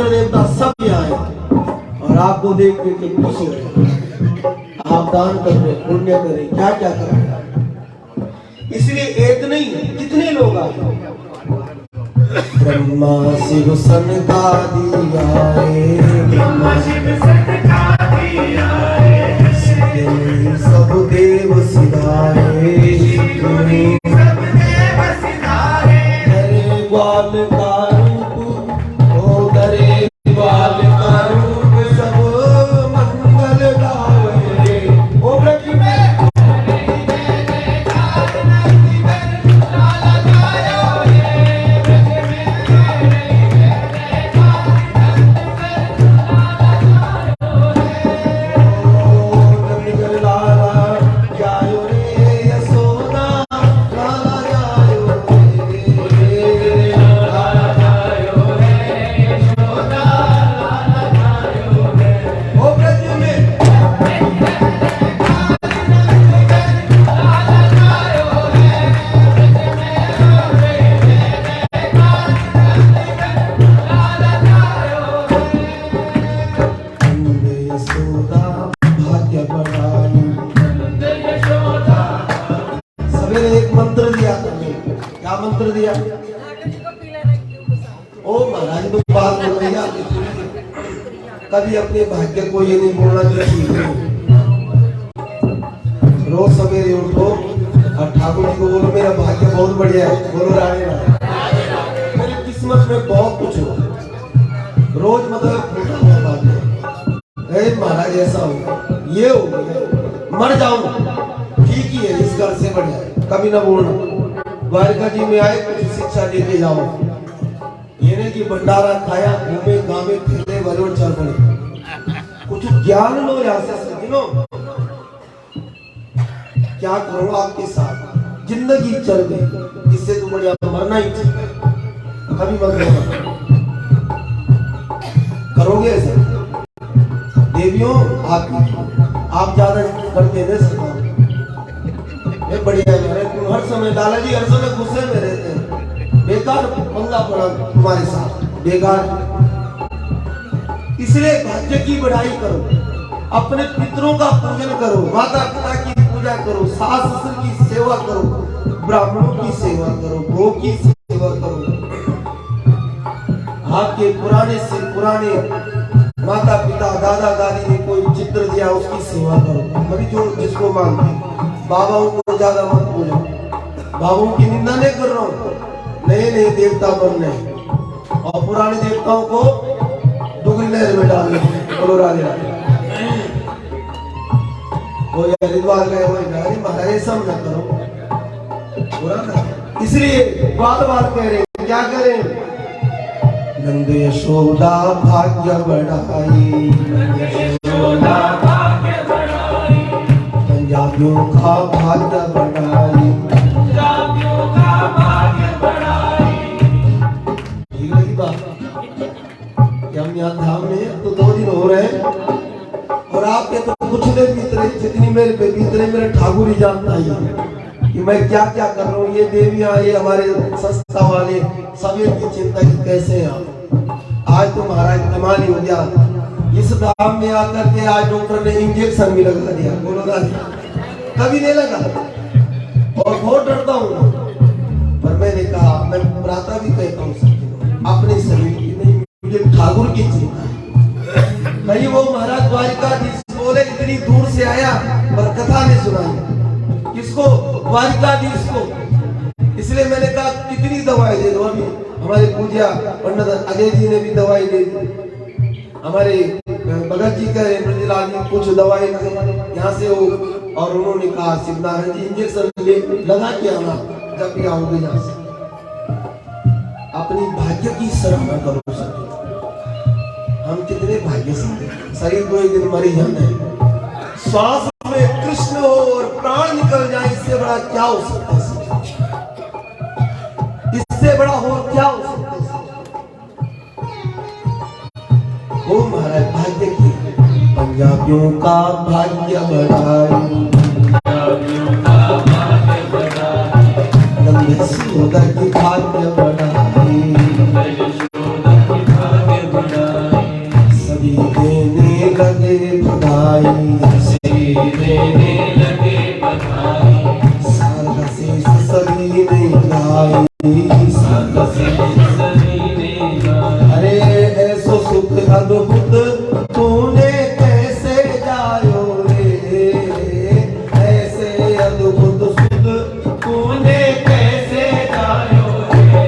देवता सब यहाँ आए और आपको देख के खुश हो रहे। आप दान कर रहे, पुण्य करें, क्या क्या कर रहे। इसलिए एक नहीं कितने लोग आए। ब्रह्मा शिव सनकादि आए, ब्रह्मा शिव सनकादि आए, सब देव सिधारे, सब देव सिधारे। हरे ग्वाल का रूप, ओ हरे ग्वाल का रूप, सब मंगल गावे। ओ ब्रज में मंत्र दिया। ओ महाराज तो बात बोल रही है, कभी अपने भाग्य को ये नहीं बोलना चाहिए। रोज सवेरे उठो और ठाकुर जी को बोलो मेरा भाग्य बहुत बढ़िया है, बोलो राधे राधे, मेरी किस्मत में बहुत कुछ हो। रोज मतलब महाराज ऐसा हो, ये हो गया, मर जाऊं ठीक ही है, इस घर से बढ़िया। कभी ना बोलना द्वारका जी में आए कुछ शिक्षा लेके जाओ, ये नहीं कि भंडारा खाया घूमे गामे फिरने वाले और चल पड़े। कुछ ज्ञान लो यहाँ से, समझो क्या करो आपके साथ। जिंदगी चल गई, इससे तो बढ़िया मरना ही चाहिए। कभी मत होगा, करोगे ऐसे देवियों आप ज्यादा करते थे सरकार बढ़िया है। तुम हर समय लालाजी हर समय गुस्से में रहते हैं, बेकार पंगा पड़ा तुम्हारे साथ, बेकार। इसलिए भाग्य की बढ़ाई करो, अपने पितरों का पूजन करो, माता पिता की पूजा करो, सास ससुर की सेवा करो, ब्राह्मणों की सेवा करो, गौ की सेवा करो। आपके पुराने से पुराने माता पिता दादा दादी ने कोई चित्र दिया, उसकी सेवा करो। मरी जो जिसको मानते बाबाओं को ज्यादा मत बोलो, बाबाओं की निंदा नहीं कर रहा हूँ, नए नए देवता बन रहे और पुराने देवताओं को दुगनी नहर में डाल रहे। बोलो राधे राधे। वो यार हरिद्वार गए हुए महाराज सब न करो पुराना। इसलिए बार बार कह रहे क्या करें, नंद यशोदा भाग्य बढ़ाई, यशोदा भाग्य बढ़ाई, पंजाबियों का भाग्य बढ़ाई, पंजाबियों का भाग्य बढ़ाई। ठीक लगी बात कि हम यहाँ धाम में तो 2 दिन हो रहे हैं और आपके तो कुछ नहीं बीत रहे, जितनी मेरे पे बीत रहे मेरे ठाकुर ही जानता ही कि मैं क्या क्या कर रहा हूँ। ये देवियाँ, ये हमारे संस्था वाले सभी की चिंता की कैसे हैं। आज तो महाराज कमाल ही हो गया, इस धाम में आकर के आज डॉक्टर ने इंजेक्शन भी लगा दिया। बोलो कभी नहीं लगा और बहुत डरता हूँ, पर मैंने कहा, मैं प्रातः भी कहता हूँ अपने शरीर की नहीं, मुझे ठाकुर की चिंता है। नहीं वो महाराज द्वारिकाधीश बोले इतनी दूर से आया पर कथा नहीं सुनाई, किसको? द्वारिकाधीश को। इसलिए मैंने कहा कितनी दवाई दे दो। अभी हमारे पूज्य पंडित अजय जी ने भी दवाई दे दी, हमारे भगत जी कह ब्रजलाल जी कुछ दवाई यहाँ से हो, और उन्होंने कहा शिवनारायण जी इंजेक्शन ले लगा के आना जब भी आओगे यहाँ से। अपनी भाग्य की सराहना करो सर, हम कितने भाग्यशाली, शरीर को एक दिन मर ही जाना है। श्वास में कृष्ण हो और प्राण निकल जाए, इससे बड़ा क्या हो सकता है? इससे बड़ा हो क्या हो सकता है? वो महाराज भाग्य की, पंजाबियों का भाग्य बढ़ाई, पंजाबियों का भाग्य बढ़ाई, नंद यशोदा की भाग्य बढ़ाई, यशोदा की भाग्य बढ़ाई। अद्भुत तूने कैसे जायो रे, ऐसे अद्भुत सुध तूने कैसे जायो रे।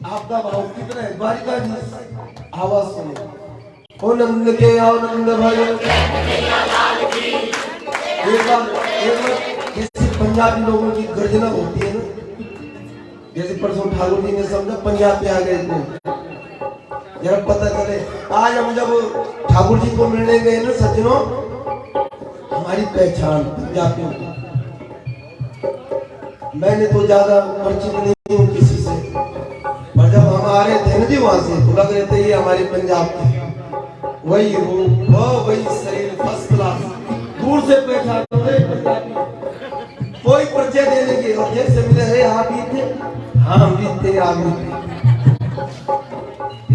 आपका भाव कितना है, द्वारिका जी आवाज सुनो। ओ नंद के आनंद भयो। एक बार जैसे पंजाबी लोगों की गर्जना होती है ना, जैसे परसों ठाकुर जी ने समझा पंजाब पे आ गए तो जरा पता चले। आज हम जब ठाकुर जी को मिलने गए ना सज्जनों, हमारी पहचान पंजाबियों की, मैंने तो ज्यादा परिचित नहीं हूँ किसी से, पर जब हम आ रहे थे ना जी वहां से तो लग रहे थे ये हमारे पंजाब के। वही रूप वही शरीर फर्स्ट क्लास, दूर से पहचान पंजाबी, कोई परिचय देने के और जैसे मिले है आप ही थे, हाँ हम भी थे आप भी थे।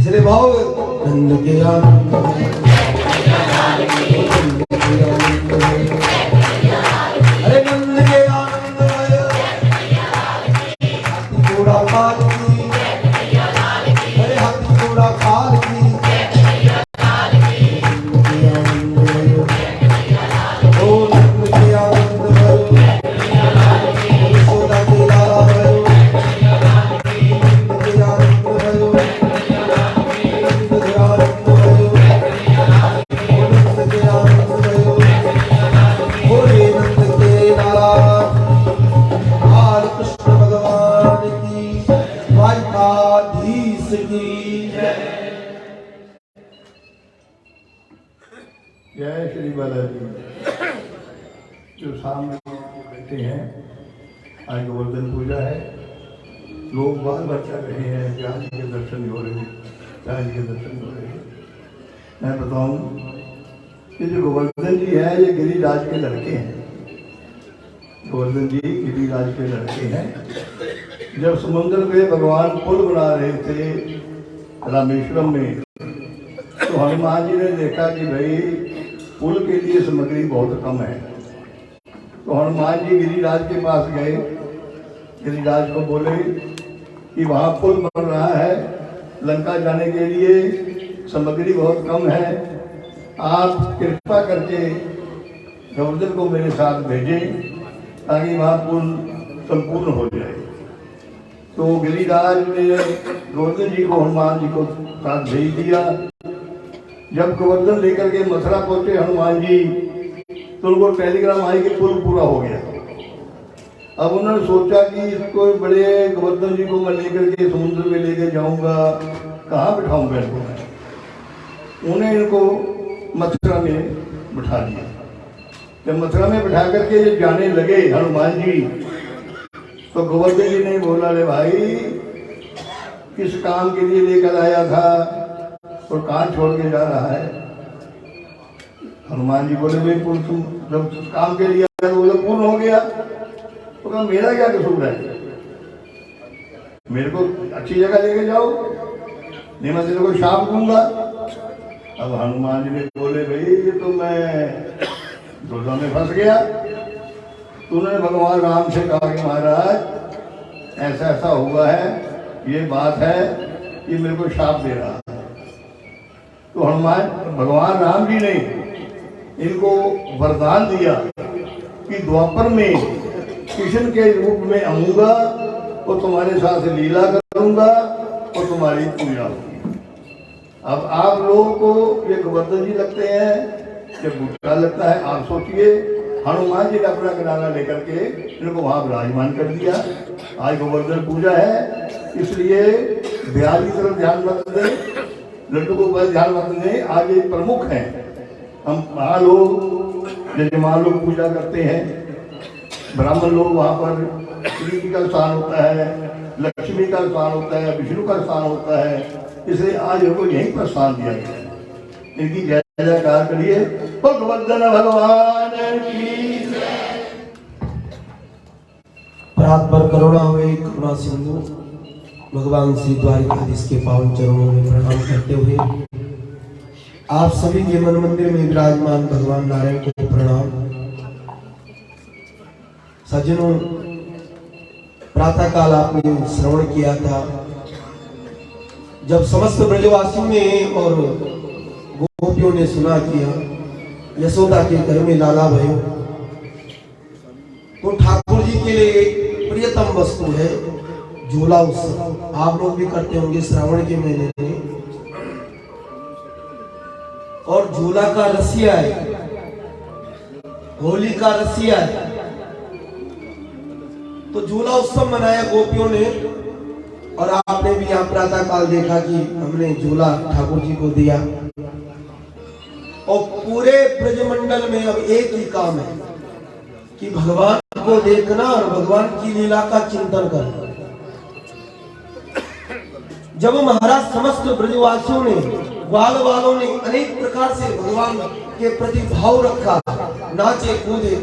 इसलिए भाव नंद के आनंद अरे नंद के आनंद हाथी घोड़ा काल की, अरे हाथी घोड़ा काल की, जय श्री बालाजी। जो सामने बैठे हैं, आज गोवर्धन पूजा है, लोग बार बार चल रहे हैं, जहाँ जी के दर्शन हो रहे हैं, जहाँ जी के दर्शन हो रहे हैं। मैं बताऊं कि जो गोवर्धन जी है ये गिरिराज के लड़के हैं। गोवर्धन जी गिरिराज के लड़के हैं। जब समुद्र पे भगवान पुल बना रहे थे रामेश्वरम में, तो हनुमान जी ने देखा कि भाई पुल के लिए सामग्री बहुत कम है। तो हनुमान जी गिरिराज के पास गए, गिरिराज को बोले कि वहाँ पुल बन रहा है, लंका जाने के लिए सामग्री बहुत कम है, आप कृपा करके गोवर्धन को मेरे साथ भेजें ताकि वहाँ पुल संपूर्ण हो जाए। तो गिरिराज ने गोवर्धन जी को हनुमान जी को साथ भेज दिया। जब गोवर्धन लेकर के मथुरा पहुंचे हनुमान जी, तो उनको टेलीग्राम आई कि पुल पूरा हो गया। अब उन्होंने सोचा कि इसको बड़े गोवर्धन जी को मैं लेकर के समुद्र में लेके जाऊंगा, कहाँ बिठाऊंगा इनको मैं। उन्हें इनको मथुरा में बिठा दिया। जब मथुरा में बिठा करके जब जाने लगे हनुमान जी, तो गोवर्धन जी ने बोला, रे भाई किस काम के लिए लेकर आया था और कहाँ छोड़ के जा रहा है। हनुमान जी बोले, भाई पुल तुम जब काम के लिए आया तो बोले पूर्ण हो गया। तो कहा मेरा क्या कसूर है, मेरे को अच्छी जगह लेके जाओ, नहीं मैं तेरे को शाप दूंगा। अब हनुमान जी ने बोले, भाई ये तो मैं दुर्गा में फंस गया। तो उन्होंने भगवान राम से कहा कि महाराज ऐसा ऐसा हुआ है, ये बात है कि मेरे को शाप दे रहा है। तो हनुमान भगवान राम जी ने इनको वरदान दिया कि द्वापर में कृष्ण के रूप में आऊंगा और तुम्हारे साथ लीला करूंगा और तुम्हारी पूजा होगी। अब आप लोगों को ये गोवर्धन जी लगते हैं, जब बुरा लगता है, आप सोचिए हनुमान जी ने अपना किनारा लेकर के इनको वहां विराजमान कर दिया। आज गोवर्धन पूजा है, इसलिए ब्याह की तरफ ध्यान मत दें, लड्डू को बस ध्यान रखने आगे प्रमुख हैं। हम वहाँ लोग जैसे वहाँ लोग पूजा करते हैं, ब्राह्मण लोग वहाँ पर श्री जी का स्थान होता है, लक्ष्मी का स्थान होता है, विष्णु का स्थान होता है, इसलिए आज हमको यहीं पर स्थान दिया गया है। इनकी जय जयकार करिए। भगवंतन भगवान की प्रात पर करुणा हुए करुणा सिंधु भगवान श्री द्वारिकाधीश के पावन चरणों में प्रणाम करते हुए आप सभी के मन मंदिर में विराजमान भगवान नारायण को प्रणाम। सज्जनों, प्रातः काल आपने श्रवण किया था जब समस्त ब्रजवासियों ने और गोपियों ने सुना किया यशोदा के घर में लाला भयो, तो ठाकुर जी के लिए प्रियतम वस्तु है झूला उत्सव। आप लोग भी करते होंगे श्रावण के महीने में, और झूला का रसिया है, होली का रसिया है, तो झूला उत्सव मनाया गोपियों ने। और आपने भी यहाँ प्रातः काल देखा कि हमने झूला ठाकुर जी को दिया। और पूरे ब्रजमंडल में अब एक ही काम है कि भगवान को देखना और भगवान की लीला का चिंतन करना। जब महाराज समस्त ब्रजवासियों ने ग्वाल वालों ने अनेक प्रकार से भगवान के प्रति भाव रखा, नाचे कूदे,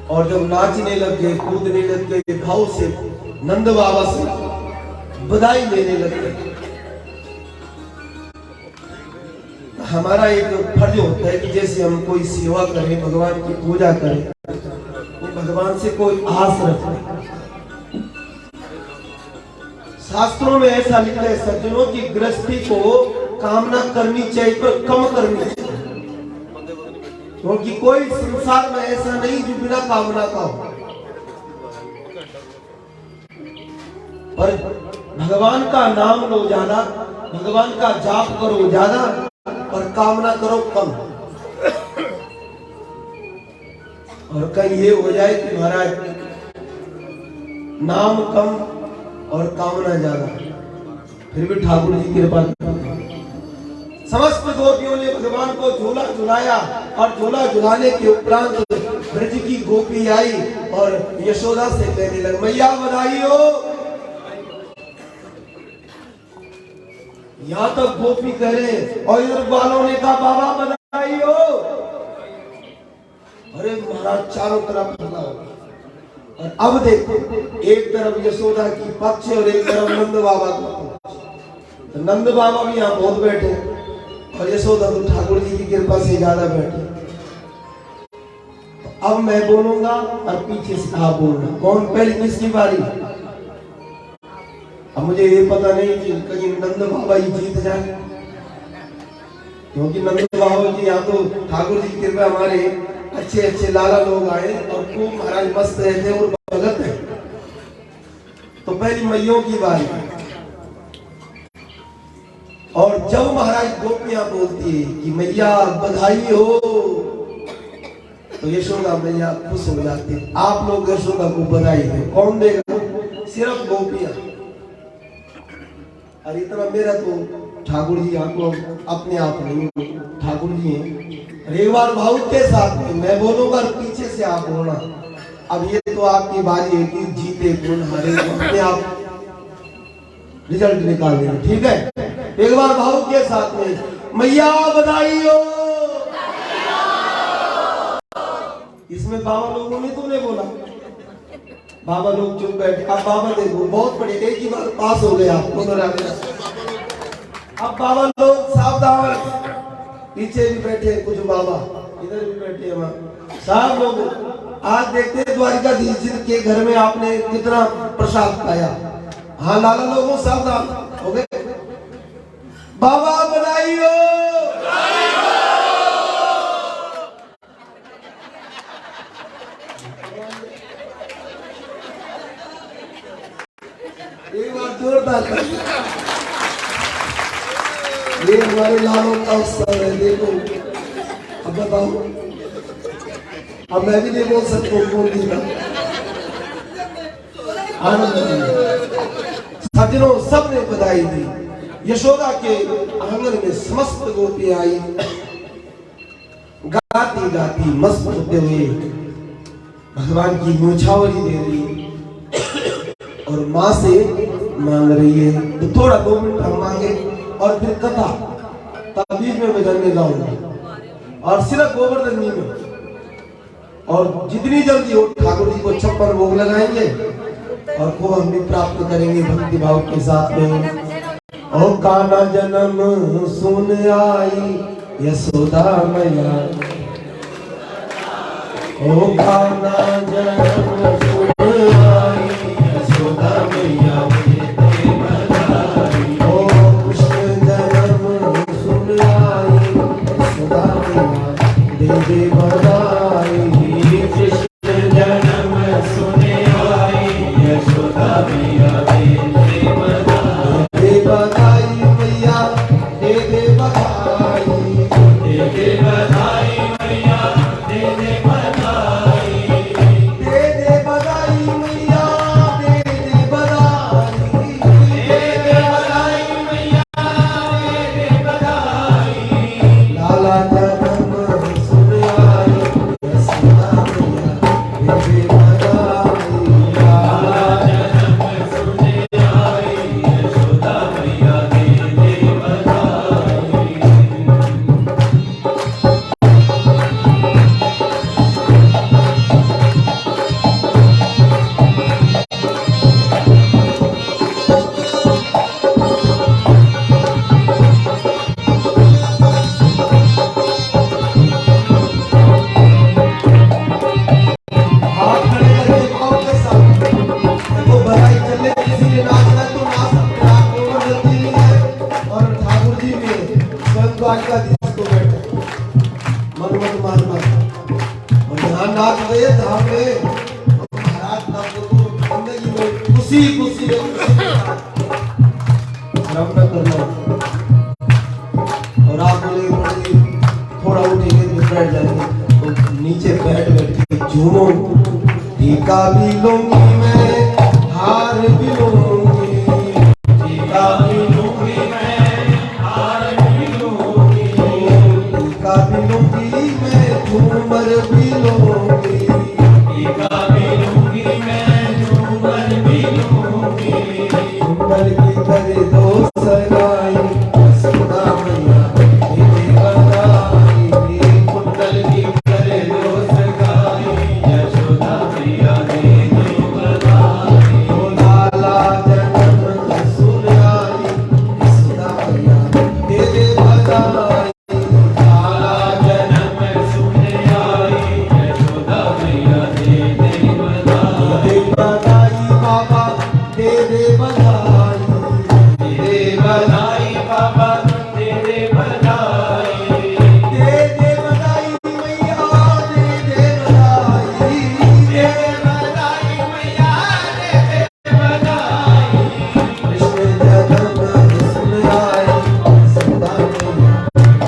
और जब नाचने लग गए कूदने लग गए भाव से नंद बाबा से बधाई देने लग गए। हमारा एक फर्ज होता है कि जैसे हम कोई सेवा करें, भगवान की पूजा करें, तो भगवान से कोई आस रखें। शास्त्रों में ऐसा लिखा है सज्जनों की गृहस्थी को कामना करनी चाहिए पर कम करनी चाहिए, क्योंकि कोई संसार में ऐसा नहीं जो बिना कामना का हो। पर भगवान का नाम लो ज्यादा, भगवान का जाप करो ज्यादा और कामना करो कम। और कहीं ये हो जाए कि महाराज नाम कम और कामना ज्यादा, फिर भी ठाकुर जी कृपा करें। समस्त गोपियों ने भगवान को झूला झुलाया, और झूला झुलाने के उपरांत ब्रज की गोपी आई और यशोदा से कहने लगी, मैया बधाई हो। यहाँ तक गोपी कह रहे, और इधर ग्वालों ने कहा बाबा बधाई हो। अरे महाराज चारों तरफ हल्ला हो। और अब देखो, एक तरफ यशोदा की पक्ष और एक तरफ नंद बाबा का पक्ष। तो नंद बाबा भी यहाँ बहुत बैठे और यशोदा तो ठाकुर जी की कृपा से ज्यादा बैठे। तो अब मैं बोलूंगा और पीछे से आप बोलना, कौन पहले किसकी बारी। अब मुझे ये पता नहीं कि कहीं नंद बाबा ही जीत जाए, क्योंकि नंद बाबा जी यहाँ तो ठाकुर जी की कृपा, हमारे अच्छे अच्छे लाला लोग आए और खूब महाराज मस्त रहते और भगत है। तो पहली मैयों की बारी, और जब महाराज गोपियां बोलती है कि मैया बधाई हो, तो यशोदा मैया खुश हो जाती है। आप लोग यशोदा को बधाई दो, कौन देगा? सिर्फ गोपियां। और इतना मेरा तो ठाकुर जी आपको अपने आप नहीं, ठाकुर जी हैं। एक बार भावुक के साथ में मैं बोलूंगा और पीछे से आप बोलना। अब ये तो आपकी बारी है कि जीते कौन हारे, अपने आप रिजल्ट निकाल देना, ठीक है। एक बार भावुक के साथ में मैया बधाई हो। इसमें बाबा लोगों ने तो नहीं बोला, बाबा लोग चुप बैठे। अब बाबा देखो बहुत बड़े, एक ही बार पास हो गए आप दोनों। अब बाबा लोग सावधान, पीछे भी बैठे कुछ बाबा, इधर भी बैठे हम साहब लोग। आज देखते हैं द्वारिकाधीश जी के घर में आपने कितना प्रसाद पाया। हाँ लाला लोगों सावधान हो गए। बाबा बधाई हो। एक बार जोरदार, ये हमारे लालों का उत्सव है। देखो अब बताओ, अब मैं भी नहीं बोल सकता कौन जीता। आनंद सज्जनों सबने बधाई दी, यशोदा के आंगन में समस्त गोपियां आई, गाती गाती मस्त होते हुए भगवान की न्योछावरी दे रही और माँ से मांग रही है। तो थोड़ा 2 मिनट हम मांगे और फिर कथा तबीज में मैं करने जाऊंगा और सिर्फ गोवर्धन जी में, और जितनी जल्दी हो ठाकुर जी को 56 भोग लगाएंगे और खूब हम भी प्राप्त करेंगे भक्ति भाव के साथ में। ओ कान्हा जन्म सुन आई यशोदा मैया, ओ कान्हा जन्म सुन आई यशोदा मैया, ओ कृष्ण जन्म सुन आई यशोदा मैया, दे दे बधाई। कृष्ण जन्म सुन आई यशोदा मैया, दे दे बधाई। दे बधाई मैया, दे दे बधाई, दे दे बधाई मैया, दे दे बधाई, दे दे बधाई मैया, दे दे बधाई, दे दे बधाई मैया, दे दे बधाई। लाला जन्म सुन आई यशोदा मैया, दे दे बधाई। लाला जन्म सुन आई यशोदा मैया, दे दे बधाई। हाथ खड़े करके पाँव के साथ देखो बधाई चल रही, किसी ने नाचना तो नाच सकते हैं, आप लोगों ने गलती नहीं है। और ठाकुर जी ने स्वयं द्वारकाधीश को बैठे मन मत मारना और यहाँ नाच गए धाम में और महाराज नाच को जिंदगी में खुशी खुशी शर्म न करना। और आप बोले बड़े थोड़ा उठेंगे तो बैठ जाएंगे, तो नीचे बैठ के झूमो। टीका भी लूंगी मैं, हार भी लूंगी, टीका भी लूंगी मैं, हार भी लूंगी, टीका भी लूंगी मैं, झूमर भी लूंगी, टीका भी लूंगी मैं, झूमर भी लूंगी। झूमर की करे दो सगाई यशोदा मैया, दे दे बधाई। कुंडल की करे दो सगाई यशोदा मैया, दे दे बधाई। ओ लाला जन्म सुन आई यशोदा मैया, दे दे बधाई। लाला जन्म सुन आई यशोदा मैया, दे दे बधाई। दे बधाई बाबा, दे दे बधाई, दे दे बधाई बाबा, दे दे बधाई, दे दे बधाई मैया, दे दे बधाई, दे दे बधाई मैया, दे दे बधाई। कृष्ण जन्म सुन आई यशोदा मैया,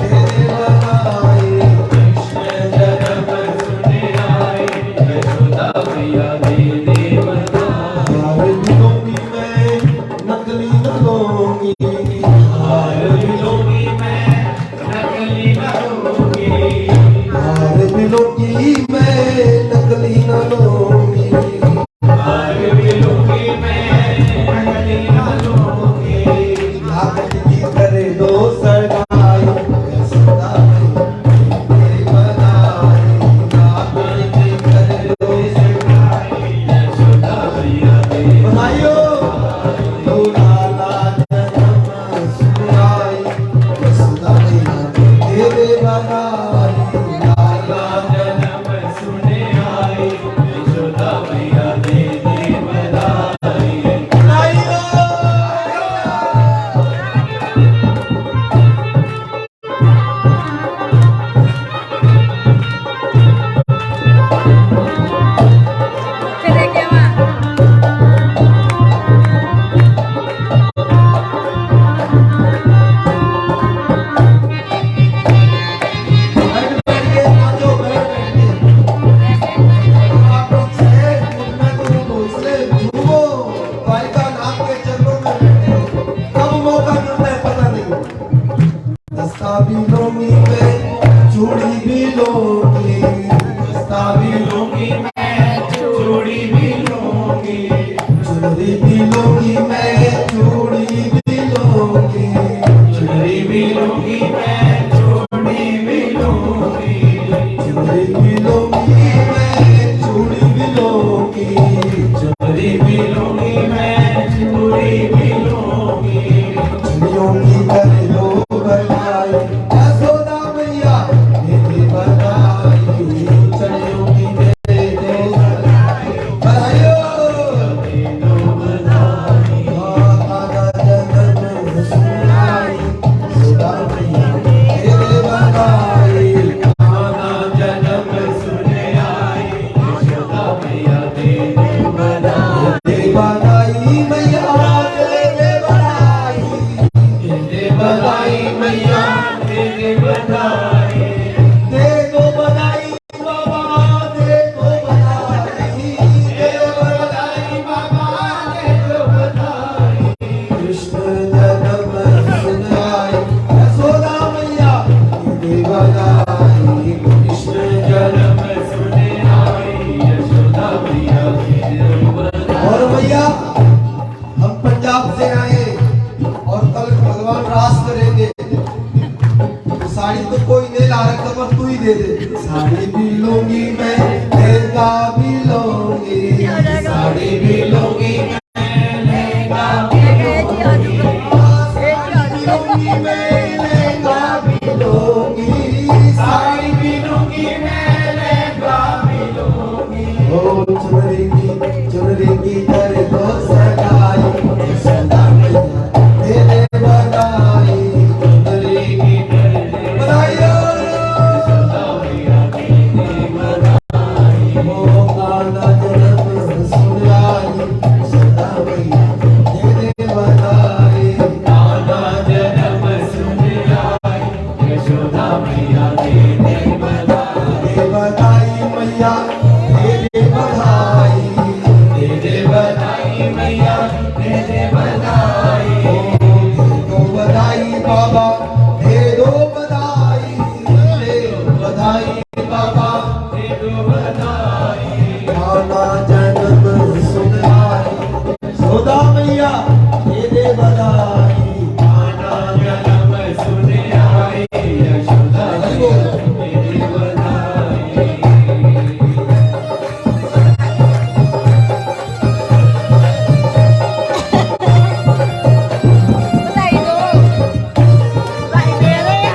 दे दे बधाई। कृष्ण जन्म सुन आई यशोदा मैया, दे दे बधाई। हार भी लूंगी मैं, नकली न लूंगी, हार भी लूंगी मैं, नकली न लूंगी, हार भी लूंगी मैं, नकली न लूंगी, हार भी लूंगी मैं, नकली न लूंगी। लागत की करे दो सगाई यशोदा मैया, दे दे बधाई। लागत की करे दो सगाई यशोदा मैया, दे दे बधाई। ओ लाला जन्म सुन आई यशोदा मैया, दे दे बधाई। लाला जन्म भी लूंगी मैं, चूड़ी भी लूंगी, बस्ता भी लूंगी मैं, चूड़ी भी लूंगी, चुनरी भी लूंगी मैं, चूड़ी भी लूंगी, चुनरी भी लूंगी मैं, चूड़ी भी लूंगी, चुनरी भी लूंगी मैं, चूड़ी भी लूंगी, चुनरी भी लूंगी मैं, चूड़ी भी लूंगी, चुड़ियों की कर लो बधाई, यशोदा मैया मेरी बधाई, चुड़ियों की दे दो बधाइयो, माता जगत सुनाई, यशोदा मैया तेरे बधाई, माता जगत सुने आई, यशोदा मैया तेरे बधाई, तेरे बधाई मैया तेरे बधाई, तेरे बधाई मैया तेरे बधाई, दे दो बधाई बाबा दे दो बधाई, दे दो बधाई बाबा दे दो बधाई, कृष्ण जन्म सुनाई, यशोदा मैया तेरे बधाई, कृष्ण जन्म सुने आई, यशोदा मैया तेरे बधाई। और भैया हम पंजाब से आए और कल भगवान रास करेंगे, साड़ी तो कोई नहीं ला रखा पर तू ही दे दे, साड़ी भी लूंगी मैं, लहंगा भी लूंगी, साड़ी भी लूंगी मैं, लहंगा भी लूंगी, साड़ी भी लूंगी मैं, लहंगा भी लूंगी, साड़ी भी लूंगी मैं, लहंगा भी लूंगी, ओ चुनरी की कर दो सगाई, यशोदा मैया तेरे बधाई, चुनरी की कर दे बधाइयो, यशोदा मैया तेरे बधाई, ओ काला जन्म सुनाई, यशोदा मैया तेरे बधाई, काला जन्म सुनाई, यशोदा मैया तेरे बधाई, तेरे बधाई मैया तेरे बधाई, तेरे बधाई मैया तेरे बधाई, दे दो बधाई बाबा दे दो बधाई, दे दो बधाई बाबा दे दो बधाई, काला जन्म सुनाई, यशोदा मैया तेरे बधाई, काला जन्म सुने आई, यशोदा मैया तेरे बधाई। बधाई दो बधाई दे रहे हैं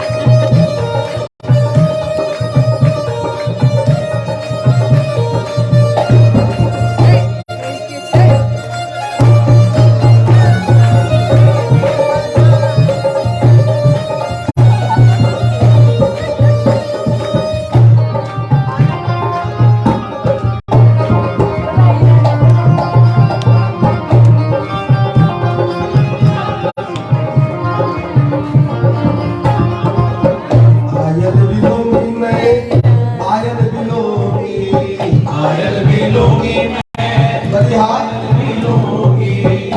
पायल भी लूंगी मैं, पायल भी लूंगी, पायल भी लूंगी मैं, बलिहार भी लूंगी,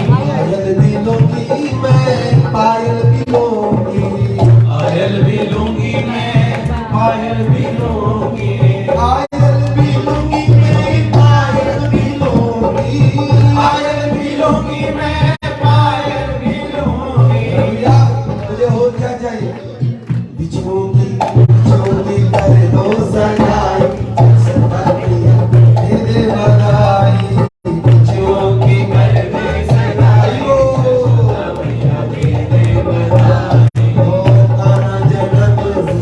पायल भी लूंगी मैं, पायल भी लूंगी, पायल भी लूंगी मैं, पायल भी लूंगी, पायल भी लूंगी मैं, पायल भी लूंगी, पायल भी लूंगी मैं, पायल भी लूंगी। भैया मुझे और क्या चाहिए? बिछोगी कर दो सगाई, यशोदा मैया तेरे बधाई, बिछोगी कर दे सगाई, ओ यशोदा मैया तेरे बधाई, ओ काला जन्म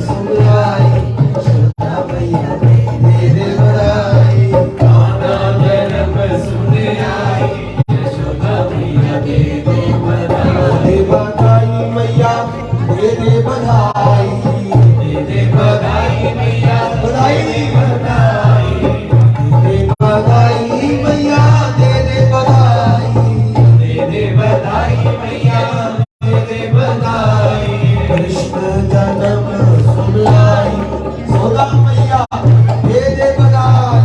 सुनाई, यशोदा मैया तेरे बधाई, काला जन्म सुनाई, यशोदा मैया तेरे बधाई, तेरे बधाई मैया तेरे बधाई, तेरे बधाई मैया बधाई बधाई, तेरे बधाई मैया तेरे बधाई, तेरे बधाई मैया तेरे बधाई, कृष्ण जन्म सुनाई, यशोदा मैया तेरे बधाई,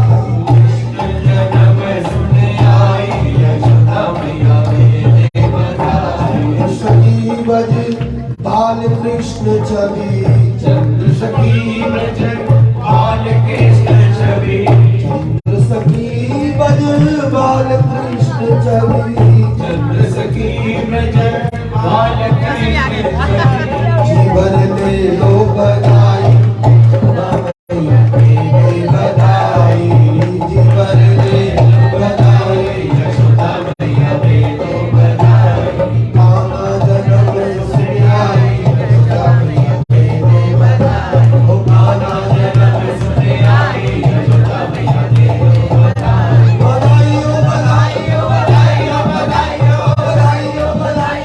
कृष्ण जन्म सुने आई, यशोदा मैया तेरे बधाई, कृष्ण की बज बाल कृष्ण छवि चंद्र सखी ब्रज बाल कृष्ण छवि चंद्र सखी बज बाल कृष्ण छवि चंद्र सखी ब्रज बाल कृष्ण छवि जीवन ले लो बधाई मैया तेरी बधाई जीवन ले लो बधाई यशोदा मैया दे दो बधाई काना जन्म से आई यशोदा मैया तेरी बधाई ओ काना जन्म सुने आई यशोदा मैया दे दो बधाई बधाई ओ बधाई बधाई बधाई बधाई बधाई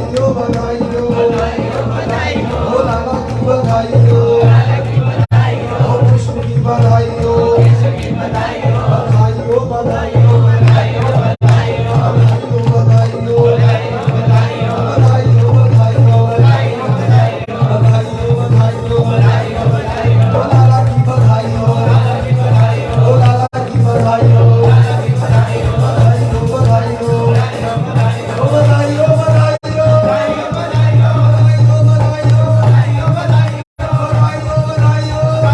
ओ बधाई बधाई बधाई बधाई ओ बधाई ओ लाला की बधाई हो ओ कृष्ण की बधाई हो बधाई हो बधाई हो बधाई हो बधाई हो बधाई हो बधाई हो बधाई हो ओ लाला की बधाई हो ओ लाला की बधाई हो बधाई हो बधाई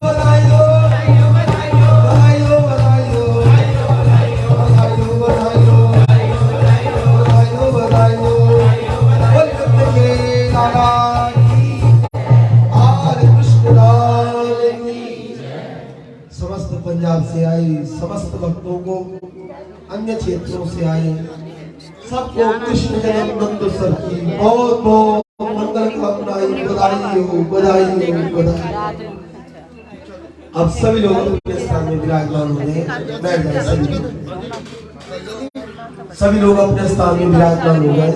हो ओ बधाई हो बधाई हो समस्त पंजाब से आए समस्त भक्तों को अन्य क्षेत्रों से आए सबको कृष्ण जन्मोत्सव की बहुत बहुत मंगल कामनाएं बधाई हो बधाई हो बधाई। अब सभी लोग अपने स्थान में विराजमान हो गए बैठ जाए सभी लोग अपने स्थान में विराजमान हो गए।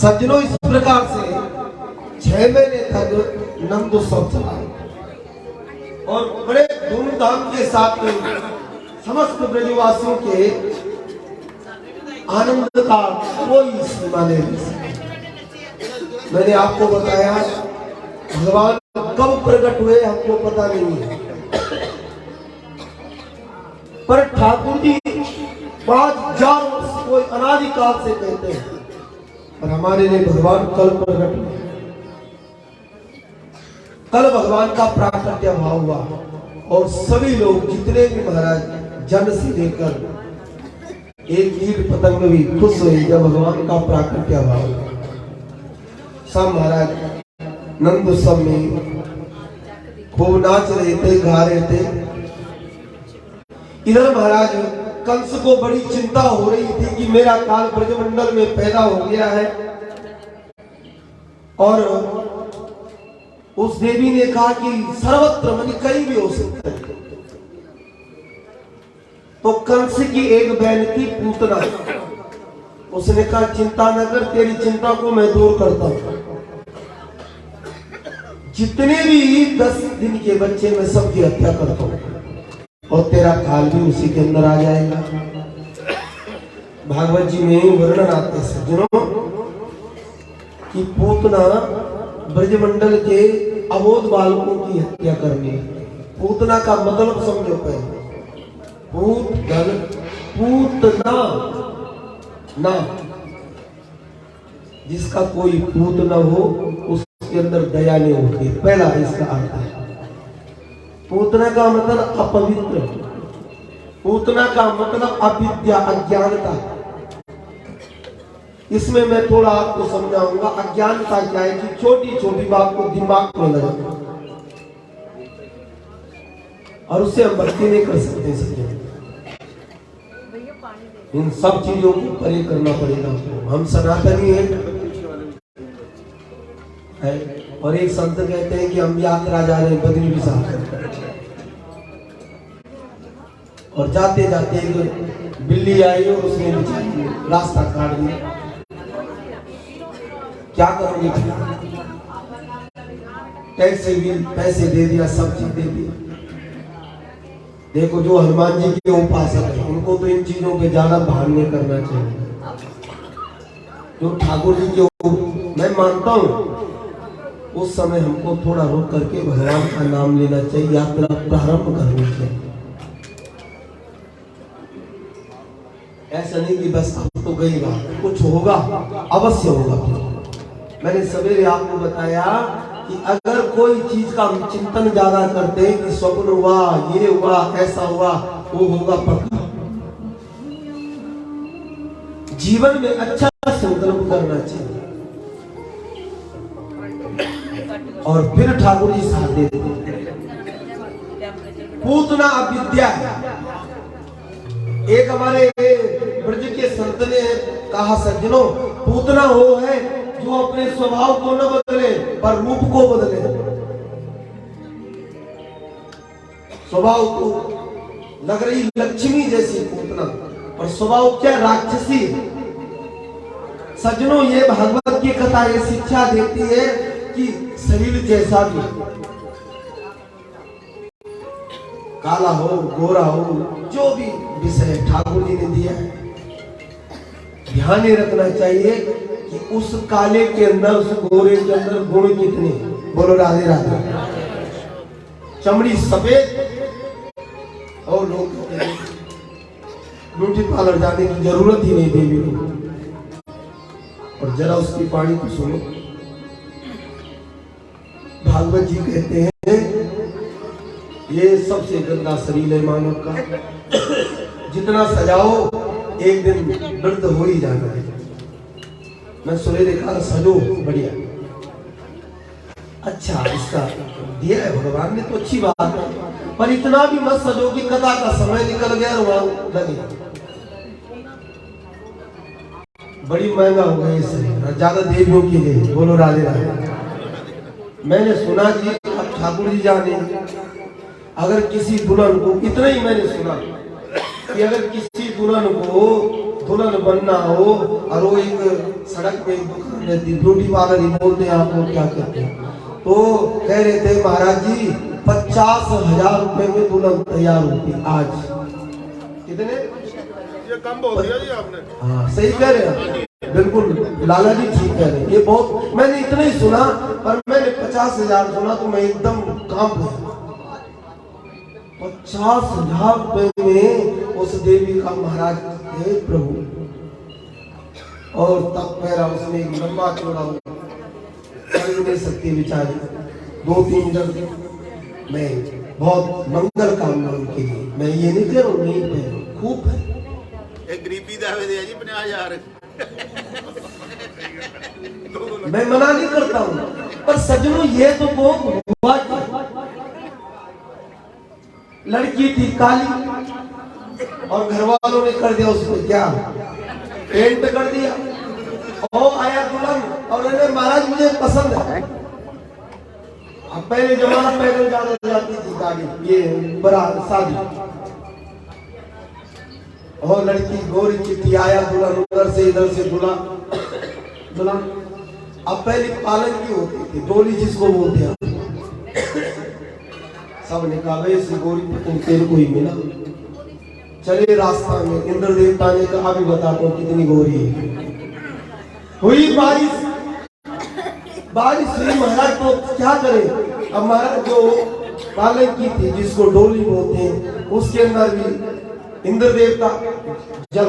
सज्जनों इस प्रकार से 6 महीने तक नंदोत्सव चला और बड़े धूमधाम के साथ समस्त ब्रजवासियों के आनंद का कोई सीमा नहीं। मैंने आपको बताया भगवान कब प्रकट हुए हमको पता नहीं है, पर ठाकुर जी 5000 वर्ष कोई अनादिकाल से कहते हैं, पर हमारे लिए भगवान कल प्रकट हुए। कल भगवान का प्राकट्य भाव हुआ और सभी लोग जितने भी महाराज जन से लेकर एक कीट पतंग भी खुश हुए जब भगवान का प्राकट्य भाव हुआ। सब महाराज नंद उत्सव में खूब नाच रहे थे, गा रहे थे। इधर महाराज कंस को बड़ी चिंता हो रही थी कि मेरा काल ब्रजमंडल में पैदा हो गया है और उस देवी ने कहा कि सर्वत्र मानी कहीं भी हो सकता है। तो कंस की एक बहन थी पूतना, उसने कहा चिंता न कर, तेरी चिंता को मैं दूर करता हूं। जितने भी 10 दिन के बच्चे मैं सबकी हत्या करता हूं और तेरा काल भी उसी के अंदर आ जाएगा। भागवत जी में वर्णन आते हैं सज्जनों कि पूतना ब्रजमंडल के अबोध बालकों की हत्या करनी। पूतना का मतलब समझो पहले, पूतना ना, जिसका कोई पूत न हो उसके अंदर दया नहीं होती, पहला इसका अर्थ है। पूतना का मतलब अपवित्र, पूतना का मतलब अविद्या अज्ञानता। इसमें मैं थोड़ा आपको समझाऊंगा अज्ञानता क्या है कि छोटी छोटी बात को दिमाग में लगा और उससे हम भक्ति नहीं कर सकते। इन सब चीजों को परे करना पड़ेगा। हम सनातनी है और एक संत कहते हैं कि हम यात्रा जा रहे हैं बद्री विशाल, और जाते जाते एक बिल्ली आई और उसने रास्ता काट दिया। क्या करोगे? टैक्सी भी पैसे दे दिया, सब चीज दे दिया। देखो जो हनुमान जी के उपासक है उनको तो इन चीजों पे ज्यादा भान नहीं करना चाहिए। जो ठाकुर जी के मैं मानता हूँ उस समय हमको थोड़ा रुक करके भगवान का नाम लेना चाहिए, यात्रा प्रारंभ करनी चाहिए। ऐसा नहीं कि बस अब तो गई बात, कुछ होगा, अवश्य होगा। मैंने सवेरे आपको बताया कि अगर कोई चीज का चिंतन ज्यादा करते हैं कि स्वप्न हुआ, ये हुआ, ऐसा हुआ, वो होगा पक्का। जीवन में अच्छा संकल्प करना चाहिए और फिर ठाकुर जी साथ देते हैं। पूतना अविद्या है। एक हमारे ब्रज के संत ने कहा, सज्जनों, पूतना वो है जो अपने स्वभाव को न बदले पर रूप को बदले। स्वभाव को लग रही लक्ष्मी जैसी पूतना, और स्वभाव क्या राक्षसी। सज्जनों, ये भागवत की कथा ये शिक्षा देती है कि शरीर जैसा भी, काला हो, गोरा हो, जो भी विषय ठाकुर जी ने दिया है, ध्यान रखना चाहिए कि उस काले के अंदर, उस गोरे के अंदर गुण कितने। बोलो राधे राधे। चमड़ी सफेद और लोग कहते हैं ब्यूटी पार्लर जाने की जरूरत ही नहीं देवी को। और जरा उसकी वाणी को सुनो। भागवत जी कहते हैं ये सबसे गंदा शरीर है मानव का, जितना सजाओ एक दिन वृद्ध हो ही जाना है। मैं सवेरे कहा सजो, बढ़िया, अच्छा इसका दिया है भगवान ने तो अच्छी बात है, पर इतना भी मत सजो कि कथा का समय निकल गया और वहां लगे। बड़ी महंगा हो गया ये शरीर, ज्यादा देवियों के लिए। बोलो राधे राधे। मैंने सुना जी, अब ठाकुर जी जाने, अगर किसी दुल्हन को, इतना ही मैंने सुना कि अगर किसी दुल्हन को दुल्हन बनना हो और वो एक सड़क पे दुकान रहती, ब्यूटी पार्लर ही बोलते हैं, आप लोग क्या कहते हैं, तो कह रहे थे महाराज जी 50,000 रुपए में दुल्हन तैयार होती। आज कितने? ये कम बोल दिया जी आपने। हाँ सही कह रहे हैं, बिल्कुल लाला जी ठीक कह रहे हैं। ये बहुत, मैंने इतना ही सुना, पर मैंने 50,000 सुना तो मैं एकदम कांप गया। 50,000 रुपए में उस देवी का महाराज हे प्रभु, और तब मेरा उसने एक लंबा चौड़ा हो, कर नहीं सकती बेचारी, 2-3 मीटर। मैं बहुत मंगल कामना उनके लिए, मैं ये नहीं कह रहा हूँ नहीं पहनो, खूब है। एक गरीबी दावे दिया जी 50,000। मैं मना नहीं करता हूँ, पर सज्जनों ये तो बहुत हुआ कि लड़की थी काली और घर वालों ने कर दिया उसको क्या, पेंट कर दिया। और आया दुल्हन और कहने महाराज मुझे पसंद है। अब पहले जमाना पैदल जाने जाती थी गाड़ी, ये बड़ा शादी, और लड़की गोरी चिट्ठी, आया दुल्हन, उधर से इधर से दुल्हन। अब पहले पालन की होती थी, डोली जिसको बोलते हैं, सब ने कहा भाई इस गोरी पुतुल तेरे को ही मिला। चले रास्ता में, इंद्र देवता ने कहा भी बताता हूँ कितनी गोरी है। हुई बारिश हुई महाराज, तो क्या करे। अब महाराज जो पालन की थी, जिसको डोली बोलते हैं, उसके अंदर भी इंद्र देवता जल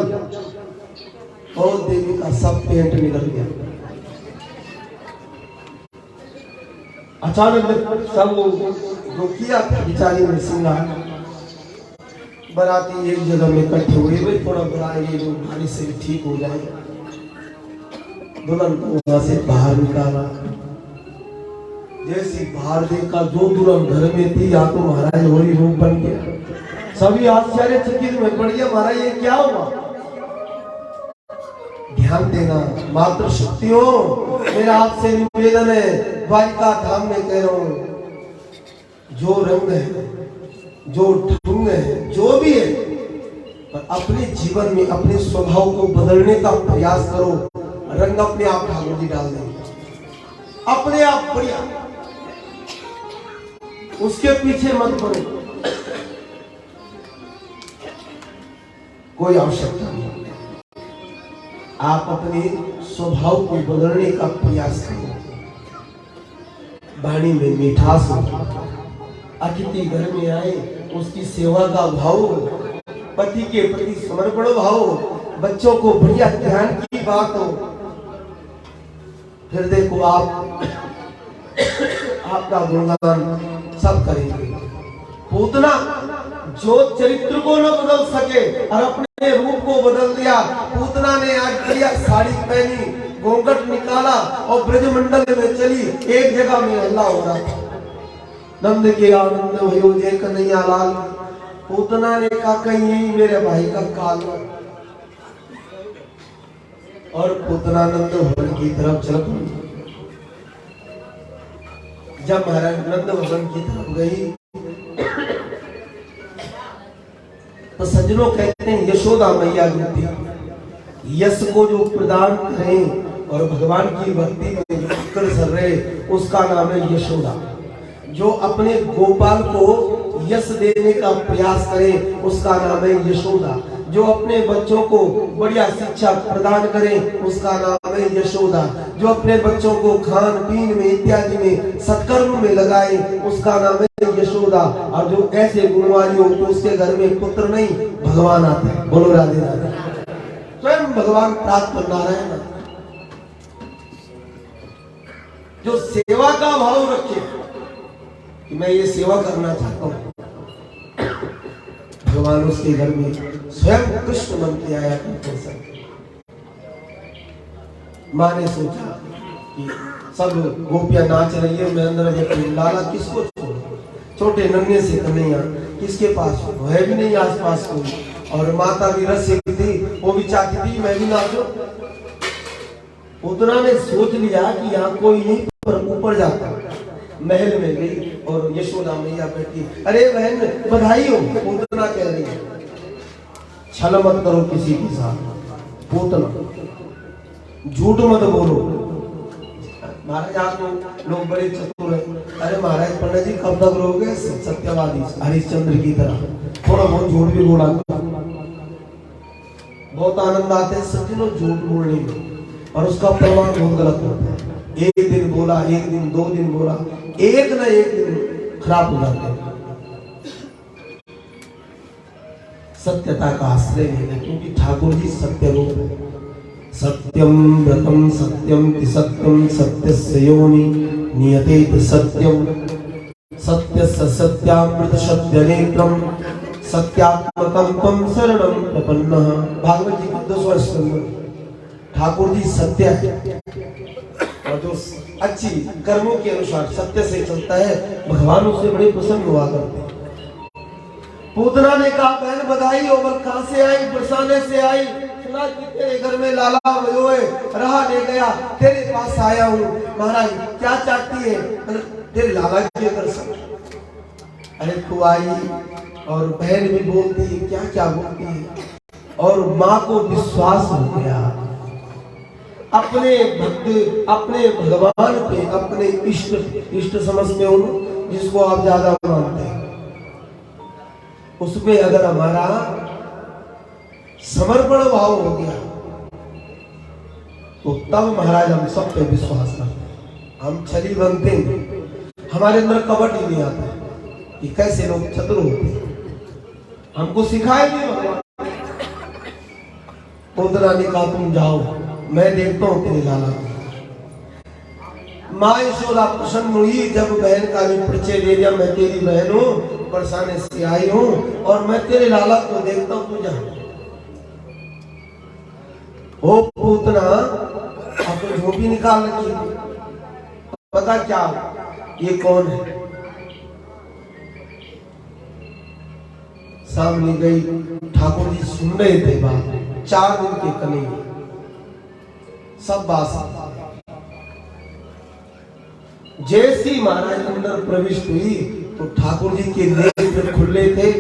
और देवी का सब पेंट निकल गया। अचानक सब जो किया था बेचारी ने सिंगार, बराती एक जगह में इकट्ठे हुए, भाई थोड़ा बुलाएंगे जो बारिश से ठीक हो जाए। दुल्हन को वहां से बाहर निकाला, जैसी बाहर देखा जो दुल्हन घर में थी, या तो महाराज होली रूप बन गया। सभी आश्चर्यचकित में पड़ गया, महाराज ये क्या हुआ। ध्यान देना मात्र शक्तियों, मेरा आपसे निवेदन है, द्वारिका धाम में कह रहा हूं, जो रंग है, जो ढंग है, जो भी है, पर अपने जीवन में अपने स्वभाव को बदलने का प्रयास करो। रंग अपने आप ठाकुर जी डाल देंगे, अपने आप बढ़िया, उसके पीछे मत पड़ो, कोई आवश्यकता नहीं। आप अपने स्वभाव को बदलने का प्रयास करो। वाणी में मिठास हो, अतिथि घर में आए उसकी सेवा का भाव हो, पति के प्रति समर्पण भाव हो, बच्चों को बढ़िया ध्यान की बात हो। फिर देखो आप आपका गुणगान सब करेंगे। पूतना जो चरित्र को न बदल सके और अपने रूप को बदल दिया, पूतना ने आज बढ़िया साड़ी पहनी, घूंघट निकाला और ब्रजमंडल में चली। एक जगह में हल्ला हो रहा था, नंद के आनंद भयो जय कन्हैया लाल। पूतना ने कहा कहीं यही मेरे भाई का काल। और पूतना नंद भवन की तरफ चल पड़ी। जब महाराज नंद भवन की तरफ गई तो सज्जनों कहते हैं यशोदा मैया रूपी यश को जो प्रदान करें और भगवान की भक्ति में जो अग्रसर रहे उसका नाम है यशोदा। जो अपने गोपाल को यश देने का प्रयास करे उसका नाम है यशोदा। जो अपने बच्चों को बढ़िया शिक्षा प्रदान करे उसका नाम है यशोदा। जो अपने बच्चों को खान पीन में इत्यादि में सत्कर्म में लगाए उसका नाम है यशोदा। और जो ऐसे गुणवाली हो तो उसके घर में पुत्र नहीं भगवान आते हैं। बोलो राधे राधे। स्वयं भगवान प्राप्त नारायण जो सेवा का भाव रखे कि मैं ये सेवा करना चाहता हूँ, भगवान उसके घर में स्वयं कृष्ण बन के आया करते सब। माँ ने सोचा कि सब गोपियां नाच रही है, मैं अंदर बैठी, लाला किसको छोड़, छोटे नन्हे से कन्हैया किसके पास है भी नहीं आस पास कोई। और माता भी रसिक थी, वो भी चाहती थी मैं भी नाचूं। उतना ने सोच लिया कि यहाँ कोई नहीं, पर ऊपर जाता महल में गई और यशोदा मैया बैठी। अरे बहन बधाई हो। पूतना कह रही है छल मत करो किसी के साथ, पूतना झूठ मत बोलो। महाराज आप लोग बड़े चतुर हैं। अरे महाराज पंडित जी कब तक रहोगे सत्यवादी हरिश्चंद्र की तरह, थोड़ा बहुत झूठ भी बोला। बहुत आनंद आते हैं सज्जनों झूठ बोलने में, और उसका प्रमाण बहुत गलत होता है। एक दिन बोला, एक दिन, 2 दिन बोला, एक न एक दिन खराब हो जाते हैं। सत्यता का आश्रय लेना, क्योंकि ठाकुर जी सत्य रूप है। सत्यम व्रतम सत्यम ति सत्यम सत्यस्य योनि नियते सत्यम सत्यस्य सत्यामृत सत्य नेत्रम सत्यात्मकं तम शरणं प्रपन्नः। भागवत जी की 10वां स्कंद। ठाकुर जी सत्य है और जो अच्छी कर्मों के अनुसार सत्य से चलता है भगवान उससे बड़े प्रसन्न हुआ करते हैं। पूतना ने कहा बहन बधाई हो, बल कहां से आई? बरसाने से आई। सुना कि तेरे घर में लाला वयोए रहा ले गया, तेरे पास आया हूँ। महाराज क्या चाहती है? तेरे लाला के दर्शन। अरे तू आई और बहन भी बोलती है, क्या क्या बोलती है। और माँ को विश्वास हो गया अपने भक्त, अपने भगवान पे, अपने इष्ट समझते हो जिसको आप ज्यादा मानते हैं, उसमें अगर हमारा समर्पण भाव हो गया तो तब महाराज हम सब पे विश्वास करते हैं। हम छली बनते हैं, हमारे अंदर कपट ही नहीं आता कि कैसे लोग चतुर होते हैं। हमको सिखाए भी भगवान। पूतना ने कहा तुम जाओ, मैं देखता हूं तेरे लाला को। माँ यशोदा प्रसन्न हुई जब बहन का भी परिचय दे दिया, मैं तेरी बहन हूँ, बरसाने से आई हूँ और मैं तेरे लाला को देखता हूँ, तू जा। ओ पूतना आपको झोंपी निकाल रखी, पता क्या ये कौन है? सामने गई, ठाकुर जी सुन रहे थे बात। 4 दिन के कन्हैया सब बात। जैसी महाराज अंदर प्रविष्ट हुई तो ठाकुर जी के नेत्र खुले थे,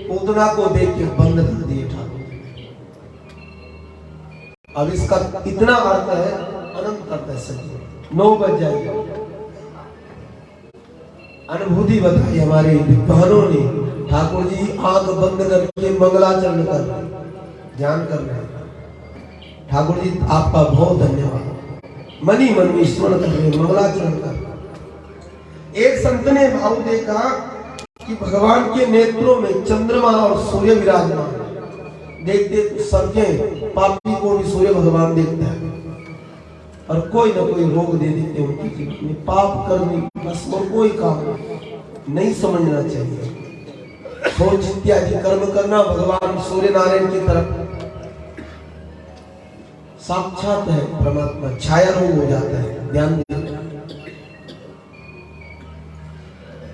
पूतना को देख के बंद कर दिए ठाकुर। अब इसका इतना अर्थ है अनंत अर्थ है सच्ची। 9 बज जाएगा। अनुभूति बताई हमारे विद्वानों ने। ठाकुर जी आंख बंद करके मंगलाचरण कर ध्यान कर रहे हैं। ठाकुर जी आपका बहुत धन्यवाद। मनी मन में स्मरण कर रहे, मंगलाचरण कर। एक संत ने भाव देखा कि भगवान के नेत्रों में चंद्रमा और सूर्य विराजमान। देखते सबके पापी को भी सूर्य भगवान देखता है और कोई ना कोई रोग दे देते उनके जीवन में। पाप कर्म बस और कोई काम नहीं समझना चाहिए। सोच इत्यादि कर्म करना भगवान सूर्य नारायण की तरफ साक्षात है परमात्मा, छाया रूप हो जाता है। ध्यान देना।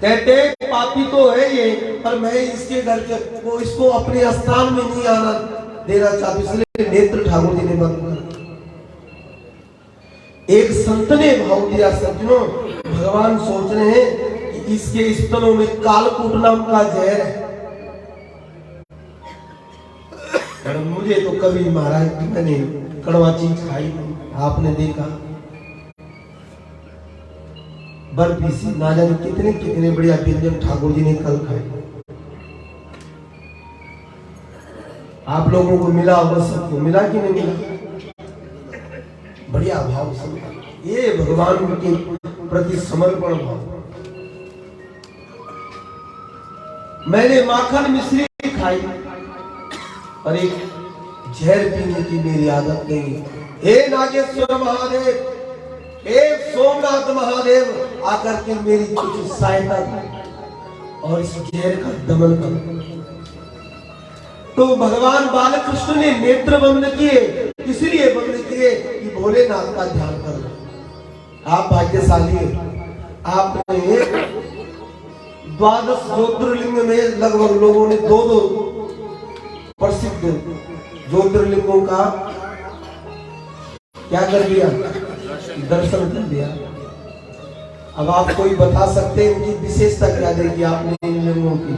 कहते पापी तो है ये, पर मैं इसके घर के वो इसको अपने स्थान में नहीं आना देना चाहती, इसलिए नेत्र ठाकुर जी ने बंद कर। एक संत ने भाव दिया, सज्जनों भगवान सोच रहे हैं कि इसके स्तनों में कालकूट नाम का जहर है। पर मुझे तो कभी महाराज मैंने कड़वा चीज खाई नहीं, आपने देखा बर्फी सी ना जाने कितने कितने बढ़िया व्यंजन ठाकुर जी ने कल खाए। आप लोगों को मिला होगा, सबको मिला कि नहीं मिला? बढ़िया भाव सब, ये भगवान के प्रति समर्पण भाव। मैंने माखन मिश्री खाई और एक जहर पीने की मेरी आदत नहीं। हे नागेश्वर महादेव, हे सोमनाथ महादेव, आकर के मेरी कुछ सहायता कर और इस जहर का दमन कर। तो भगवान बालकृष्ण ने नेत्र बंद किए, इसलिए बंद किए कि भोलेनाथ का ध्यान करो। आप भाग्यशाली हैं, आपने 12 ज्योतिर्लिंग में लगभग लोगों ने 2-2 प्रसिद्ध ज्योतिर्लिंगों का क्या कर दिया, दर्शन कर दिया। अब आप कोई बता सकते हैं इनकी विशेषता क्या देगी आपने इन लिंगों की?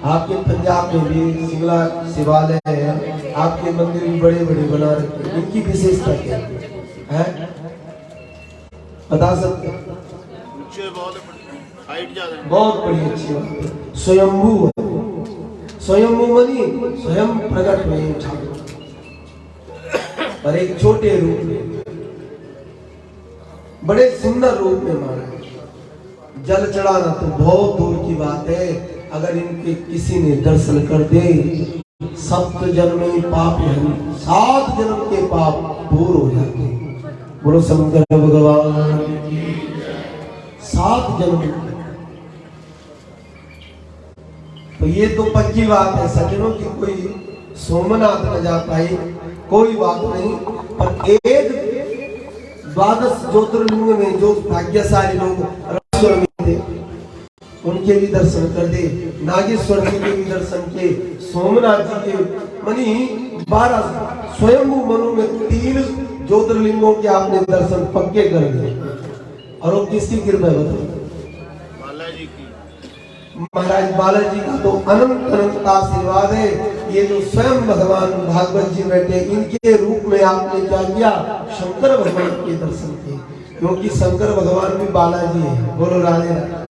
आपके पंजाब में भी शिमला शिवालय है, आपके मंदिर भी बड़े बड़े बना रखे, इनकी विशेषता क्या है? बता सकते हैं? बहुत बड़ी अच्छी बात है। स्वयंभू, स्वयंभू मनी स्वयं प्रकट हुए ठाकुर और एक छोटे रूप में, बड़े सुंदर रूप में माना। जल चढ़ाना तो बहुत दूर की बात है, अगर इनके किसी ने दर्शन कर दे 7 जन्म में पाप नहीं, 7 जन्म के पाप दूर हो जाते हैं। बोलो शंकर भगवान, 7 जन्म। तो ये तो पक्की बात है सज्जनों की, कोई सोमनाथ न जा पाए कोई बात नहीं, पर एक 12 ज्योतिर्लिंग में जो भाग्यशाली लोग रामेश्वर में थे उनके भी दर्शन कर दे, नागेश्वर जी के भी दर्शन के, सोमनाथ जी के, मनी 12 स्वयंभू मनु में 3 ज्योतिर्लिंगों के आपने दर्शन पक्के कर दिए। और वो किसकी कृपा है बताओ? बालाजी की। महाराज बालाजी का तो अनंत अनंत आशीर्वाद है। ये जो स्वयं भगवान भागवत जी बैठे, इनके रूप में आपने क्या किया, शंकर भगवान के दर्शन किए, क्योंकि शंकर भगवान भी बालाजी है। बोलो राधे राधे।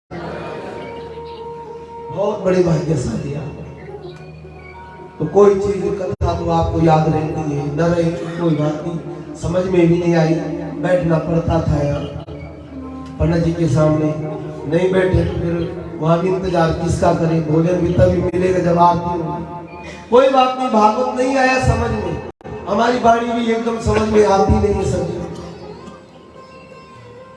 बहुत बड़ी भाग्यशाली आप। तो कोई चीज कथा तो आपको याद रहती है, न रही कोई बात नहीं, समझ में भी नहीं आई, बैठना पड़ता था यार पंडित जी के सामने। नहीं बैठे तो फिर वहां भी इंतजार किसका करें, भोजन भी तभी मिलेगा जब आती होगी। कोई बात नहीं, भागवत नहीं आया समझ में, हमारी वाणी भी एकदम समझ में आती नहीं है समझ।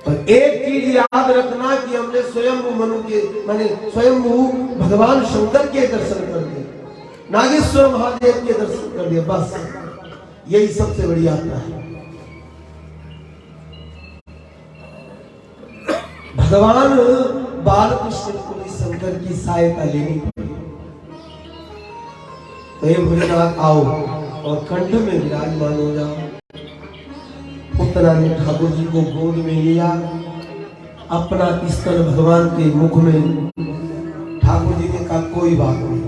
पर एक चीज याद रखना कि हमने स्वयंभू मनु के माने स्वयंभू भगवान शंकर के दर्शन कर दिए, नागेश्वर महादेव के दर्शन कर दिए, बस यही सबसे बड़ी यात्रा है। भगवान बालकृष्ण को भी शंकर की सहायता लेनी पड़ी। तो हे भोलेनाथ आओ और कंठ में विराजमान हो जाओ। पुतना ने ठाकुर जी को गोद में लिया, अपना स्तन भगवान के मुख में। ठाकुर जी ने कहा कोई बात नहीं,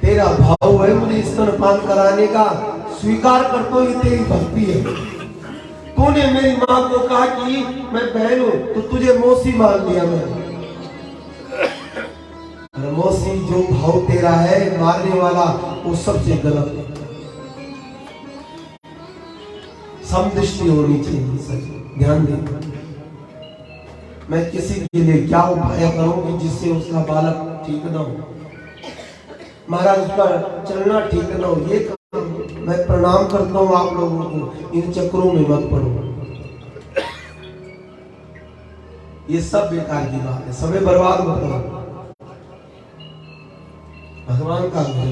तेरा भाव है मुझे स्तनपान कराने का, स्वीकार कर, तो ये तेरी भक्ति है। तूने मेरी माँ को कहा कि मैं बहन हूं, तो तुझे मौसी मान लिया मैंने। मौसी जो भाव तेरा है मारने वाला, वो सबसे गलत है। समदृष्टि होनी चाहिए, सच ध्यान दे। मैं किसी के लिए क्या उपाय करूंगी जिससे उसका बालक ठीक न हो, महाराज उसका चलना ठीक न हो, ये करूं। मैं प्रणाम करता हूँ आप लोगों को, इन चक्रों में मत पड़ो। ये सब बेकार की बात है, समय बर्बाद मत करो, भगवान का घर।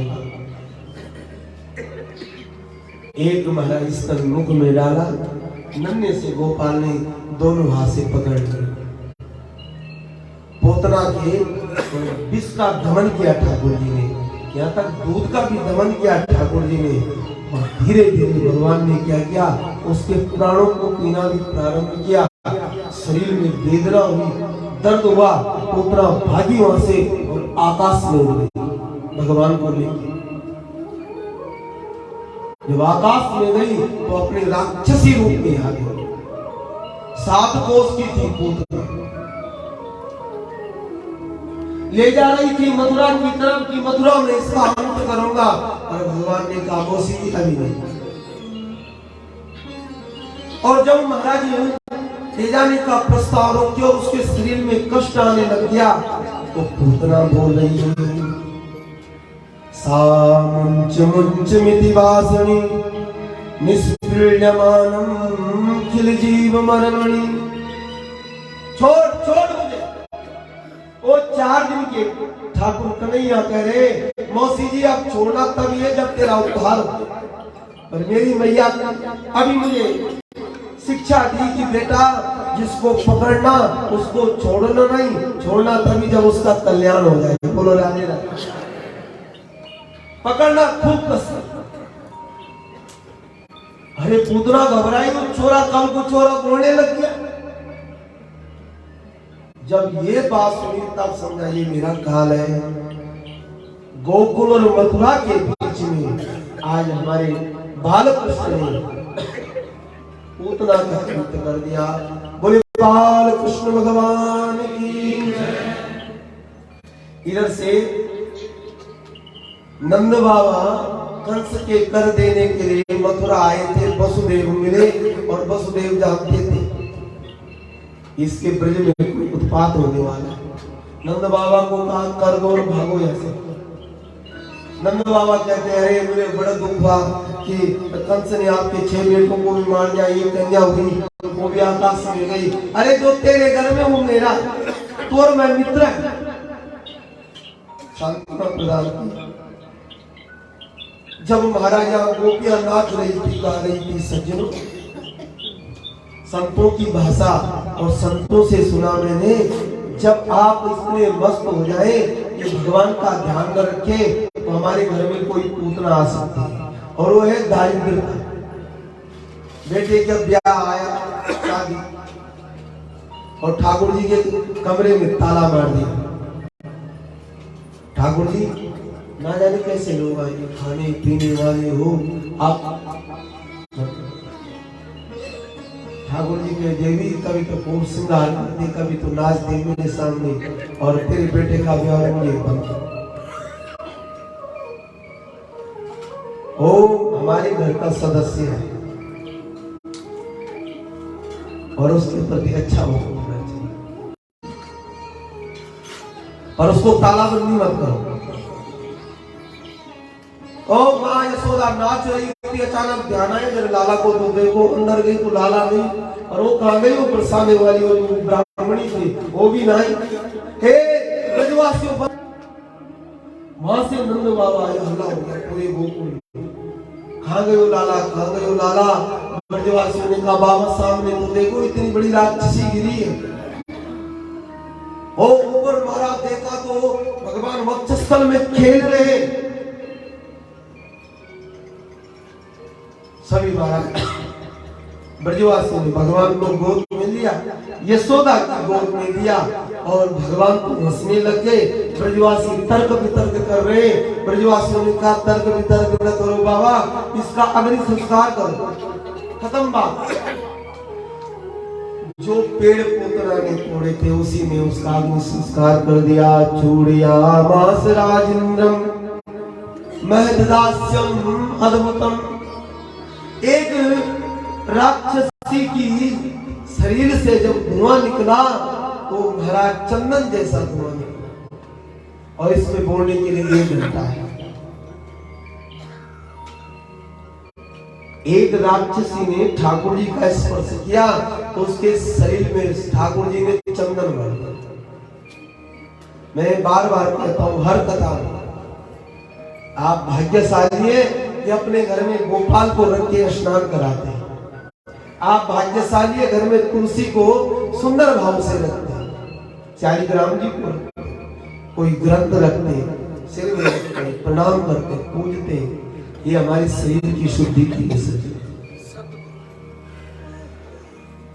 एक महाराज इस तरह मुख में डाला, नन्हे से गोपाल ने दोनों हाथ से पकड़ लिए। पोतना के विष का दमन किया ठाकुर जी ने, यहाँ तक दूध का भी दमन किया ठाकुर जी ने। और धीरे धीरे भगवान ने क्या किया, उसके प्राणों को पीना भी प्रारंभ किया। शरीर में वेदना हुई, दर्द हुआ, पोतना भागी वहां से और आकाश में उड़ गई भगवान को लेकर। जब आकाश में गई तो अपने राक्षसी रूप में आ गई। 7 कोस की थी पोतना, ले जा रही थी मथुरा की तरफ की मथुरा में इसका अंत करूंगा, और भगवान ने कहा मौसी अभी नहीं। और जब महाराज ले जाने का प्रस्ताव रोकिया, उसके शरीर में कष्ट आने लग गया, तो पूतना बोल रही है, सा मुंच मुंच मिति वासनी निष्प्रियमानम खिल जीव मरणि। छोड़ छोड़ मुझे। वो 4 दिन के ठाकुर कन्हैया कह रहे, मौसी जी अब छोड़ना तब ये जब तेरा उद्धार हो। पर मेरी मैया अभी मुझे शिक्षा दी कि बेटा जिसको पकड़ना उसको छोड़ना नहीं, छोड़ना तभी जब उसका कल्याण हो जाए। बोलो राधे राधे। पकड़ना खूब कष्ट। अरे पूतना घबराई तो छोरा कल को छोरा बोलने लग गया। जब ये बात सुनी तब समझा ये मेरा काल है। गोकुल और मथुरा के बीच में आज हमारे बालकृष्ण ने पूतना का कृत्य कर दिया। बोले बालकृष्ण भगवान की। इधर से नंद बाबा कंस के कर देने के लिए मथुरा आए थे। वसुदेव मिले और वसुदेव जानते थे इसके ब्रज में कोई उत्पात होने वाला है। नंद बाबा को कहा कर दो और भागो ऐसे। नंद बाबा कहते हैं अरे मुझे बड़ा दुख हुआ कि कंस ने आपके 6 बेटों को भी मार दिया, ये कन्या हुई वो भी आकाश में गई। अरे जो तेरे घर में हूं मेरा तो और मैं मित्र है। सांत्वना प्रदान की। जब महाराजा गोपियां नाच रही थी, गा रही थी, सज्जनों संतों की भाषा और संतों से सुना मैंने, जब आप इसमें मस्त हो जाए कि भगवान का ध्यान न रखे तो हमारे घर में कोई पूतना आ सकता है, और वो है दारिद्रता। बेटे का ब्याह आया, शादी, और ठाकुर जी के कमरे में ताला मार दिया। ठाकुर जी ना जाने कैसे लोग आएंगे, खाने पीने वाले हो आप। ठाकुर जी के देवी कभी तो खूब श्रृंगार करते, कभी तो नाच दे मेरे सामने, और तेरे बेटे का ब्याह मुझे बंद। ओ हमारे घर का सदस्य है और उसके प्रति अच्छा होना चाहिए, और उसको तालाबंदी मत करो। ओ माँ यशोदा नाच रही थी, अचानक ध्यान आया मेरे लाला को तो देखो, अंदर गई तो लाला नहीं, और वो कहाँ गई, वो बरसाने वाली वो ब्राह्मणी थी वो भी नहीं। हे ब्रजवासियों, वहां से नंद बाबा आया, हल्ला हो गया पूरे गोकुल। कहाँ गए वो लाला, कहाँ गए वो लाला। ब्रजवासियों ने कहा बाबा सामने तो देखो इतनी बड़ी राक्षसी गिरी है। ओ ऊपर मारा, देखा तो भगवान वक्षस्थल में खेल रहे। सभी महाराज ब्रजवासियों ने भगवान को गोद में लिया, यशोदा की गोद में दिया, और भगवान को हंसने लग गए। ब्रजवासी तर्क वितर्क कर रहे। ब्रजवासियों ने कहा तर्क वितर्क न करो बाबा, इसका अग्नि संस्कार करो, खत्म बात। जो पेड़ पूतना ने तोड़े थे उसी में उसका अग्नि संस्कार कर दिया। चूड़िया मास राजेंद्रम महदास्यम अद्भुतम। एक राक्षसी की शरीर से जब धुआं निकला तो महाराज चंदन जैसा धुआं निकला और इसमें बोलने के लिए 1 घंटा है। एक राक्षसी ने ठाकुर जी का स्पर्श किया तो उसके शरीर में ठाकुर जी ने चंदन भर दिया। मैं बार बार कहता हूं हर कथा में, आप भाग्यशाली हैं कि अपने घर में गोपाल को रख के स्नान कराते हैं। आप भाग्यशाली है घर में तुलसी को सुंदर भाव से रखते हैं। शालिग्राम जी को कोई ग्रंथ रखते हैं, सिर में रखते हैं, प्रणाम करते हैं, पूजते हैं। ये हमारे शरीर की शुद्धि की विसर्जन।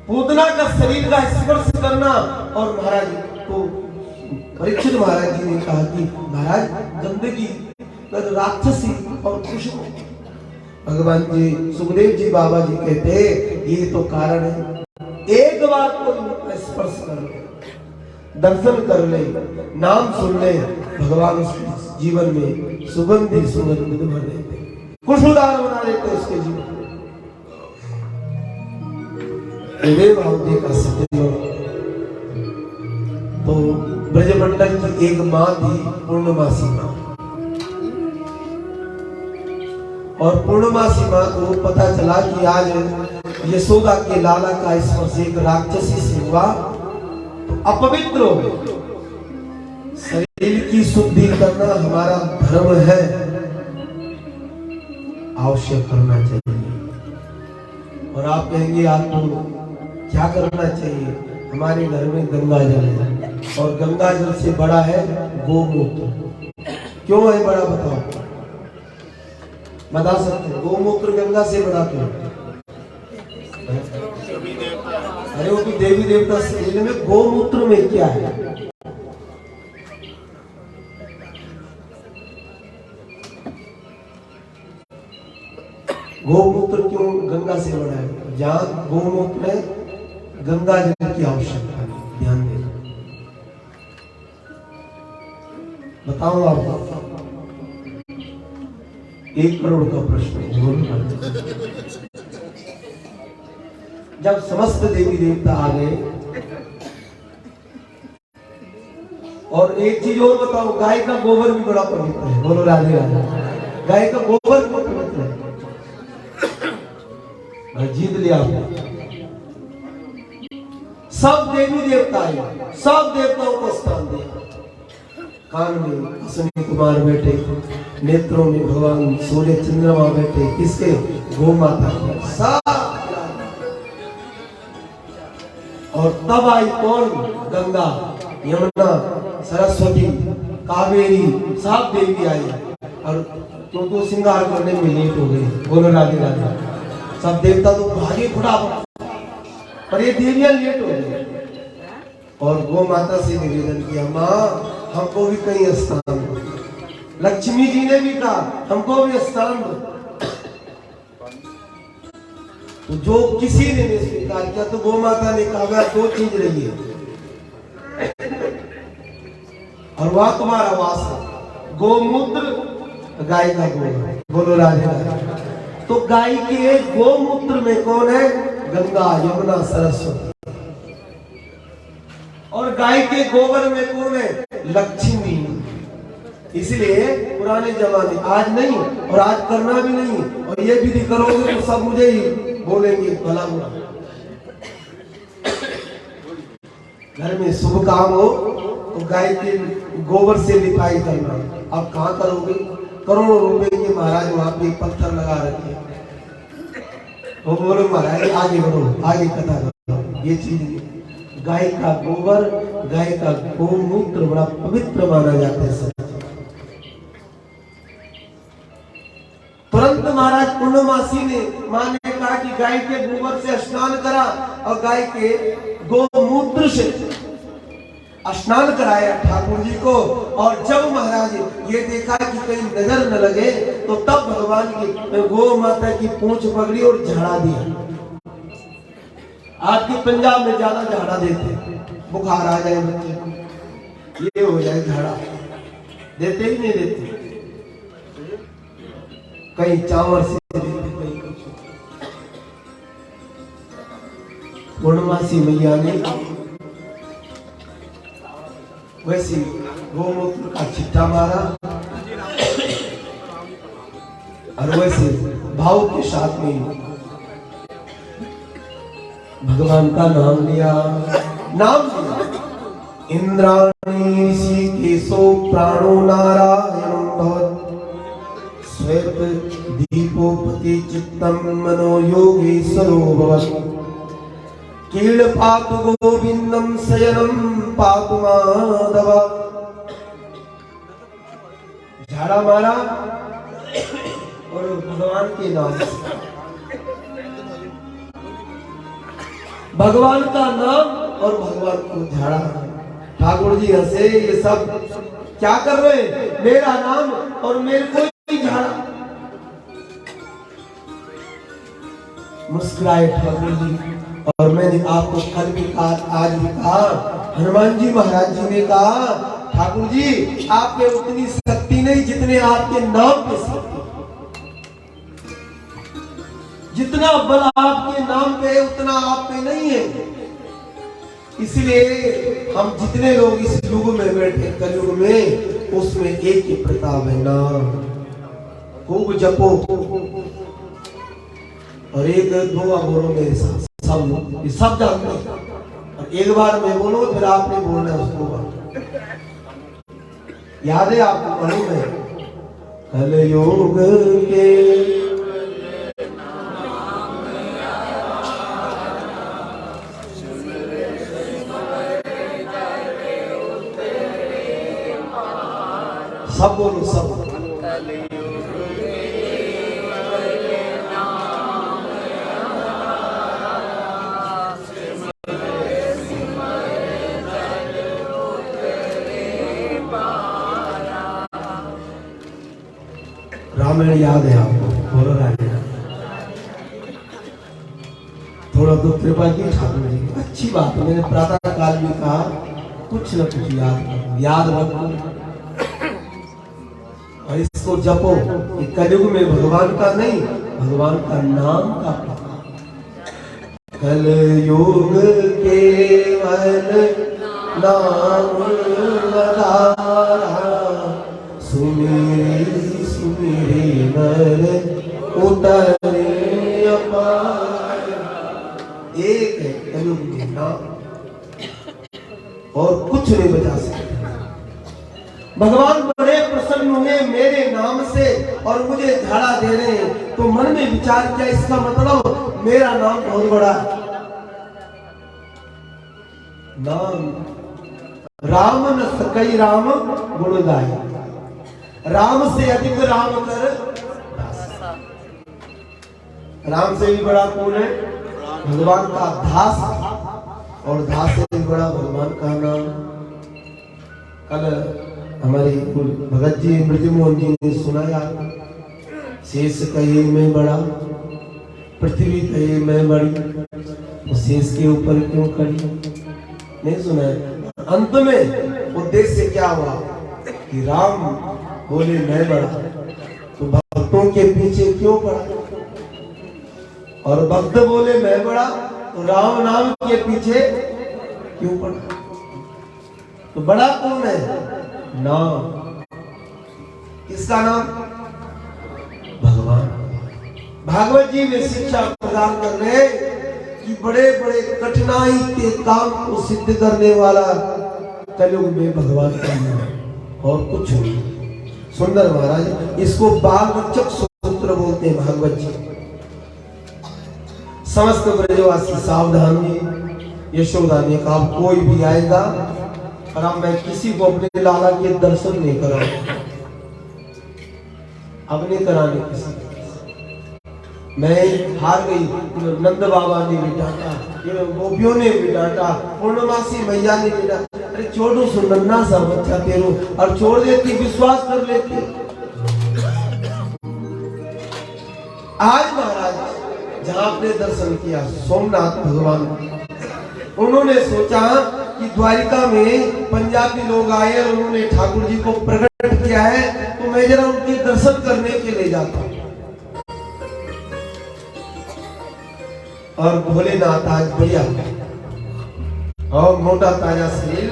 पूतना का शरीर का स्पर्श करना। और महाराज को परीक्षित महाराज जी ने कहा कि महाराज गंदगी राक्षसी और खुशबू। भगवान जी सुखदेव जी बाबा जी कहते हैं ये तो कारण है, एक बार कोई स्पर्श कर ले, दर्शन कर ले, नाम सुन ले, भगवान उसके जीवन में सुगंधी सुगंध भर देते, खुशबूदार बना देते उसके जीवन में। भाव देखा सत्य तो ब्रजमंडल की एक माँ थी पूर्णमासी माँ, और पूर्णमासी माँ को पता चला कि आज यशोदा के लाला का स्पर्श एक राक्षसी से हुआ तो अपवित्र हो गए। शरीर की शुद्धि करना हमारा धर्म है, अवश्य करना चाहिए। और आप कहेंगे आपको क्या करना चाहिए? हमारे घर में गंगा जल है और गंगा जल से बड़ा है गोमूत्र। क्यों है बड़ा बताओ? बता सकते हैं? गोमूत्र गंगा से बड़ा क्यों? अरे वो तो देवी देवता शरीर में, गोमूत्र में क्या है? गोमूत्र क्यों गंगा से बड़ा है? जहाँ गोमूत्र है गंगा जल की आवश्यकता है, ध्यान देना। बताओ आपको 1 करोड़ का प्रश्न है। जब समस्त देवी देवता आ गए, और एक चीज और बताओ, गाय का गोबर भी बड़ा पवित्र है। बोलो राधे राधे। गाय का गोबर भी पवित्र है। जीत लिया आपने। सब देवी देवता आए, सब देवताओं को स्थान दिया। कान में अश्विनी कुमार बैठे, नेत्रों में भगवान सूर्य चंद्रमा बैठे, किसके? गौ माता के। सब और तब आई कौन? गंगा, यमुना, सरस्वती, कावेरी, सब देवी आई। और तो श्रृंगार करने में लेट हो गए। बोलो राधे राधे। सब देवता तो भागे फटाफट, पर ये देवियां लेट हो गई। और गौ माता से निवेदन किया, माँ हमको भी कहीं स्थान दो। लक्ष्मी जी ने भी कहा हमको भी स्थान दो। तो जो किसी ने नहीं स्वीकार किया तो गौ माता ने कहा 2 चीज रही है और वह तुम्हारा वास है, गोमूत्र, गाय का गोबर। बोलो राधे राधे। तो गाय के गोमूत्र में कौन है? गंगा, यमुना, सरस्वती। और गाय के गोबर में कौन है? लक्ष्मी। इसलिए पुराने जमाने, आज नहीं और आज करना भी नहीं, और ये विधि करोगे तो सब मुझे ही बोलेंगे भला बुरा। घर में शुभ काम हो तो गाय के गोबर से लिपाई करना। अब कहाँ करोगे? करोड़ों रुपए के महाराज वहां पे पत्थर लगा रखे। वो बोलो महाराज आगे बढ़ो, आगे कथा करो। ये चीज गाय का गोबर, गाय का गोमूत्र बड़ा पवित्र माना जाता है। तुरंत महाराज पूर्णमासी ने मां ने कहा कि गाय के गोबर से स्नान करा और गाय के गोमूत्र से स्नान कराया ठाकुर जी को। और जब महाराज ये देखा कि कहीं नजर न लगे तो तब भगवान की गौ माता की पूंछ पकड़ी और झाड़ा दिया। आपके पंजाब में ज्यादा झाड़ा देते, बुखार आ जाए बच्चे को, ये हो जाए झाड़ा, देते ही नहीं देते। कहीं चावल से देते, कहीं कुछ। पूर्णमासी मैया ने वैसे गोमूत्र का छिट्टा मारा और वैसे भाव के साथ में भगवान का नाम लिया। इंद्राणी ऋषिकेशो प्राणो नारायणो भवत् श्वेत दीपोपति चित्तम मनो योगेश्वरो भवत् कीलपातु गोविंदम शयनम पातु माधव। झाड़ा मारा और भगवान के नाम, भगवान का नाम और भगवान को झाड़ा। ठाकुर जी हंसे, ये सब क्या कर रहे हैं? मेरा नाम और मेरे को ही झाड़ा। मुस्कुराए ठाकुर जी। और मैंने आपको कल भी कहा, आज भी कहा, हनुमान जी महाराज जी ने कहा ठाकुर जी आप में उतनी शक्ति नहीं जितने आपके नाम पे शक्ति। जितना बल आपके नाम पे है उतना आप पे नहीं है। इसलिए हम जितने लोग इस युग में बैठे कलयुग में, उसमें एक ही प्रताप है, नाम खूब जपो। और एक दो बोलो मेरे साथ, सब जानते हैं। और एक बार मैं बोलो फिर आपने बोलना है उसको। याद है आपको? पढ़ो में कलयुग के सब बोलो, सब रामायण याद है आपको? बोलो रामायण। थोड़ा तो कृपा की ठाकुर जी, अच्छी बात है। मैंने प्रातः काल में कहा कुछ न कुछ याद रखो और इसको जपो। ये कलयुग में भगवान का नहीं, भगवान का नाम का प्रताप। कलयुग केवल नाम आधारा, सुमिरे सुमिरे नर उतरे अपार। एक है कलयुग के नाम और कुछ नहीं बचा सकते। भगवान बड़े प्रसन्न हुए मेरे नाम से और मुझे झाड़ा दे रहे हैं। तो मन में विचार किया, इसका मतलब मेरा नाम बहुत बड़ा है। नाम राम न सकई राम गुण गाय, राम से अधिक राम कर दास। राम से भी बड़ा कौन है? भगवान का दास, और दास से भी बड़ा भगवान का नाम। कल हमारे भगत जी ब्रजमोहन जी ने सुनाया, शेष कहे मैं बड़ा, पृथ्वी कहे मैं बड़ी, तो शेष के ऊपर क्यों खड़ी? नहीं सुना है? अंत में उद्देश्य क्या हुआ कि राम बोले मैं बड़ा, तो भक्तों के पीछे क्यों पड़ा? और भक्त बोले मैं बड़ा, तो राम नाम के पीछे क्यों पड़ा? तो बड़ा कौन है? नाम। किसका नाम? भगवान। भागवत जी में शिक्षा प्रदान कर रहे कि बड़े बड़े कठिनाई के काम को सिद्ध करने वाला कलयुग में भगवान का नाम और कुछ नहीं। सुंदर महाराज इसको बाल रक्षक सूत्र बोलते हैं भागवत जी। समस्त ब्रजवासी सावधान है। यशोदा ने कहा कोई भी आएगा और अब मैं किसी को अपने लाला के दर्शन नहीं कराऊंगा, अब नहीं कराने किसी। मैं हार गई। नंद बाबा ने भी डांटा, गोपियों ने भी डांटा, पूर्णमासी मैया ने भी डांटा। अरे छोड़ो सुनन्ना सा बच्चा तेरो, और छोड़ देती, विश्वास कर लेती। आज महाराज जहां आपने दर्शन किया सोमनाथ भगवान, उन्होंने सोचा कि द्वारिका में पंजाबी लोग आए और उन्होंने ठाकुर जी को प्रकट किया है, तो मैं जरा उनके दर्शन करने के लिए जाता हूं। और भोलेनाथ आज बढ़िया और मोटा ताजा शरीर,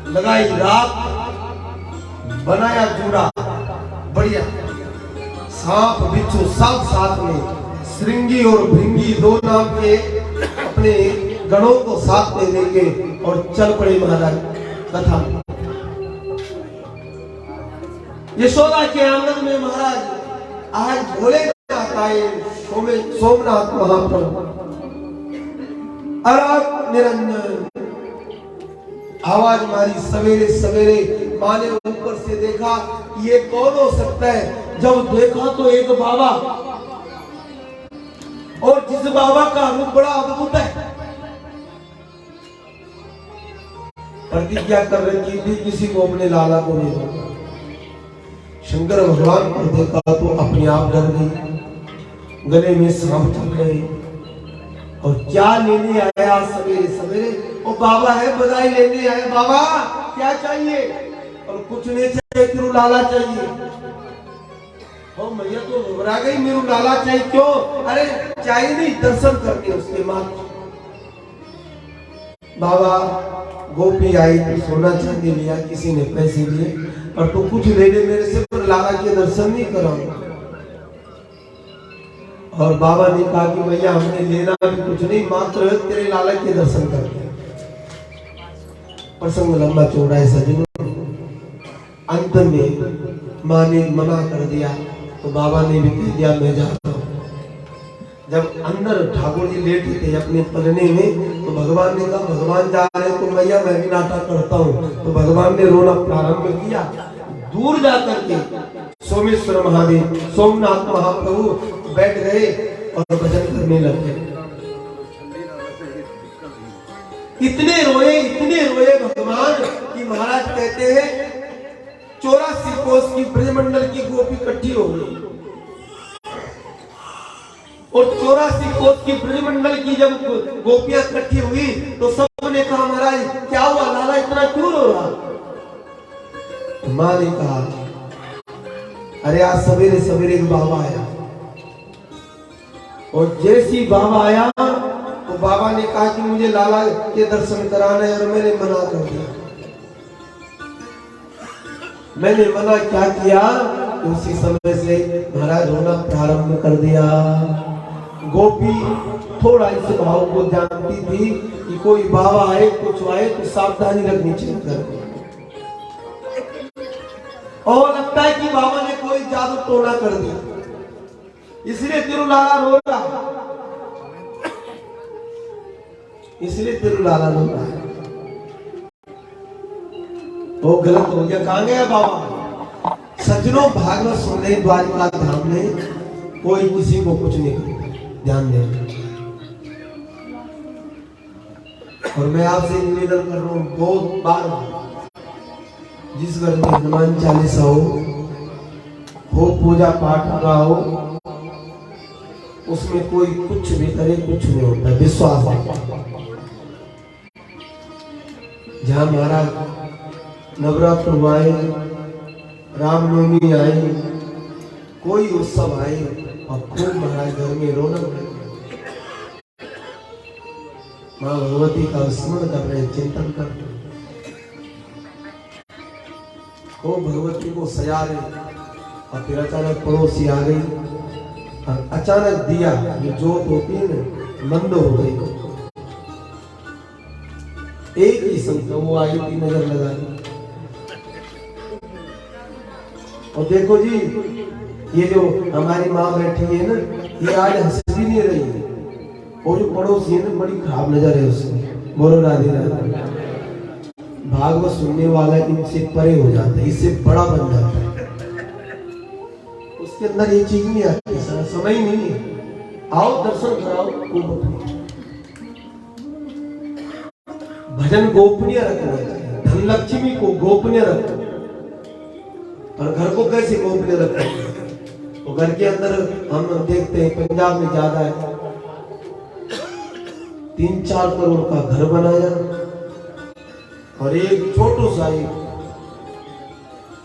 लगाई रात, बनाया जूड़ा बढ़िया, सांप बिच्छू सब साथ में, श्रृंगी और भृंगी दो नाम के अपने गणों को साथ में लेके और चल पड़े महाराज कथा। यशोदा के आंगन में महाराज आज भोलेनाथ आए, सोमनाथ महाप्रभु अराग निरंजन आवाज मारी। सवेरे सवेरे माँ ने ऊपर से देखा, ये कौन हो सकता है? जब देखा तो एक बाबा, और जिस बाबा का रूप बड़ा अद्भुत है, प्रतिज्ञा कर रखी थी किसी को अपने लाला को नहीं दूंगा। शंकर भगवान को देखा तो अपने आप डर गई, गले में सांप चल गए। और क्या लेने आया सवेरे सवेरे? वो बाबा है, बधाई लेने आए। बाबा क्या चाहिए? और कुछ नहीं चाहिए, तेरू लाला चाहिए। और मैया तो घबरा गई, मेरू लाला चाहिए। क्यों? अरे चाहिए नहीं, दर्शन करके उसके मात्र। बाबा गोपी आई तो सोना चांदी लिया, किसी ने पैसे लिए, और तू कुछ लेने मेरे से पर लाला के दर्शन नहीं कराऊंगा। और बाबा ने कहा कि भैया हमने लेना भी कुछ नहीं, मात्र तेरे लाला के दर्शन करके। प्रसंग लंबा चौड़ा है सज्जनों। अंत में माँ ने मना कर दिया तो बाबा ने भी कह दिया मैं जाता हूँ। जब अंदर ठाकुर जी लेटे थे अपने पलने में, तो भगवान ने कहा भगवान जा रहे तो मैया मैं भी नाटक करता हूँ। तो भगवान ने रोना प्रारंभ किया। दूर जाकर के सोमेश्वर महादेव, सोमनाथ महाप्रभु बैठ गए और भजन करने लगे। इतने रोए भगवान कि महाराज कहते हैं 84 कोस की ब्रजमंडल की गोपी इकट्ठी हो गई। और 84 कोस की ब्रजमंडल की जब गोपियां इकट्ठी हुई तो सबने कहा महाराज क्या हुआ, लाला इतना क्यों रो रहा? माँ ने कहा अरे आज सवेरे सवेरे एक बाबा आया, और जैसी बाबा आया तो बाबा ने कहा कि मुझे लाला के दर्शन कराना है, और मैंने मना कर दिया। मैंने मना क्या किया? उसी समय से महाराज रोना प्रारंभ कर दिया। गोपी थोड़ा इस भाव को जानती थी कि कोई बाबा आए कुछ आए तो सावधानी रखनी चाहिए, और लगता है कि बाबा ने कोई जादू टोना कर दिया, इसलिए तिरुलाला रो रहा, इसलिए तिरुलाला रो रहा है। वो गलत हो गया। कहां गया बाबा? सज्जनों भागवत सुनने द्वारिका धाम में कोई किसी को कुछ नहीं करता, ध्यान देना। और मैं आपसे निवेदन कर रहा हूं, बहुत बार जिस घर में हनुमान चालीसा हो पूजा पाठ का हो, उसमें कोई कुछ भी करे कुछ नहीं होता, विश्वास है। जहां महाराज नवरात्र आए, रामनवमी आई, कोई उत्सव आए, और खूब महाराज घर में रौनक, माँ भगवती का स्मरण कर रहे, चिंतन कर रहे, वो भगवती को सजा रहे। और फिर अचानक पड़ोसी आ गई, और अचानक दिया जो जोत होती है ना मंद हो गई। एक ही संख्या वो आई थी, नजर लगाई। और देखो जी, ये जो हमारी माँ बैठी है ना, ये आज हंस भी नहीं रही है, और जो पड़ोसी है ना बड़ी खराब नजर है उसकी। बोलो राधे राधे। भागवत सुनने वाला इनसे परे हो जाता है, इससे बड़ा बन जाता है, उसके अंदर ये चीज नहीं आती, समय ही नहीं है। आओ दर्शन कराओ, भजन गोपनीय रखना चाहिए, धन लक्ष्मी को गोपनीय रखो। और घर को कैसे गोपनीय रखें? तो घर के अंदर हम देखते हैं पंजाब में ज्यादा है, 3-4 करोड़ का घर बनाया, और एक छोटो सा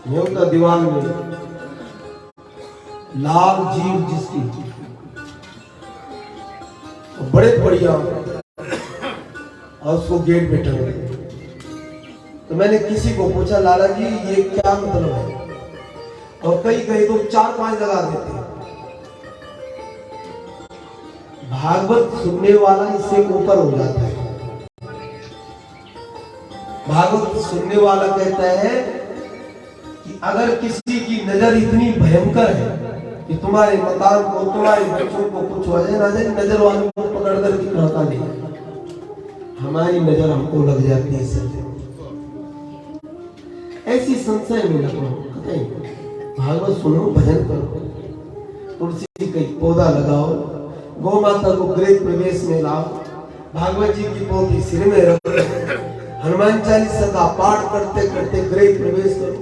न्योता दीवार में लाल जीव जिसकी बड़े बढ़िया, और उसको गेट पे टंग। तो मैंने किसी को पूछा, लाला जी ये क्या मतलब है? और कई तो 4-5 लगा देते हैं। भागवत सुनने वाला इससे ऊपर हो जाता है। भागवत सुनने वाला कहता है कि अगर किसी की नजर इतनी भयंकर है कि तुम्हारे मकान को, तुम्हारे बच्चों को कुछ हो जाए ना जाए, नजर वालों को पकड़ कर दिखाता नहीं, हमारी नजर हमको लग जाती है। सत्य ऐसी संशय में लगो, भागवत सुनो, भजन करो, तुलसी का पौधा लगाओ, गौ माता को गृह प्रवेश में लाओ, भागवत जी की पोथी सिर में रखो, हनुमान चालीसा का पाठ करते करते गृह प्रवेश करो।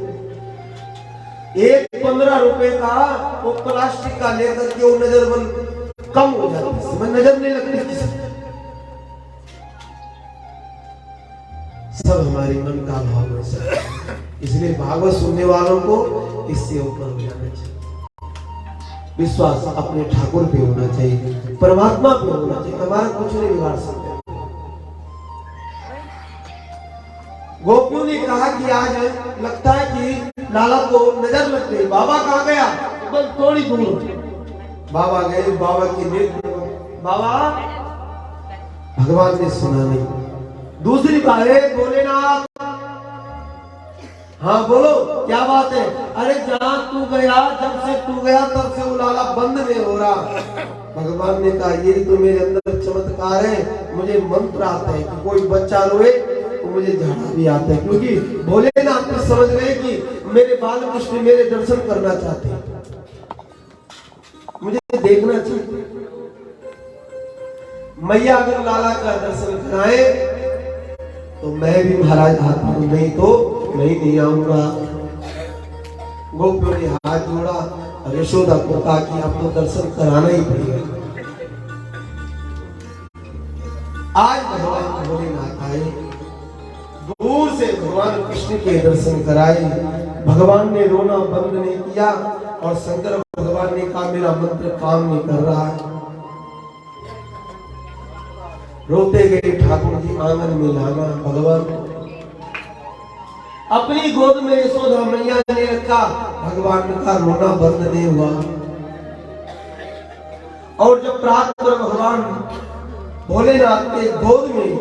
एक 15 रुपए का वो प्लास्टिक का लेकर के वो नजर बल कम हो जाती है, समय नजर नहीं लगती किसी। सब हमारे मन का भाव है, इसलिए भागवत सुनने वालों को इससे ऊपर हो जाना चाहिए। विश्वास अपने ठाकुर पे होना चाहिए, परमात्मा पे होना चाहिए, हमारा कुछ नहीं बिगाड़ सकते। गोपियों ने कहा कि आज लगता है कि लाला को नजर लग गई, बाबा कहाँ गया? बस थोड़ी दूर बाबा गए, बाबा की नेत्र, बाबा भगवान ने सुना नहीं। दूसरी बार भोलेनाथ, हाँ बोलो क्या बात है? अरे जहां तू गया, जब से तू गया तब से वो लाला बंद नहीं हो रहा। भगवान ने कहा ये तो मेरे अंदर चमत्कार है, मुझे मंत्र आता है कि कोई बच्चा रोए तो मुझे झाड़ा भी आता है, क्योंकि भोलेनाथ ने समझ गए कि मेरे बाल कृष्ण मेरे दर्शन करना चाहते हैं, मुझे देखना चाहिए। मैया अगर लाला का दर्शन कराए तो मैं भी महाराज आता हूं, नहीं तो मैं नहीं आऊंगा। गोपियों ने हाथ जोड़ा और यशोदा को कहा कि अब तो दर्शन कराना ही पड़ेगा। आज भगवान भोलेनाथ आए, दूर से भगवान कृष्ण के दर्शन कराए। भगवान ने रोना बंद नहीं किया और शंकर भगवान ने कहा मेरा मंत्र काम नहीं कर रहा है। रोते गए ठाकुर जी आंगन में लाना, भगवान अपनी गोद में यशोदा मैया ने रखा, भगवान का रोना बंद नहीं हुआ। और जब प्रातः भगवान भोलेनाथ के गोद में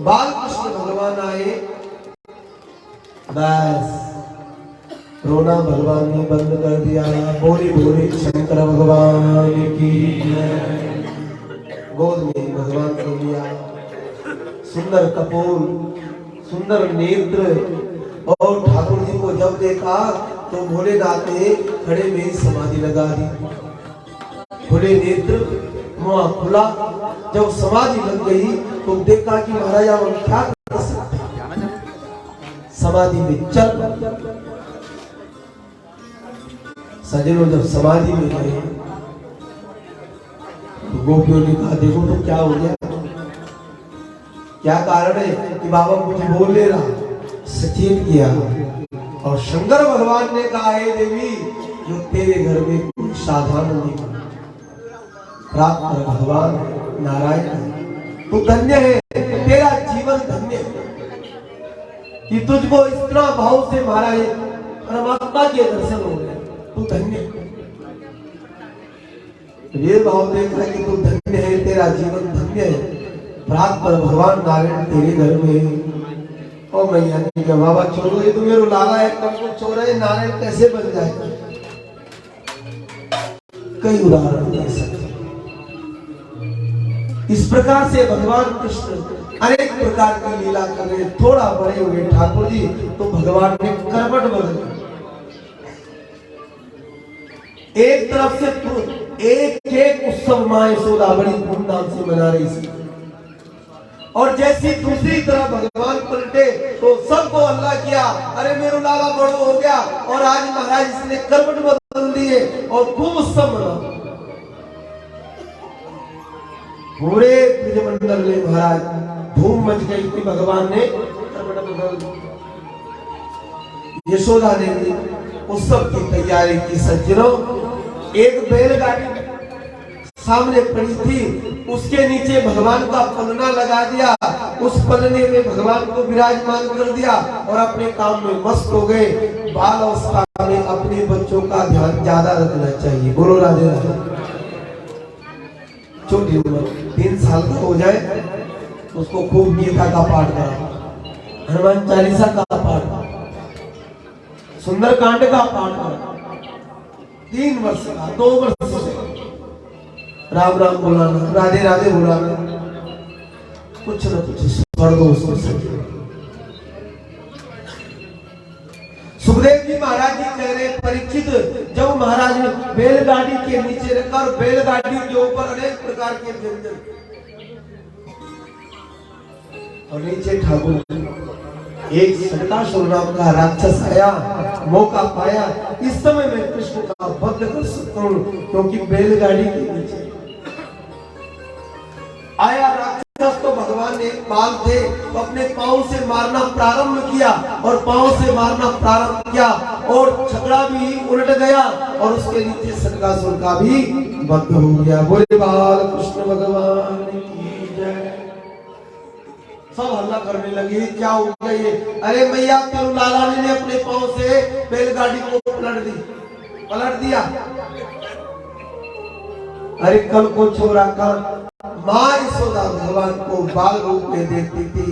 बाल कृष्ण भगवान आए, बस रोना भगवान ने बंद कर दिया। बोले बोले शंकर भगवान की। गोद में भगवान को लिया, सुंदर कपोल, सुंदर नेत्र, और ठाकुर जी को जब देखा तो भोलेनाथ ने खड़े में समाधि लगा दी। खुले नेत्र, मुंह खुला, जब समाधि लग गई तो देखा कि महाराज हम क्या कर सकते हैं, समाधि में चल। सजनों जब समाधि में गए तो गोपियों ने कहा देखो तो क्या हो गया, क्या कारण है कि बाबा मुझे बोल ले रहा, सचेत किया। और शंकर भगवान ने कहा हे देवी, जो तेरे घर में कोई साधारण नहीं, प्राप्त भगवान नारायण, तू धन्य है, तेरा जीवन धन्य है कि तुझको इतना भाव से महाराज परमात्मा के दर्शन हो गए, तू धन्य है। ये भाव देख रहा कि तू धन्य है, तेरा जीवन धन्य है, प्राप्त भगवान नारायण तेरे घर में। और मैया ने कहा बाबा छोड़ो, ये तो मेरे लाला है, कब को छोड़ रहे, नारायण कैसे बन जाएगा। कई उदाहरण दे सकते। इस प्रकार से भगवान कृष्ण अनेक प्रकार की लीला कर रहे। थोड़ा बड़े हुए ठाकुर जी तो भगवान ने करवट बदली। एक तरफ से एक उत्सव मां यशोदा बड़ी धूमधाम से मना रही थी, और जैसी दूसरी तरफ भगवान पलटे तो सबको अल्लाह किया, अरे मेरा लाला बड़ो हो गया और आज महाराज इसने करवट बदल दी है और खूब उत्सव मना। पूरे ब्रजमंडल में महाराज धूम मच गई थी, भगवान ने करवट बदल दी। यशोदा ने उत्सव की तैयारी की। सज्जनों, एक बैलगाड़ी सामने पड़ी थी, उसके नीचे भगवान का पलना लगा दिया, उस पलने में भगवान को विराजमान कर दिया और अपने काम में मस्त हो गए। बाल अवस्था में अपने बच्चों का ध्यान ज्यादा रखना चाहिए। बोलो राधे राधे। छोटी उम्र 3 साल का हो जाए उसको खूब गीता का पाठ करा, हनुमान चालीसा का पाठ, सुंदर कांड का पाठ करा। 3 वर्ष का, 2 वर्ष से राम राम बुलाना, राधे राधे बुलाना, कुछ न कुछ स्वर दो उसको से। सुखदेव जी महाराज जी कह रहे परीक्षित, जब महाराज ने बैलगाड़ी के नीचे रखा और बैलगाड़ी के ऊपर अनेक प्रकार के व्यंजन और नीचे ठाकुर, एक शंकासुर नाम का राक्षस आया, मौका पाया, इस समय मैं कृष्ण का वध कर सकता हूँ, क्योंकि बैलगाड़ी के नीचे आया राक्षस। तो भगवान ने बाल थे तो अपने पांव से मारना प्रारंभ किया और पांव से मारना प्रारंभ किया और छकड़ा भी उलट गया और उसके नीचे शंकासुर का भी वध हो गया। बोले बाल कृष्ण भगवान की जय। सब हल्ला करने लगे, क्या हो गया ये? अरे मैया तेरू लाला ने अपने पांव से बैलगाड़ी को पलट दिया। अरे कल को छोरा का माँ यशोदा भगवान को बाल रूप में देखती थी,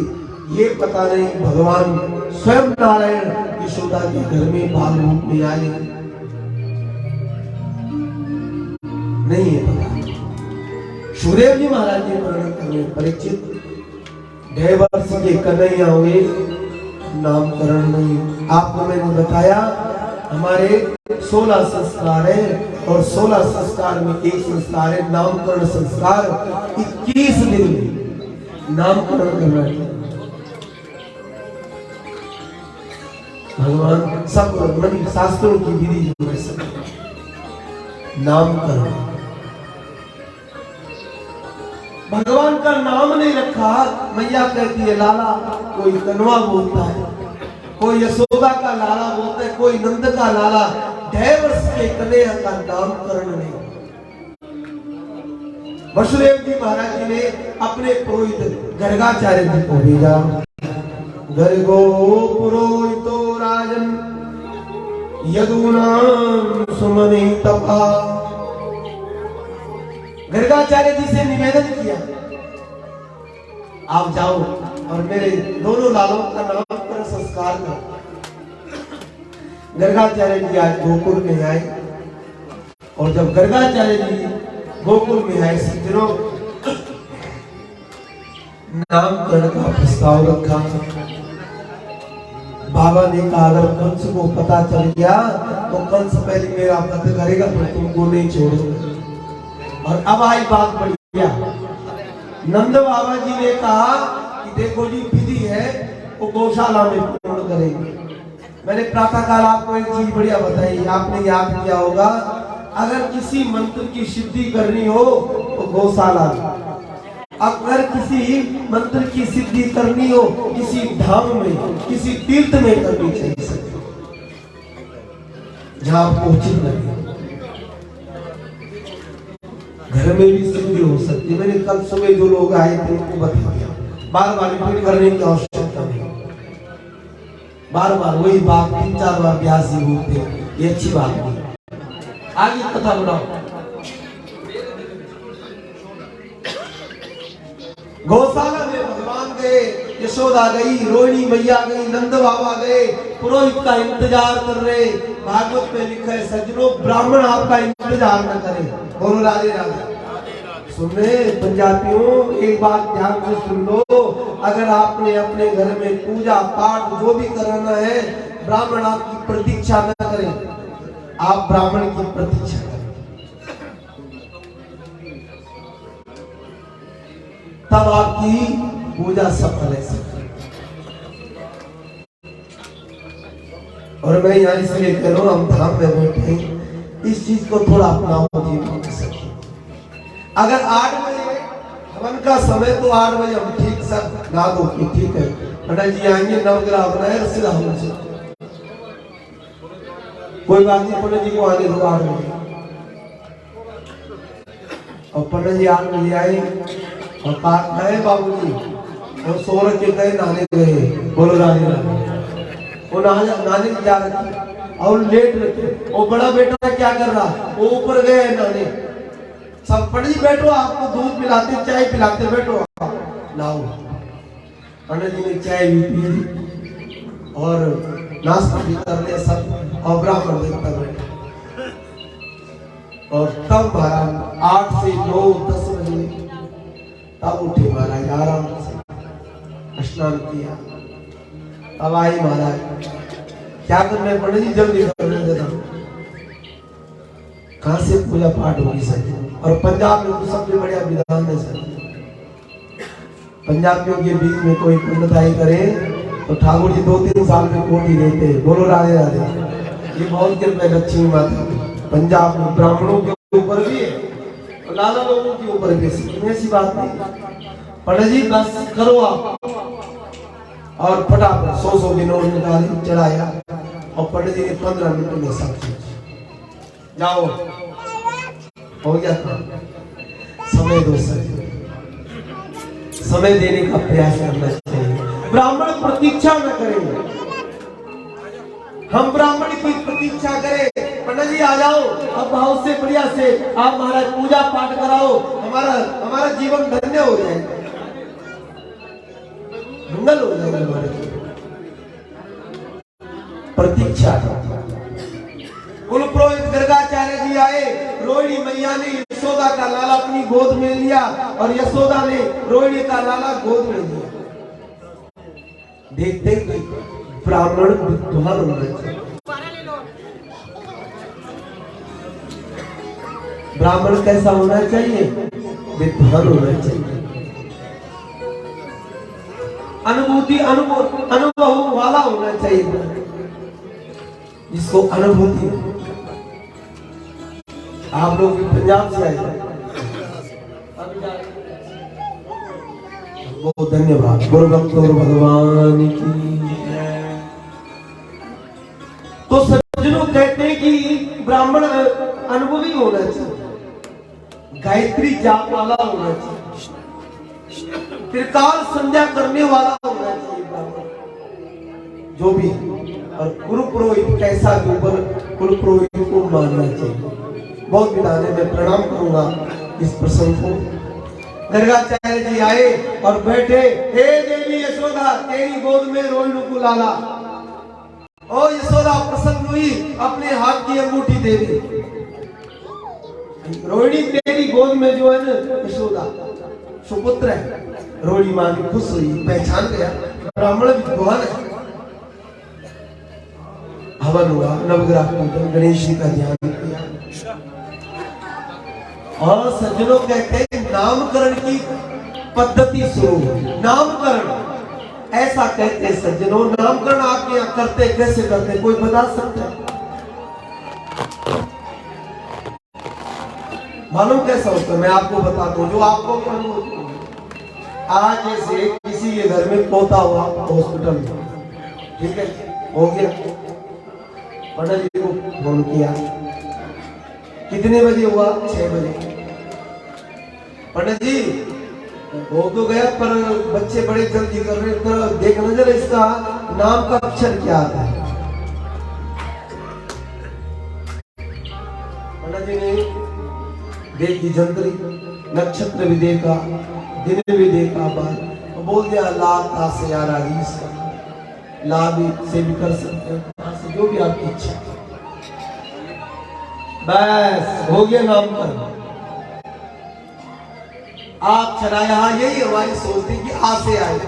ये पता नहीं भगवान स्वयं नारायण यशोदा के घर में बाल रूप में आए, नहीं है पता। सुखदेव जी महाराज जी वर्णन कर रहे परीक्षित, ढेवर्ष के कन्हैया हुए, नामकरण नहीं। आपको मैंने बताया हमारे 16 संस्कार है और 16 संस्कार में एक संस्कार है नामकरण संस्कार। 21 दिन में नामकरण करना है। भगवान सब शास्त्रों की विधि जो है सब नामकरण। भगवान का नाम नहीं रखा, मैया कहती है लाला, कोई कन्वा बोलता है, कोई यशोदा का लाला बोलता है, कोई नंद का लाला। ढेवर्ष के कन्हैया का नामकरण नहीं। वसुदेव जी महाराज जी ने अपने पुरोहित गर्गाचार्य जी को भेजा। गर्गो पुरोहितो राजन यदुनाम सुमनि तपा। गर्गाचार्य जी से निवेदन किया, आप जाओ और मेरे दोनों लालों का नामकरण संस्कार करो। गर्गाचार्य जी आज गोकुल में आए और जब गर्गाचार्य जी गोकुल में आए, सज्जनों नामकरण का प्रस्ताव रखा। बाबा ने कहा अगर कंस को पता चल गया तो कंस पहले मेरा वध करेगा, तो तुमको नहीं छोड़ूंगा। और अब आई बात बढ़िया, नंद बाबा जी ने कहा कि देखो जी विधि है वो गौशाला में पूर्ण करेंगे। मैंने प्रातः काल आपको एक चीज बढ़िया बताई, आपने याद किया होगा, अगर किसी मंत्र की सिद्धि करनी हो तो गौशाला, अगर किसी मंत्र की सिद्धि करनी हो किसी धाम में, किसी तीर्थ में करनी चाहिए, जहां आपको उचित लगे। घर में भी सिद्धि हो सकती है। मैंने कल सुबह जो लोग आए थे उनको बता दिया, बार बार रिपीट करने की आवश्यकता नहीं, बार बार वही बात 3-4 बार ब्यास जी बोलते, ये अच्छी बात नहीं। आगे कथा बढ़ाओ। गौशाला में भगवान गए, यशोदा गई, रोहिणी मैया गई, नंद बाबा गए, पुरोहित का इंतजार कर रहे। भागवत में लिखा है सज्जनों, ब्राह्मण आपका इंतजार न करे। बोलो राधे राधे। सुने पंजाबियों, एक बात ध्यान से सुन लो, अगर आपने अपने घर में पूजा पाठ जो भी कराना है, ब्राह्मण आपकी प्रतीक्षा न करें, आप ब्राह्मण की प्रतीक्षा करें, तब आपकी पूजा सफल है। और मैं यहाँ इसलिए कह रहा हूँ, हम धाम में बैठे, इस चीज को थोड़ा अपनाओ जीवन में सके। अगर 8 बजे हवन का समय तो 8 बजे हम ठीक सब ना दो कि ठीक है पंडित जी आएंगे, नवग्रह बनाए सीधा हमसे, कोई बात नहीं, पंडित जी को आने दो 8 बजे। और पंडित जी 8 बजे आए और कहा गए बाबूजी, वो सो रखे गए नहाने गए, बोलो रानी वो नहाने जा रहे थे और लेट रखे। वो बड़ा बेटा क्या कर रहा, वो ऊपर गए नहाने। सब पंडित जी बैठो, आपको दूध पिलाते चाय पिलाते, बैठो लाओ। पंडित जी ने चाय भी पी और नाश्ता भी कर लिया सब, और ब्राह्मण देवता बैठे। और तब महाराज 8 से 9 10 बजे तब उठे महाराज, आराम से स्नान किया। अब आई महाराज, क्या करना है पंडित जी, जल्दी करने देता हूं। कहां से पूजा पाठ होगी सर, और पंजाब में तो सबसे बढ़िया विधान है सर। पंजाबियों के बीच में कोई पंडिताई करे तो ठाकुर जी 2-3 साल में कोटी देते, बोलो राधे राधे। ये बहुत कृपा है लक्ष्मी माता की। पंजाब में ब्राह्मणों के ऊपर भी है और लाला लोगों के ऊपर भी, ऐसी बात नहीं। पंडित जी बस करो आप, और फटाफट 100 की नोट निकाली, चढ़ाया, और पंडित जी ने 15 मिनट में सब चीज जाओ हो गया था। समय दो सर, समय देने का प्रयास करना चाहिए। ब्राह्मण प्रतीक्षा न करेंगे, हम ब्राह्मण की प्रतीक्षा करें। पंडित जी आ जाओ, अब भाव से बढ़िया से आप महाराज पूजा पाठ कराओ, हमारा जीवन धन्य हो जाएगा, मंगल हो जाएगा हमारे जीवन। प्रतीक्षा। कुल पुरोहित गर्गाचार्य जी आए, रोहिणी मैया ने यशोदा का लाला अपनी गोद में लिया और यशोदा ने रोहिणी का लाला गोद में लिया। देखते ही ब्राह्मण विद्वान होना चाहिए। ब्राह्मण कैसा होना चाहिए, विद्वान होना चाहिए, अनुभूति अनुभव वाला होना चाहिए, जिसको अनुभूति। आप लोग पंजाब से आए, बहुत धन्यवाद। गुरु भक्तों भगवान की। तो सज्जनों कहते हैं कि ब्राह्मण अनुभवी होना चाहिए, गायत्री जाप वाला होना चाहिए, त्रिकाल संध्या करने वाला होना चाहिए ब्राह्मण जो भी। और गुरु पुरोहित कैसा कुल पुरोहित को मानना चाहिए। बहुत विधान है, मैं प्रणाम करूंगा इस प्रसंग को। गर्गाचार्य जी आए और बैठे, हे देवी यशोदा, तेरी गोद में रोहिणी को लाला। ओ यशोदा प्रसन्न हुई, अपने हाथ की अंगूठी दे दी। रोहिणी तेरी गोद में जो है ना यशोदा सुपुत्र है। रोहिणी मां की खुश हुई, पहचान गया ब्राह्मण विद्वान है। हवन हुआ, नवग्रह पूजन, गणेश जी का ध्यान किया। और सज्जनों कहते हैं नामकरण की पद्धति शुरू हुई। नामकरण ऐसा कहते हैं सज्जनों, नामकरण आप यहाँ करते कैसे करते, कोई बता सकता है? मालूम कैसा होता है? मैं आपको बताता हूँ जो आपको अनुभव। आज जैसे किसी के घर में पोता हुआ हॉस्पिटल में, ठीक है, हो गया, पंडित जी को फोन किया, कितने बजे हुआ? 6 बजे। पंडित जी हो तो गया, पर बच्चे बड़े जल्दी कर रहे हैं, देख नजर इसका नाम का अक्षर क्या आता है। पंडित जी ने देखी जंतरी, नक्षत्र भी देखा, दिन भी देखा, बात बोल दिया लाता से यार आजीज का लाभ से भी कर सकते हैं, जो भी आपकी इच्छा। बस हो गया नाम पर। आप चराया, यही हमारी सोच थी कि आ से आए,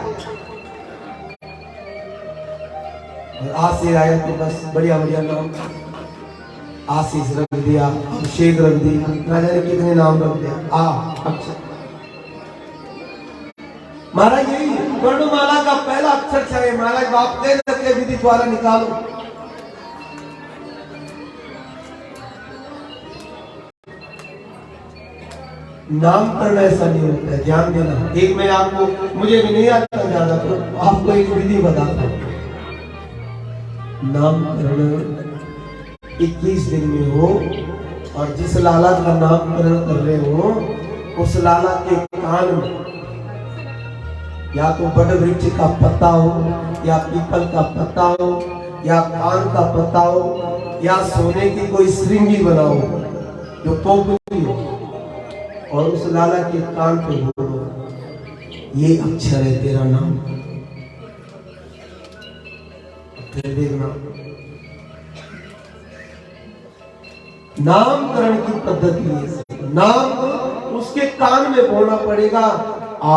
और आ से आया तो बस बढ़िया बढ़िया नाम, आशीष रख दिया, अभिषेक रख दिया, ना जाने कितने नाम रख दिया। अच्छा महाराज यही वर्णमाला का पहला अक्षर चाहिए। महाराज बाप के विधि द्वारा निकालो। नामकरण ऐसा नहीं होता है, ध्यान देना। एक मैं आपको, मुझे भी नहीं आता ज्यादा, तो आपको एक विधि बताता हूँ। नामकरण 21 दिन में हो, और जिस लाला का नामकरण कर रहे हो उस लाला के कान में या तो बड़ वृक्ष का पत्ता हो, या पीपल का पत्ता हो, या पान का पत्ता हो, या सोने की कोई श्रृंगी बना हो जो पोपली हो, और उस लाला के कान पे बोलो, ये अक्षर है तेरा नाम। फिर देखना, नामकरण की पद्धति है। नाम उसके कान में बोलना पड़ेगा, आ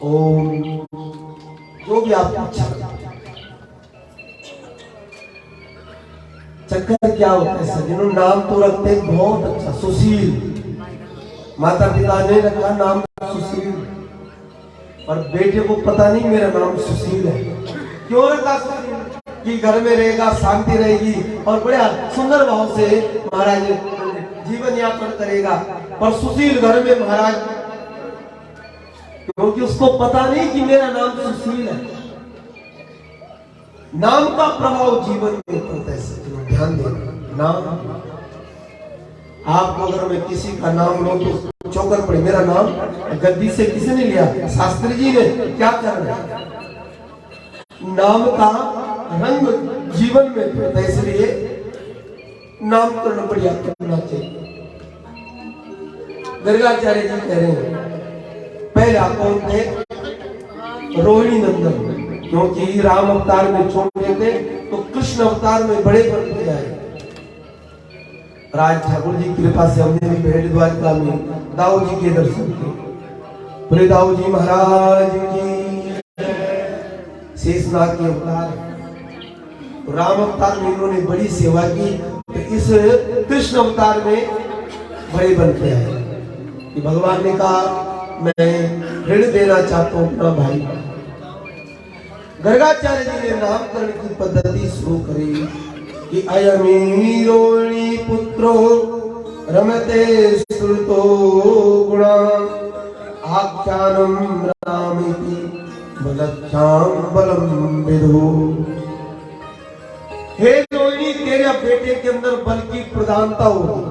ओम, जो भी आप अच्छा। चक्कर क्या होता है सज्जनों, नाम तो रखते हैं बहुत अच्छा, सुशील। माता पिता ने रखा नाम सुशील, और बेटे को पता नहीं मेरा नाम सुशील है। क्यों रखा सुशील? कि घर में रहेगा, शांति रहेगी, और बड़ा सुंदर भाव से महाराज जीवन यापन करेगा। पर सुशील घर में महाराज, क्योंकि उसको पता नहीं कि मेरा नाम सुशील है। नाम का प्रभाव जीवन में पड़ता है, ध्यान देना। नाम, आपको अगर मैं किसी का नाम लो तो चौकर पड़े, मेरा नाम गद्दी से किसने लिया? शास्त्री जी ने। क्या कर रहे हैं? नाम का रंग जीवन में पड़ता है, इसलिए नामकरण बढ़िया करना चाहिए। गर्गाचार्य जी कह रहे हैं, पहला कौन थे? रोहिणी नंदन, क्योंकि राम अवतार में छोटे थे तो कृष्ण अवतार में बड़े बन के आए। राज ठाकुर जी की कृपा से हमने भी भेड़ द्वारका में दाऊ जी के दर्शन किए। बोले दाऊ जी महाराज की। शेषनाग के अवतार, राम अवतार में इन्होंने बड़ी सेवा की, तो इस कृष्ण अवतार में बड़े बन के आए कि भगवान ने कहा मैं ऋण देना चाहता हूं अपना भाई। गर्गाचार्य जी ने नामकरण की पद्धति शुरू करी कि अयमी रोहिणी पुत्रो रमते श्रुतो गुणा आख्यानम रामेति बलक्षाम बलम विदु। हे रोहिणी, तेरे बेटे के अंदर बल की प्रधानता होगी,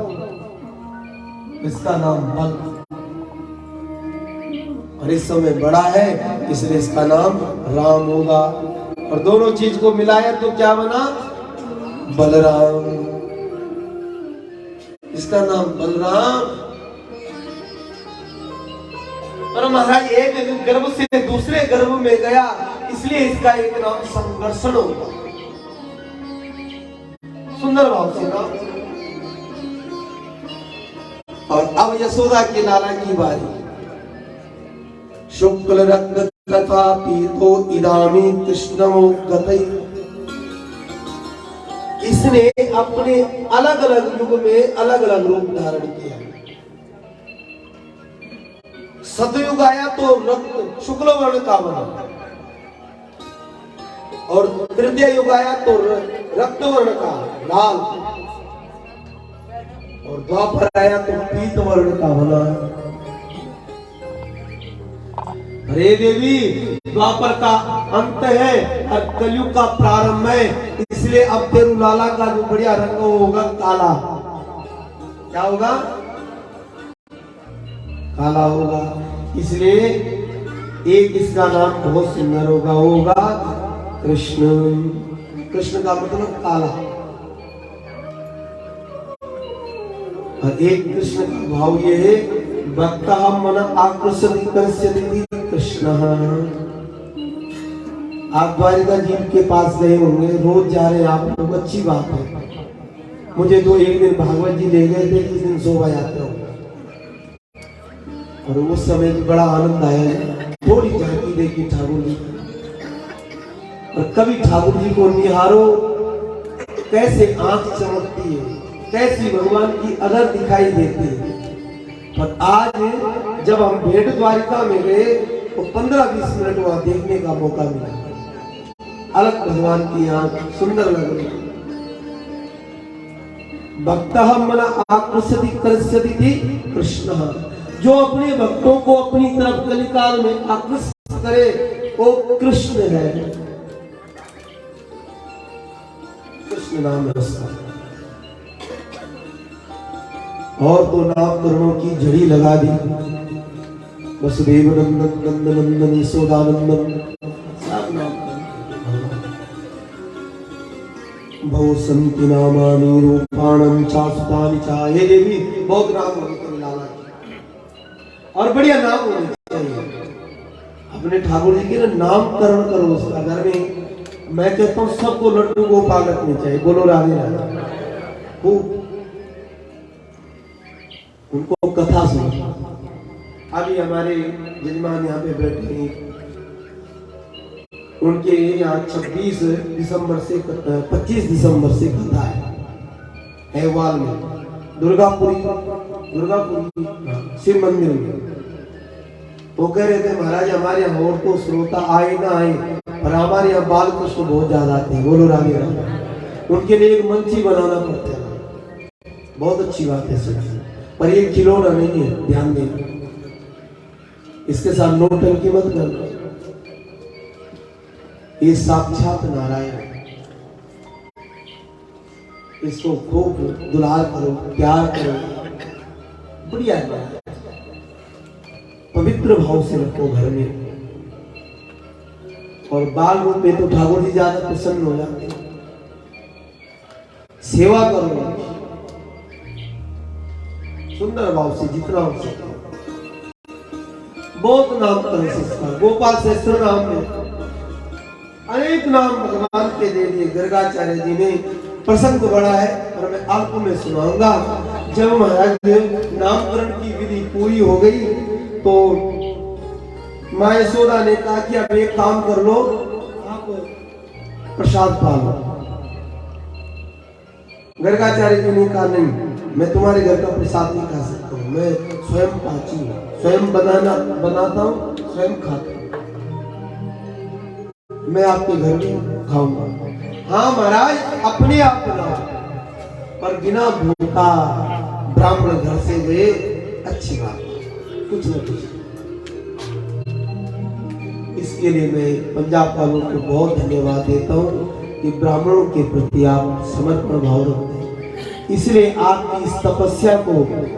इसका नाम बल, और इस समय बड़ा है इसलिए इसका नाम राम होगा। और दोनों चीज को मिलाया तो क्या बना? बलराम। इसका नाम बलराम। और महाराज एक गर्भ से दूसरे गर्भ में गया, इसलिए इसका एक नाम संघर्षण होगा। सुंदर भाव से नाम। और अब यशोदा के लाला की बारी। शुक्ल रक्त कथा पीतो इदामी कृष्णमो गतई। इसने अपने अलग अलग युग में अलग अलग रूप धारण किया। सतयुग आया तो रक्त शुक्ल वर्ण का बना, और तृतीय युग आया तो रक्त वर्ण का लाल, और द्वापर आया तो पीत वर्ण का बना। अरे देवी, द्वापर का अंत है और कलयुग का प्रारंभ है, इसलिए अब तेरू लाला का जो बढ़िया रंग होगा काला। क्या होगा? काला होगा। इसलिए एक इसका नाम बहुत सुंदर होगा कृष्ण। कृष्ण का मतलब काला, और एक कृष्ण का भाव ये है, भक्ता मन आकृष्यति कर्ष्यति कृष्ण। आप द्वारिका जी के पास गए होंगे, रोज जा रहे हैं आप लोग, अच्छी बात है। मुझे तो एक दिन भागवत जी ले गए थे, किस दिन शोभा यात्रा, और उस समय भी बड़ा आनंद आया। थोड़ी झांकी देखी ठाकुर जी, और कभी ठाकुर जी को निहारो, कैसे आंख चमकती है, कैसी भगवान की अदर दिखाई देती है। पर आज जब हम भेड़ द्वारिका में गए तो 15-20 मिनट वहां देखने का मौका मिला। अलग भगवान की आंख सुंदर लग रही। भक्तः मन आकृष्यति कर्ष्यति कृष्ण। जो अपने भक्तों को अपनी तरफ कलिकाल में आकृष्ट करे वो कृष्ण है। कृष्ण नाम है उसका। और तो नामकरणों की झड़ी लगा दी। वसुदेव नंदन नंद नंदन यशोदानंदन सब नामकरण। बहु संति नामानि रूपाणं चासुतानि चा। हे देवी बहुत नाम होंगे तेरे लाला की और बढ़िया नाम होने चाहिए। अपने ठाकुर जी के ना नामकरण करो उसका घर में। मैं कहता हूँ सबको लड्डू गोपाल रखने चाहिए। बोलो राधे राधे। खूब उनको कथा सुनो। अभी हमारे यजमान यहाँ पे बैठे हैं, उनके यहाँ 26 दिसंबर से 25 दिसंबर से कथा है हैवाल में, दुर्गापुरी शिव मंदिर में। वो कह रहे थे महाराज हमारे यहाँ और तो श्रोता आए ना आए पर हमारे यहाँ बाल कृष्ण बहुत ज्यादा आते हैं। बोलो राधे राधे। उनके लिए एक मंच ही बनाना पड़ता है। बहुत अच्छी बात है सर, पर ये खिलौना नहीं है, ध्यान देना। इसके साथ नौटंकी मत करना। ये साक्षात नारायण, इसको खूब दुलार करो, प्यार करो, बढ़िया है। पवित्र भाव से रखो घर में। और बाल रूप में तो ठाकुर जी ज्यादा प्रसन्न हो जाते हैं। सेवा करो सुंदर भाव से, जितना हो सके। बहुत नाम करें संस्कार। गोपाल सहस्त्र नाम में अनेक नाम भगवान के दे दिए। गर्गाचार्य जी ने प्रसंग बड़ा है और मैं आपको मैं सुनाऊंगा। जब महाराज नामकरण की विधि पूरी हो गई तो मां यशोदा ने कहा कि अब एक काम कर लो, आप प्रसाद पालो। गर्गाचार्य जी ने कहा नहीं, मैं तुम्हारे घर का प्रसाद नहीं खा सकता हूँ, मैं स्वयं पाची हूँ, स्वयं बनाता हूँ, स्वयं खाता हूँ, मैं आपके घर में खाऊंगा। हाँ महाराज अपने आप बनाओ, पर बिना भूखा ब्राह्मण घर से गए अच्छी बात, कुछ न कुछ। इसके लिए मैं पंजाब वालों को बहुत धन्यवाद देता हूँ कि ब्राह्मणों के प्रति आप समर्पण भाव रखते हैं। इसलिए आपकी इस तपस्या को,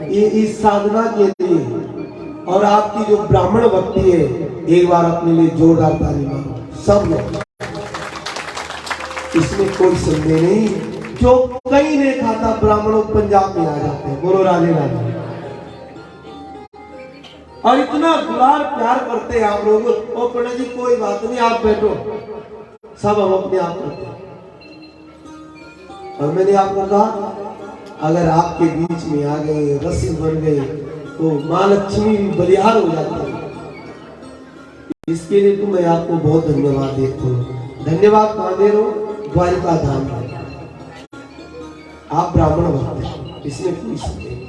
ये इस साधना के लिए और आपकी जो ब्राह्मण भक्ति है, एक बार अपने लिए जोरदार ताली मारो सब लोग। इसमें कोई संदेह नहीं। जो कहीं नहीं खाता ब्राह्मणों पंजाब में आ जाते हैं। बोलो राधे राधे। और इतना दुलार प्यार करते हैं आप लोग। और पंडित जी कोई बात नहीं, आप बैठो, सब हम अपने आप करते हैं। और मैंने आपको कहा अगर आपके बीच में आ गए, रसिक बन गए, तो मां लक्ष्मी बलिहार हो जाती है। इसके लिए तो मैं आपको बहुत धन्यवाद देता हूँ। धन्यवाद कहाँ दे रहा हूँ? द्वारिका धाम में आप ब्राह्मण भक्त हैं, इसमें कोई संदेह नहीं।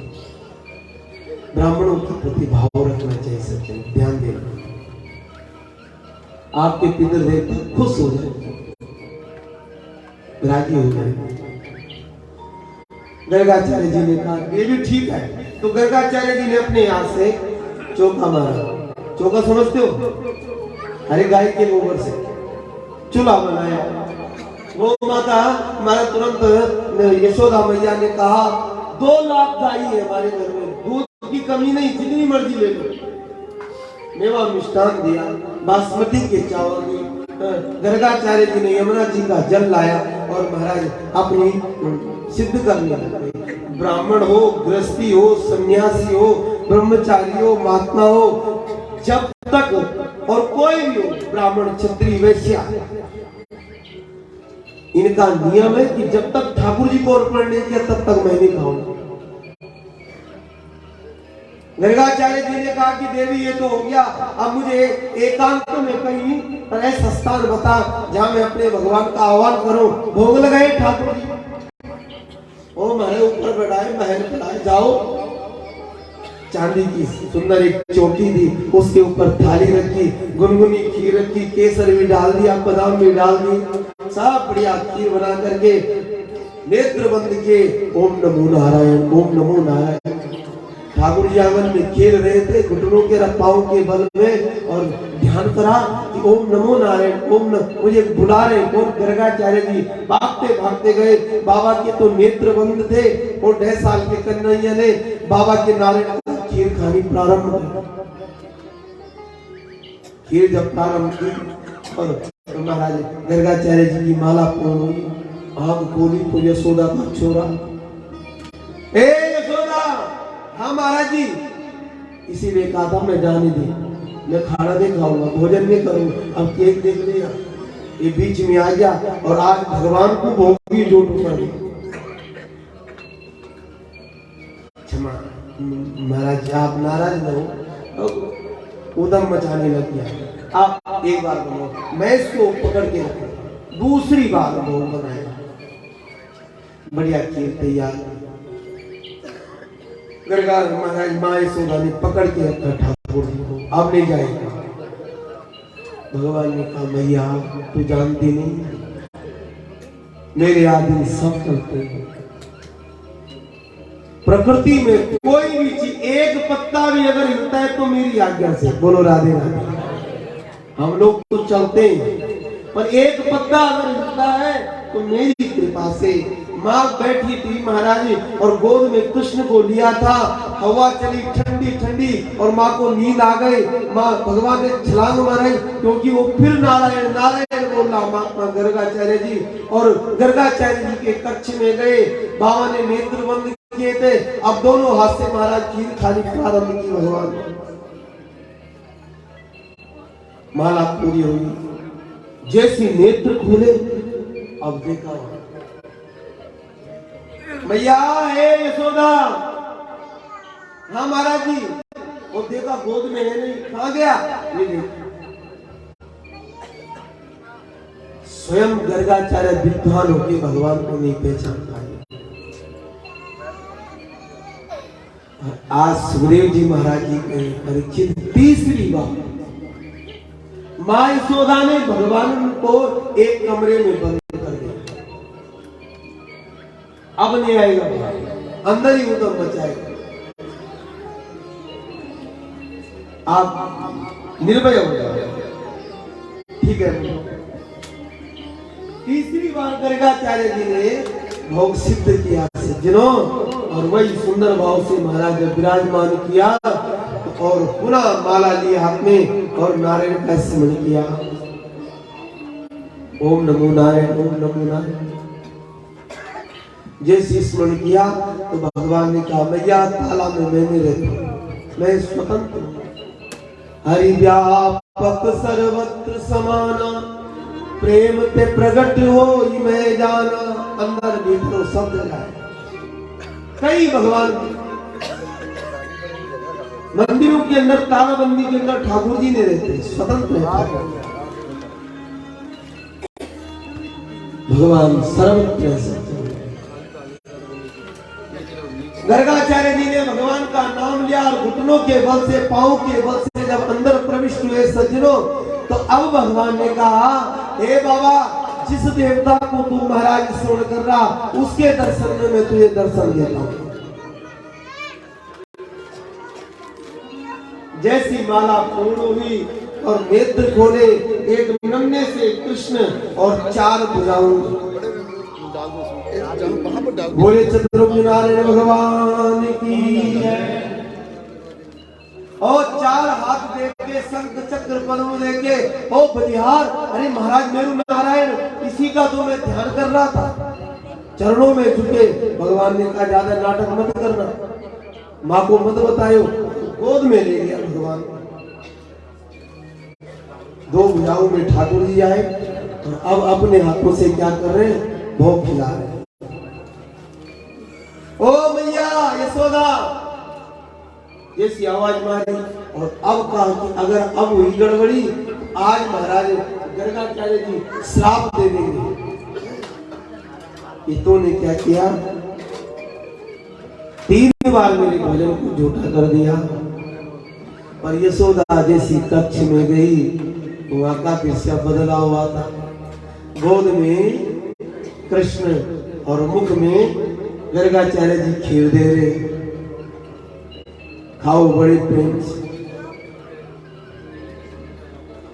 ब्राह्मणों के प्रति भाव रखना चाहिए। सत्य ध्यान देना, आपके पितर देवता खुश हो जाए, राजी हो जाए। गर्गाचार्य जी ने कहा ये भी ठीक है, तो गर्गाचार्य जी ने अपने हाथ से चौका मारा। चौका समझते हो? अरे गाय के गोबर से चूल्हा बनाया। वो माता हमारा तुरंत यशोदा मैया ने कहा 2 लाख गाय है हमारे घर में, दूध की कमी नहीं, जितनी मर्जी ले लो। मेवा मिष्ठान दिया, बासमती के चावल दिए। गर्गाचार्य जी ने यमुना जी का जल लाया और महाराज अपनी सिद्ध करने लगे। ब्राह्मण हो, गृहस्थी हो, सन्यासी हो, ब्रह्मचारी हो, महात्मा हो, जब तक और कोई भी हो, ब्राह्मण क्षत्रिय वैश्य, इनका नियम है कि जब तक ठाकुर जी को अर्पण नहीं किया तब तक मैं नहीं खाऊंगा। गर्गाचार्य जी ने कहा कि देवी ये तो हो गया, अब मुझे एकांत में कहीं ऐसा स्थान बता जहां मैं अपने भगवान का आह्वान करूं। भोग लगाए ठाकुर जी, ओ मेरे ऊपर बैठाए, महल बैठाए, जाओ। चांदी की सुंदर एक चौकी दी, उसके ऊपर थाली रखी, गुनगुनी खीर रखी, केसर भी डाल दिया, बादाम भी डाल दी, सब बढ़िया खीर बना करके नेत्र बंद के ओम नमो नारायण, ओम नमो नारायण। ठाकुर जी आंगन में खेल रहे थे, घुटनों के पांव के बल में और ध्यान करा कि ओम नमो नारायण, मुझे बुला रहे। कौन? गर्गाचार्य जी। भागते भागते गए। बाबा के तो नेत्र बंद थे और 1.5 साल के कन्हैया ने बाबा के नारायण का खीर खानी प्रारंभ की। खीर जब प्रारंभ की और तो महाराज गर्गाचार्य जी की माला पूर्ण हुई। आग खोली तो यशोदा का छोरा, ए यशोदा। हाँ महाराज जी, इसीलिए कहा था मैं जाने दी, मैं खाना नहीं खाऊंगा, भोजन नहीं करूंगा। अब केक देख लिया, ये बीच में आ गया और आज भगवान को भोग की जोट पड़ गई। क्षमा महाराज, आप नाराज न हो। उदम मचाने लग गया। आप एक बार बोलो, मैं इसको पकड़ के रखूं। दूसरी बार भोग बनाया, बढ़िया खीर तैयार। गर्गा महाराज माँ यशोदा ने पकड़ के रखा ठाकुर जी को, अब नहीं जाएगा। भगवान ने कहा मैया तू जानती नहीं, मेरे आदमी सब चलते हैं। प्रकृति में कोई भी चीज, एक पत्ता भी अगर हिलता है तो मेरी आज्ञा से। बोलो राधे राधे। हम लोग तो चलते हैं, पर एक पत्ता अगर हिलता है तो मेरी कृपा से। माँ बैठी थी महाराज और गोद में कृष्ण को लिया था। हवा चली ठंडी ठंडी और माँ को नींद आ गई। माँ भगवान ने छलांग मारी क्योंकि वो फिर नारायण नारायण बोल रहा। महात्मा गर्गाचार्य जी और गर्गाचार्य जी के कक्ष में गए। बाबा ने नेत्र बंद किए थे। अब दोनों हाथ से महाराज खीर खानी प्रारंभ की। भगवान माला पूरी हुई, जैसी नेत्र खोले अब देखा मैया है यशोदा। हाँ महाराज जी, वो देखा गोद में है नहीं, कहाँ गया? ये स्वयं गर्गाचार्य विद्वान होके भगवान को नहीं पहचान पाए। आज सुखदेव जी महाराज जी के परीक्षित तीसरी बार माँ यशोदा ने भगवान को एक कमरे में बंद कर दिया। अब नहीं आएगा, अंदर ही उदम मचाएगा। आप निर्भय हो जाए, ठीक है। तीसरी बार गर्गाचार्य जी ने भोग सिद्ध किया सज्जनों, और वही सुंदर भाव से महाराज विराजमान किया और पुनः माला लिया हाथ में और नारायण का स्मरण किया। ओम नमो नारायण, ओम नमो नारायण। जैसे स्मरण किया तो भगवान ने कहा मैया ताला में मैं नहीं रहता, मैं स्वतंत्र हूं। हरि व्यापक सर्वत्र समाना, प्रेम ते प्रगट हो मैं जाना। अंदर भीतर सब जगह कई भगवान मंदिरों के अंदर तालाबंदी के अंदर ठाकुर जी नहीं रहते, स्वतंत्र है। भगवान सर्वत्र। गर्गाचार्य जी ने भगवान का नाम लिया और घुटनों के बल से, पांव के बल से जब अंदर प्रविष्ट हुए सज्जनों, तो अब भगवान ने कहा हे बाबा, जिस देवता को तू महाराज स्मरण कर रहा उसके दर्शन में मैं तुझे दर्शन देता हूं। जैसी माला पूर्ण हुई और नेत्र खोले, एक नन्हे से कृष्ण और 4 भुजाओं बोले चतुर्भुज नारायण भगवान की। और 4 हाथ देके शंख चक्र पद्म देके ओ बलिहार, अरे महाराज मेरू नारायण, इसी का तो मैं ध्यान कर रहा था। चरणों में झुके। भगवान ने कहा ज्यादा नाटक मत करना, माँ को मत बतायो। गोद में ले लिया भगवान। 2 भुजाओं में ठाकुर जी आए और अब अपने हाथों से क्या कर रहे हैं? भोग खिला रहे हैं। ओ मैया यशोदा जैसी आवाज मारी और अब कहा कि अगर अब हुई गड़बड़ी आज महाराज गर्गाचार्य जी श्राप दे देंगे। इतों ने क्या किया? 3 बार मेरे भोजन को झूठा कर दिया। पर यशोदा जैसी कक्ष में गई, वहां का दृश्य बदला हुआ था। गोद में कृष्ण और मुख में गर्गाचार्य जी खीर दे रहे, खाओ बड़े प्रेम से।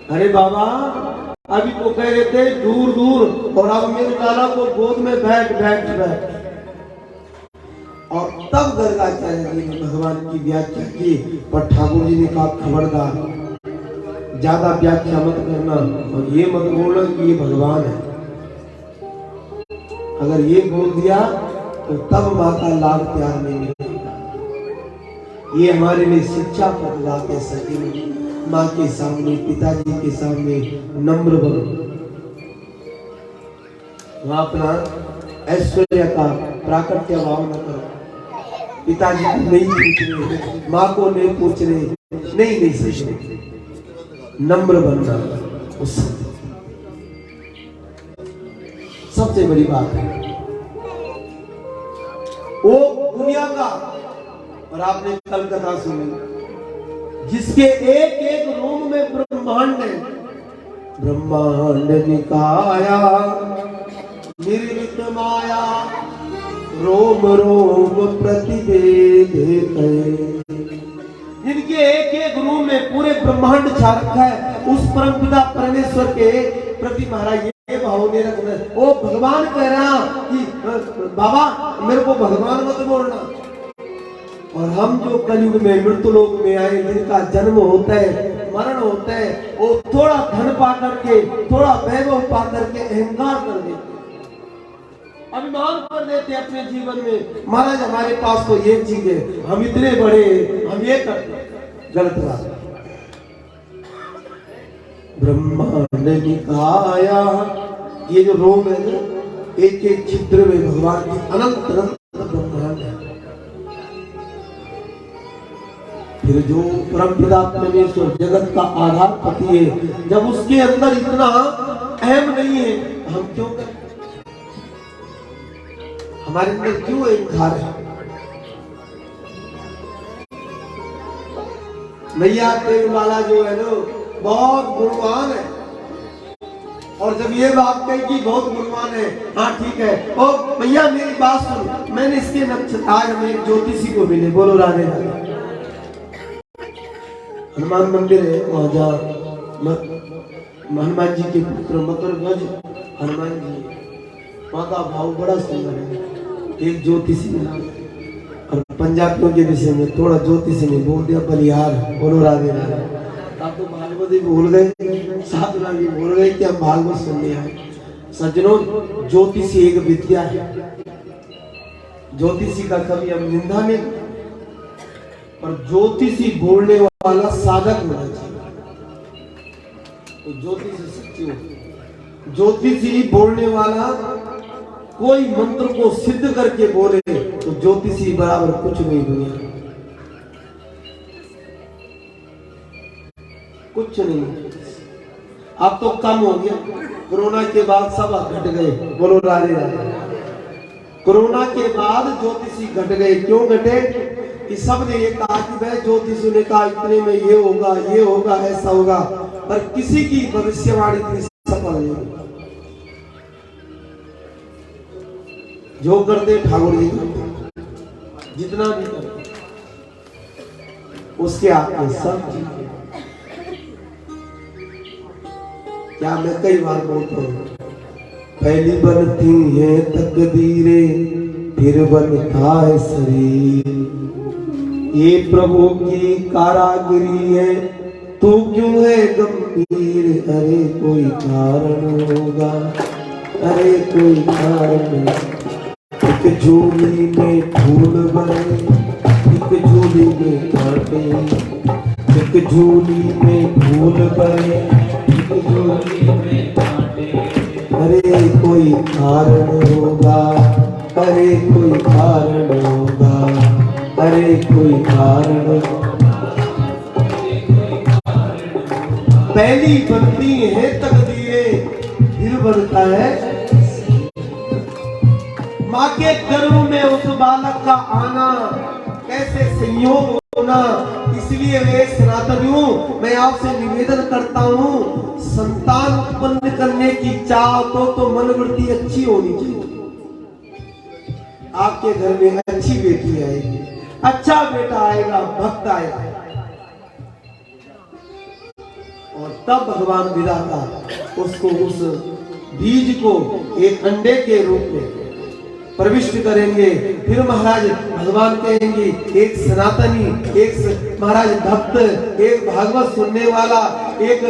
अरे बाबा अभी तो कह रहे थे दूर दूर और अब मेरे लाला को गोद में बैठ बैठ बैठ। और तब गर्गाचार्य जी ने भगवान की व्याख्या की, पर ठाकुर जी ने कहा खबरदार ज्यादा व्याख्या मत करना और ये मत बोलना कि ये भगवान है। अगर ये बोल दिया तो तब माँ का लाड प्यार नहीं मिलेगा। ये हमारे लिए शिक्षा पकड़ा के सके, माँ के सामने पिताजी के सामने नम्र बनो। वहां अपना ऐश्वर्य का प्राकट्य भाव न करो। पिताजी को नहीं पूछ रहे, माँ को नहीं पूछ रहे, नहीं सोच रहे, नम्र बनना उस सबसे बड़ी बात है। वो दुनिया का, और आपने कल कथा सुनी, जिसके एक एक रोम में ब्रह्मांड है, ब्रह्मांड निकाया निर्मित माया रोम रोम प्रतिभेद है। जिनके एक एक रूम में पूरे ब्रह्मांड छा रखा है, उस परमपिता परमेश्वर के प्रति महाराज ये भाव नहीं रखना। वो भगवान कह रहा कि बाबा मेरे को भगवान मत बोलना। और हम जो कलयुग में मृत्यु लोक में आए, जिनका जन्म होता है मरण होता है, वो थोड़ा धन पा करके, थोड़ा वैभव पा करके अहंकार कर देते, अभिमान कर देते अपने जीवन में। महाराज हमारे पास तो ये चीज है, हम इतने बड़े, हम ये करते। गलत बात। ब्रह्मांड निकाया, ये जो रोम है ना, एक एक छिद्र में भगवान की अनंत अनंत ब्रह्मांड है। फिर जो परमपिता परमेश्वर जगत का आधार पति है, जब उसके अंदर इतना अहम नहीं है, हम क्यों करें? हमारे अंदर क्यों अहंकार है? मैया लाला जो है ना बहुत गुणवान है, और जब ये बात कही कि बहुत गुणवान है, हाँ ठीक है, ओ भैया मेरी बात सुन, मैंने इसके नक्षत्र आज हमें ज्योतिषी को मिले, बोलो राधे राधे। हनुमान मंदिर है वहां जा, हनुमान जी के पुत्र मकर ध्वज हनुमान जी, वहां का भाव बड़ा सुंदर है। एक ज्योतिषी मिला, और पंजाबियों के विषय में थोड़ा ज्योतिषी ने बोल दिया बलिहार, बोलो राधे राधे। आप तो भागवत ही भूल गए, साधना भी भूल गए कि हम भागवत सुनने आए। सज्जनों, ज्योतिषी एक विद्या है, ज्योतिषी का कभी हम निंदा नहीं, पर ज्योतिषी बोलने वाला साधक होना चाहिए। तो ज्योतिषी सच्ची हो, ज्योतिषी बोलने वाला कोई मंत्र को सिद्ध करके बोले तो ज्योतिषी बराबर कुछ नहीं दुनिया, कुछ नहीं। अब तो कम हो गया, कोरोना के बाद सब घट गए, बोलो राधे राधे। कोरोना के बाद ज्योतिषी घट गए। क्यों घटे? कि सब ने ये कहा कि भाई ज्योतिषी ने कहा इतने में ये होगा, ऐसा होगा, पर किसी की भविष्यवाणी इतनी सफल नहीं हुई। जो करते ठाकुर जी करते, जितना भी करते उसके आगे सब चीजें। क्या मैं कई बार बोलता हूँ, पहली बनती है तकदीरें, फिर बनता है शरीर। ये प्रभु की कारागिरी है, तू क्यों है गंभीर? अरे कोई कारण होगा, अरे कोई कारण। एक झोली में फूल बने, एक झोली में कांटे, एक झोली में फूल बने, एक झोली में कांटे। अरे कोई कारण होगा, अरे कोई कारण होगा, अरे कोई कारण। पहली बनती है तकदीरें, फिर बनता है। माँ के गर्भ में उस बालक का आना कैसे संयोग होना, इसलिए वे सनातनियों मैं आपसे निवेदन करता हूँ, संतान उत्पन्न करने की चाह तो मनोवृत्ति अच्छी होनी चाहिए। आपके घर में अच्छी बेटी आएगी, अच्छा बेटा आएगा, भक्त आएगा। और तब भगवान विधाता उसको उस बीज को एक अंडे के रूप में प्रविष्ट करेंगे। फिर महाराज भगवान कहेंगे एक सनातनी, एक महाराज भक्त, एक भागवत सुनने वाला, एक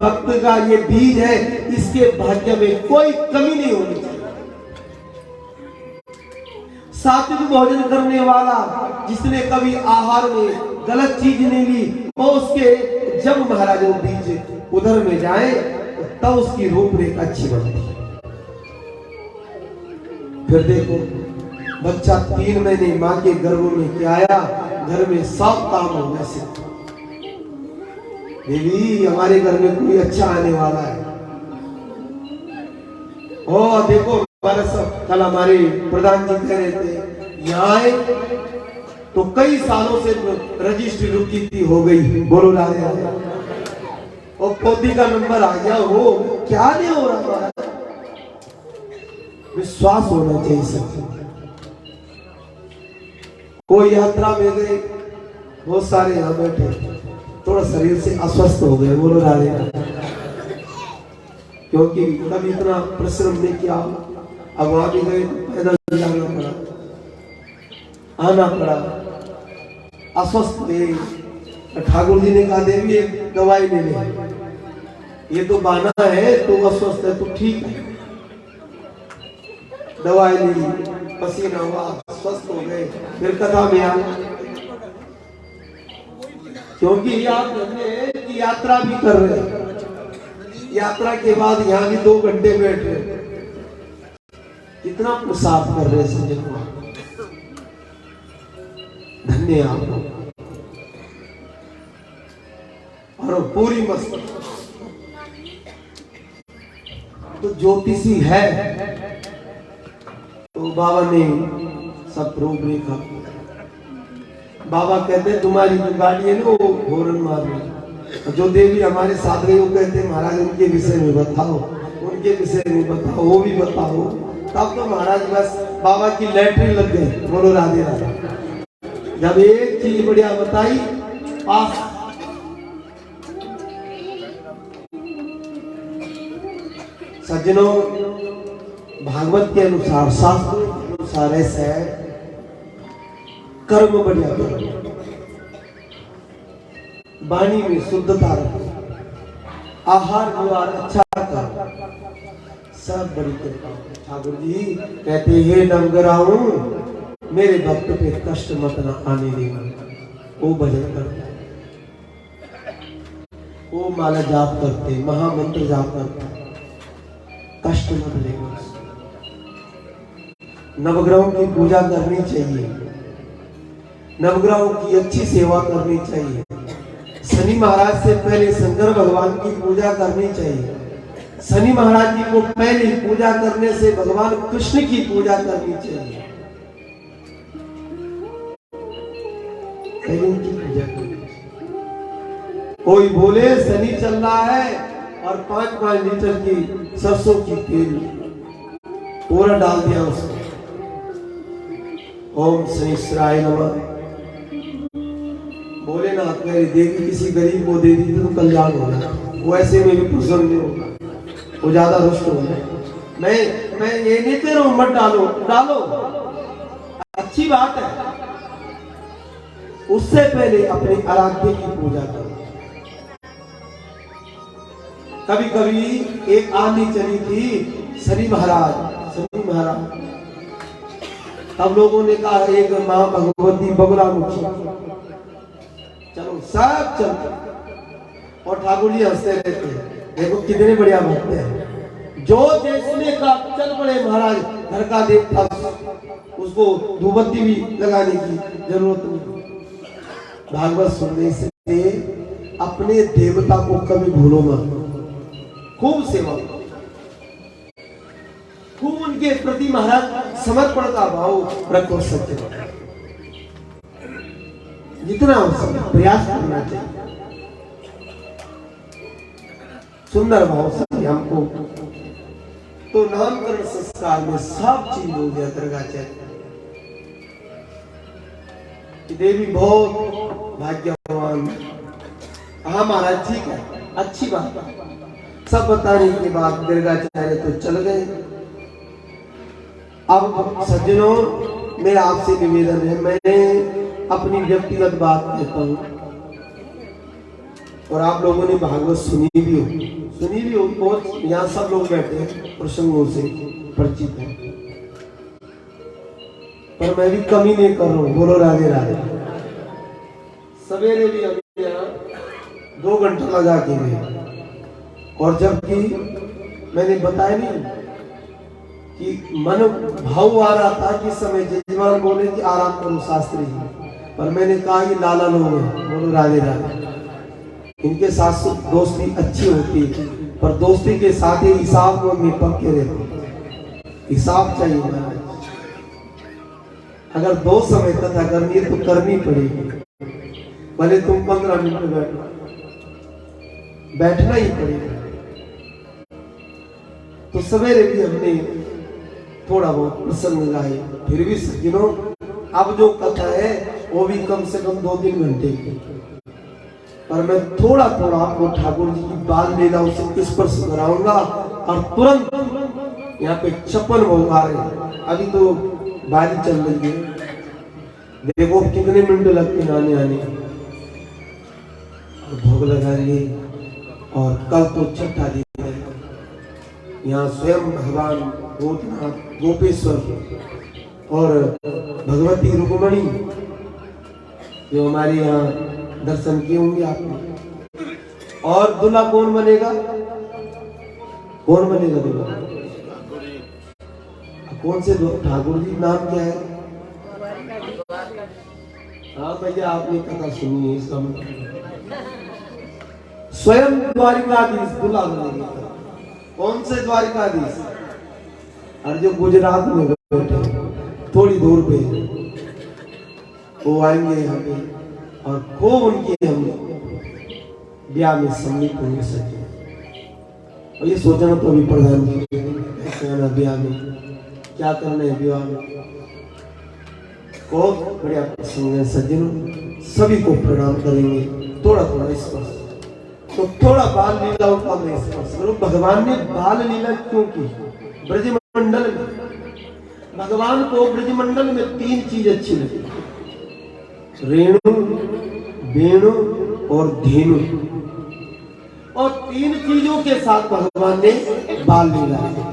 भक्त का ये बीज है, इसके भाग्य में कोई कमी नहीं होनी चाहिए। सात्विक भोजन करने वाला, जिसने कभी आहार में गलत चीज नहीं ली, वो उसके जब महाराज वो बीज उधर में जाए तब उसकी रूपरेखा अच्छी बनती है। फिर देखो बच्चा 3 महीने मां के गर्भ में क्या आया, घर में सब काम हो गए से देवी हमारे घर में कोई अच्छा आने वाला है। ओ देखो कल हमारे प्रधान जी कह रहे थे यहाँ आए तो कई सालों से रजिस्ट्री रुकी थी, हो गई, बोलो राधे राधे, और पौधी का नंबर आ गया, वो क्या नहीं हो रहा, विश्वास होना चाहिए सबको। कोई यात्रा में गए, बहुत सारे यहाँ बैठे, थोड़ा शरीर से अस्वस्थ हो गए, बोलो राधे राधे, क्योंकि कभी इतना परिश्रम नहीं किया। अब वहां भी गए पैदल जाना पड़ा, आना पड़ा, अस्वस्थ थे। ठाकुर जी ने कहा देवी एक दवाई ले ले, ये तो बहाना है, तो अस्वस्थ है तो ठीक है। दवाई ली, पसीना हुआ, स्वस्थ हो गए, फिर कथा में आ, क्योंकि आप की यात्रा भी कर रहे हैं, यात्रा के बाद यहाँ भी 2 घंटे बैठ रहे, कितना प्रसाद कर रहे हैं, धन्य आप और पूरी मस्त। तो ज्योतिषी है तो बाबा ने सब रूपरेखा, बाबा कहते हैं तुम्हारी जो गाड़ी है ना वो हॉर्न मार रही, जो देवी हमारे साथ गई वो कहते हैं महाराज उनके विषय में बताओ, उनके विषय में बताओ, वो भी बताओ। तब तो महाराज बस बाबा की लैटरिन लग गई, बोलो राधे राधे। जब एक चीज बढ़िया बताई पास, सज्जनों भागवत के अनुसार, शास्त्र के अनुसार ऐसा है, कर्म बढ़िया करो, वाणी में शुद्धता रखो, आहार विहार अच्छा कर, सब बड़ी कृपा। ठाकुर जी कहते हे नवग्रहों मेरे भक्त पे कष्ट मत न आने देना। वो भजन करते, वो माला जाप करते, महामंत्र जाप करते, कष्ट मत लेना। नवग्रहों की पूजा करनी चाहिए, नवग्रहों की अच्छी सेवा करनी चाहिए। शनि महाराज से पहले शंकर भगवान की पूजा करनी चाहिए। शनि महाराज जी को पहले पूजा करने से भगवान कृष्ण की पूजा करनी चाहिए, पहले उनकी पूजा करनी चाहिए। कोई बोले शनि चल रहा है और 5-5 लीटर की सरसों की तेल पूरा डाल दिया उसको, ओम शनिश्चराय नमः, बोले ना मेरी देवी किसी गरीब को दे दी तो कल्याण होगा, वो ऐसे में भी प्रसन्न नहीं होगा, वो ज्यादा रुष्ट हो जाए। मैं ये नहीं कह रहा हूं मत डालो, डालो अच्छी बात है, उससे पहले अपने आराध्य की पूजा करो। कभी कभी एक आंधी चली थी, शनि महाराज, तब लोगों ने कहा एक मां भगवती बगुलामुखी, चलो सब चलते, और ठाकुर जी हंसते रहते हैं, देखो कितने बढ़िया भक्त हैं। जो जिसने का चल पड़े महाराज, घर का देवता, उसको धूपबत्ती भी लगाने की जरूरत नहीं। भागवत सुनने से अपने देवता को कभी भूलो मत, खूब सेवा करो, खूब उनके प्रति महाराज समर्पण का भाव रखो, सत्य जितना हो सके प्रयास करना चाहिए, सुंदर भाव से हमको। तो नामकरण संस्कार में सब चीज हो गया दरगाह। देवी बहुत भाग्यवान, हाँ महाराज ठीक है, अच्छी बात। सब बताने के बाद दीर्घाचार्य तो चल गए। अब सज्जनों, मेरा आपसे निवेदन है, मैं अपनी व्यक्तिगत बात कहता हूँ और आप लोगों ने भागवत सुनी भी हो, बहुत यहाँ सब लोग बैठे हैं, प्रसंगों से परिचित हैं, पर मैं भी कमी नहीं कर रहा हूँ। बोलो राधे राधे। सवेरे भी हम यहाँ 2 घंटा लगा के गए, और जबकि मैंने बताया नहीं कि मन भाव आ रहा था कि समय जजमान बोले कि आराम करो शास्त्री जी, पर मैंने कहा कि लाला लोग हैं, बोलो राधे राधे। इनके साथ दोस्ती अच्छी होती है, पर दोस्ती के साथ ही हिसाब में पक्के रहते। हिसाब चाहिए महाराज। अगर 2 समय कथा करनी है तो करनी पड़ेगी, भले तुम 15 मिनट बैठो, बैठना ही पड़ेगा। तो सवेरे भी हमने थोड़ा बहुत प्रसंग गाए, फिर भी सज्जनों अब जो कथा है वो भी कम से कम 2-3 घंटे की, पर मैं थोड़ा आपको ठाकुर जी की बाल लीलाओं से स्पर्श कराऊंगा। और तुरंत यहाँ पे 56 भोग आ रहे हैं, अभी तो बारी चल रही है, देखो कितने मिनट लगते हैं आने भोग लगाएंगे। और कल तो छठा दिन है, यहाँ स्वयं भगवान भूतनाथ गोपेश्वर और भगवती रुक्मणी जो हमारे यहाँ दर्शन किए होंगे आपने। और दूल्हा कौन बनेगा? दूल्हा? कौन से ठाकुर जी? नाम क्या है? हाँ भैया, आपने कथा सुनी है, इसका स्वयं द्वारिकाधीश दूल्हा बनेगा। कौन से द्वारिकाधीश? और जो गुजरात में बैठे थोड़ी दूर पे, वो आएंगे यहाँ पे और खूब उनकी हम ब्याह में सम्मिलित होंगे सके। और ये सोचना तो अभी प्रधान जी कैसे आना ब्याह में, क्या करना है विवाह में, बहुत बढ़िया प्रसंग है सज्जनों। सभी को प्रणाम करेंगे, थोड़ा स्पर्श। तो थोड़ा बाल लीलाओं का मैं स्पर्श करूं। भगवान ने बाल लीला क्यों की? ब्रजमंडल में भगवान को ब्रजमंडल में 3 चीज अच्छी लगी, रेणु, वेणु और धेनु। और 3 चीजों के साथ भगवान ने बाल लीला की।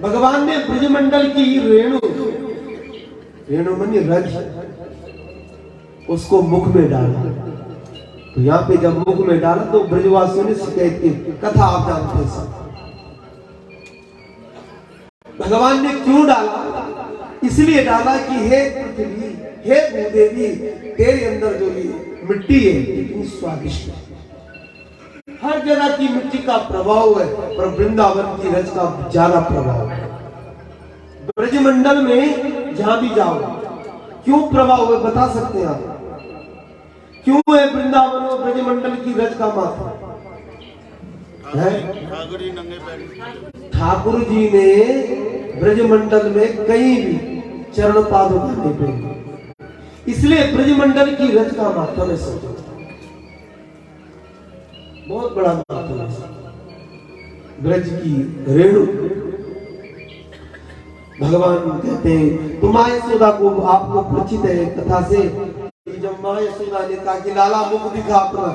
भगवान ने ब्रजमंडल की रेणु मनी रज, उसको मुख में डाला। तो यहाँ पे जब मुख में डाला तो ब्रजवासियों ने शिकायत की, कथा आप जानते हैं सब। भगवान ने क्यों डाला? इसलिए डाला कि हे पृथ्वी, हे भूदेवी, तेरे अंदर जो ये मिट्टी है इतनी स्वादिष्ट है। हर जगह की मिट्टी का प्रभाव है, पर वृंदावन की रज का ज्यादा प्रभाव है। ब्रजमंडल में जहां भी जाओ, क्यों प्रभाव है बता सकते हैं आप? क्यों है वृंदावन और ब्रजमंडल की रज का माथा है? ठाकुर जी ने ब्रजमंडल में कहीं भी चरण पादुका नहीं पहनी, इसलिए ब्रजमंडल की रज का माथा में सोचो, बहुत बड़ा माथा है। ब्रज की रेणु भगवान कहते हैं, तुम माँ यशोदा को आपको परिचित है कथा से, जब माँ यशोदा ने कहा कि लाला मुख दिखा अपना,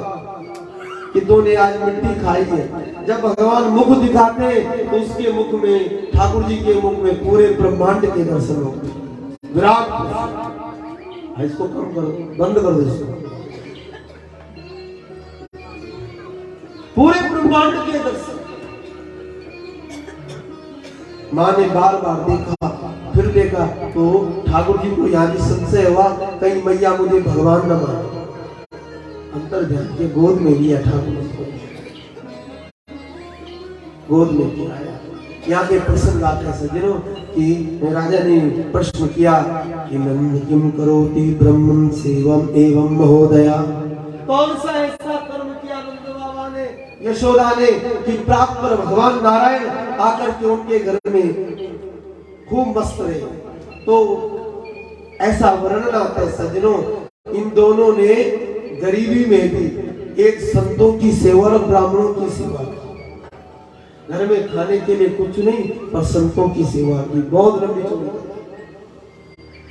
कि तूने आज मिट्टी खाई है। जब भगवान मुख दिखाते तो उसके मुख में, ठाकुर जी के मुख में पूरे ब्रह्मांड के दर्शन होते। विराट, इसको कम करो, बंद कर दो इसको। पूरे ब्रह्मांड के दर्शन माँ ने बार बार देखा, फिर देखा, तो ठाकुर जी को यहाँ भी संशय हुआ, कहीं मैया मुझे भगवान न माने। अंतर ध्यान के गोद में लिया ठाकुर जी को, गोद में किया। यहाँ पे प्रसंग आता है सज्जनों कि राजा ने प्रश्न किया कि नंद किम करोति ब्रह्मं सेवम एवं महोदया। कौन सा ऐसा कर्म किया नंद बाबा ने, यशोदा ने, कि प्राप्त पर भगवान नारायण आकर के उनके घर में खूब मस्त रहे। तो ऐसा वर्णन आता है सज्जनों, इन दोनों ने गरीबी में भी एक संतों की सेवा और ब्राह्मणों की सेवा। घर में खाने के लिए कुछ नहीं, पर संतों की सेवा की बहुत लंबी चौड़ी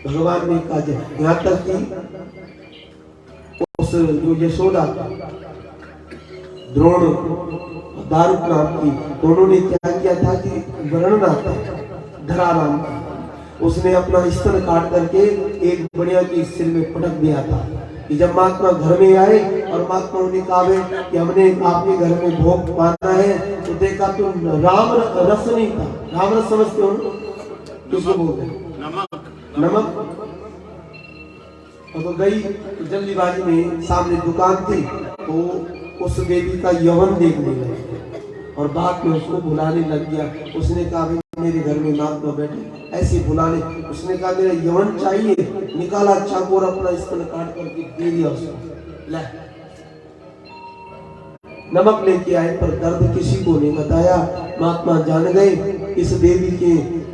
भगवान ने कहा। यहाँ तक कि उस जो यशोदा द्रोण दारू नाम की, तो उन्होंने क्या किया था कि वर्णन आता धरा नाम का, उसने अपना स्तन काट करके एक बढ़िया की सिर में पटक दिया था कि जब महात्मा घर में आए और महात्मा ने कहा कि हमने आपके घर में भोग पाना है, तो देखा तो राम रस नहीं था। राम रस समझते हो किसको बोलते हैं? नमक। और तो गई तो जल्दीबाजी में, सामने दुकान थी, तो उस देवी का यवन देखने लगी और बाद में उसको बुलाने लग गया। उसने कहा मेरे घर में महात्मा बैठे, ऐसे बुलाने। उसने कहा मेरा यवन चाहिए, निकाला चाकू और अपना स्तन काट करके दे दिया उसको। ले नमक लेके आए, पर दर्द किसी को नहीं बताया। महात्मा जान गए इस देवी के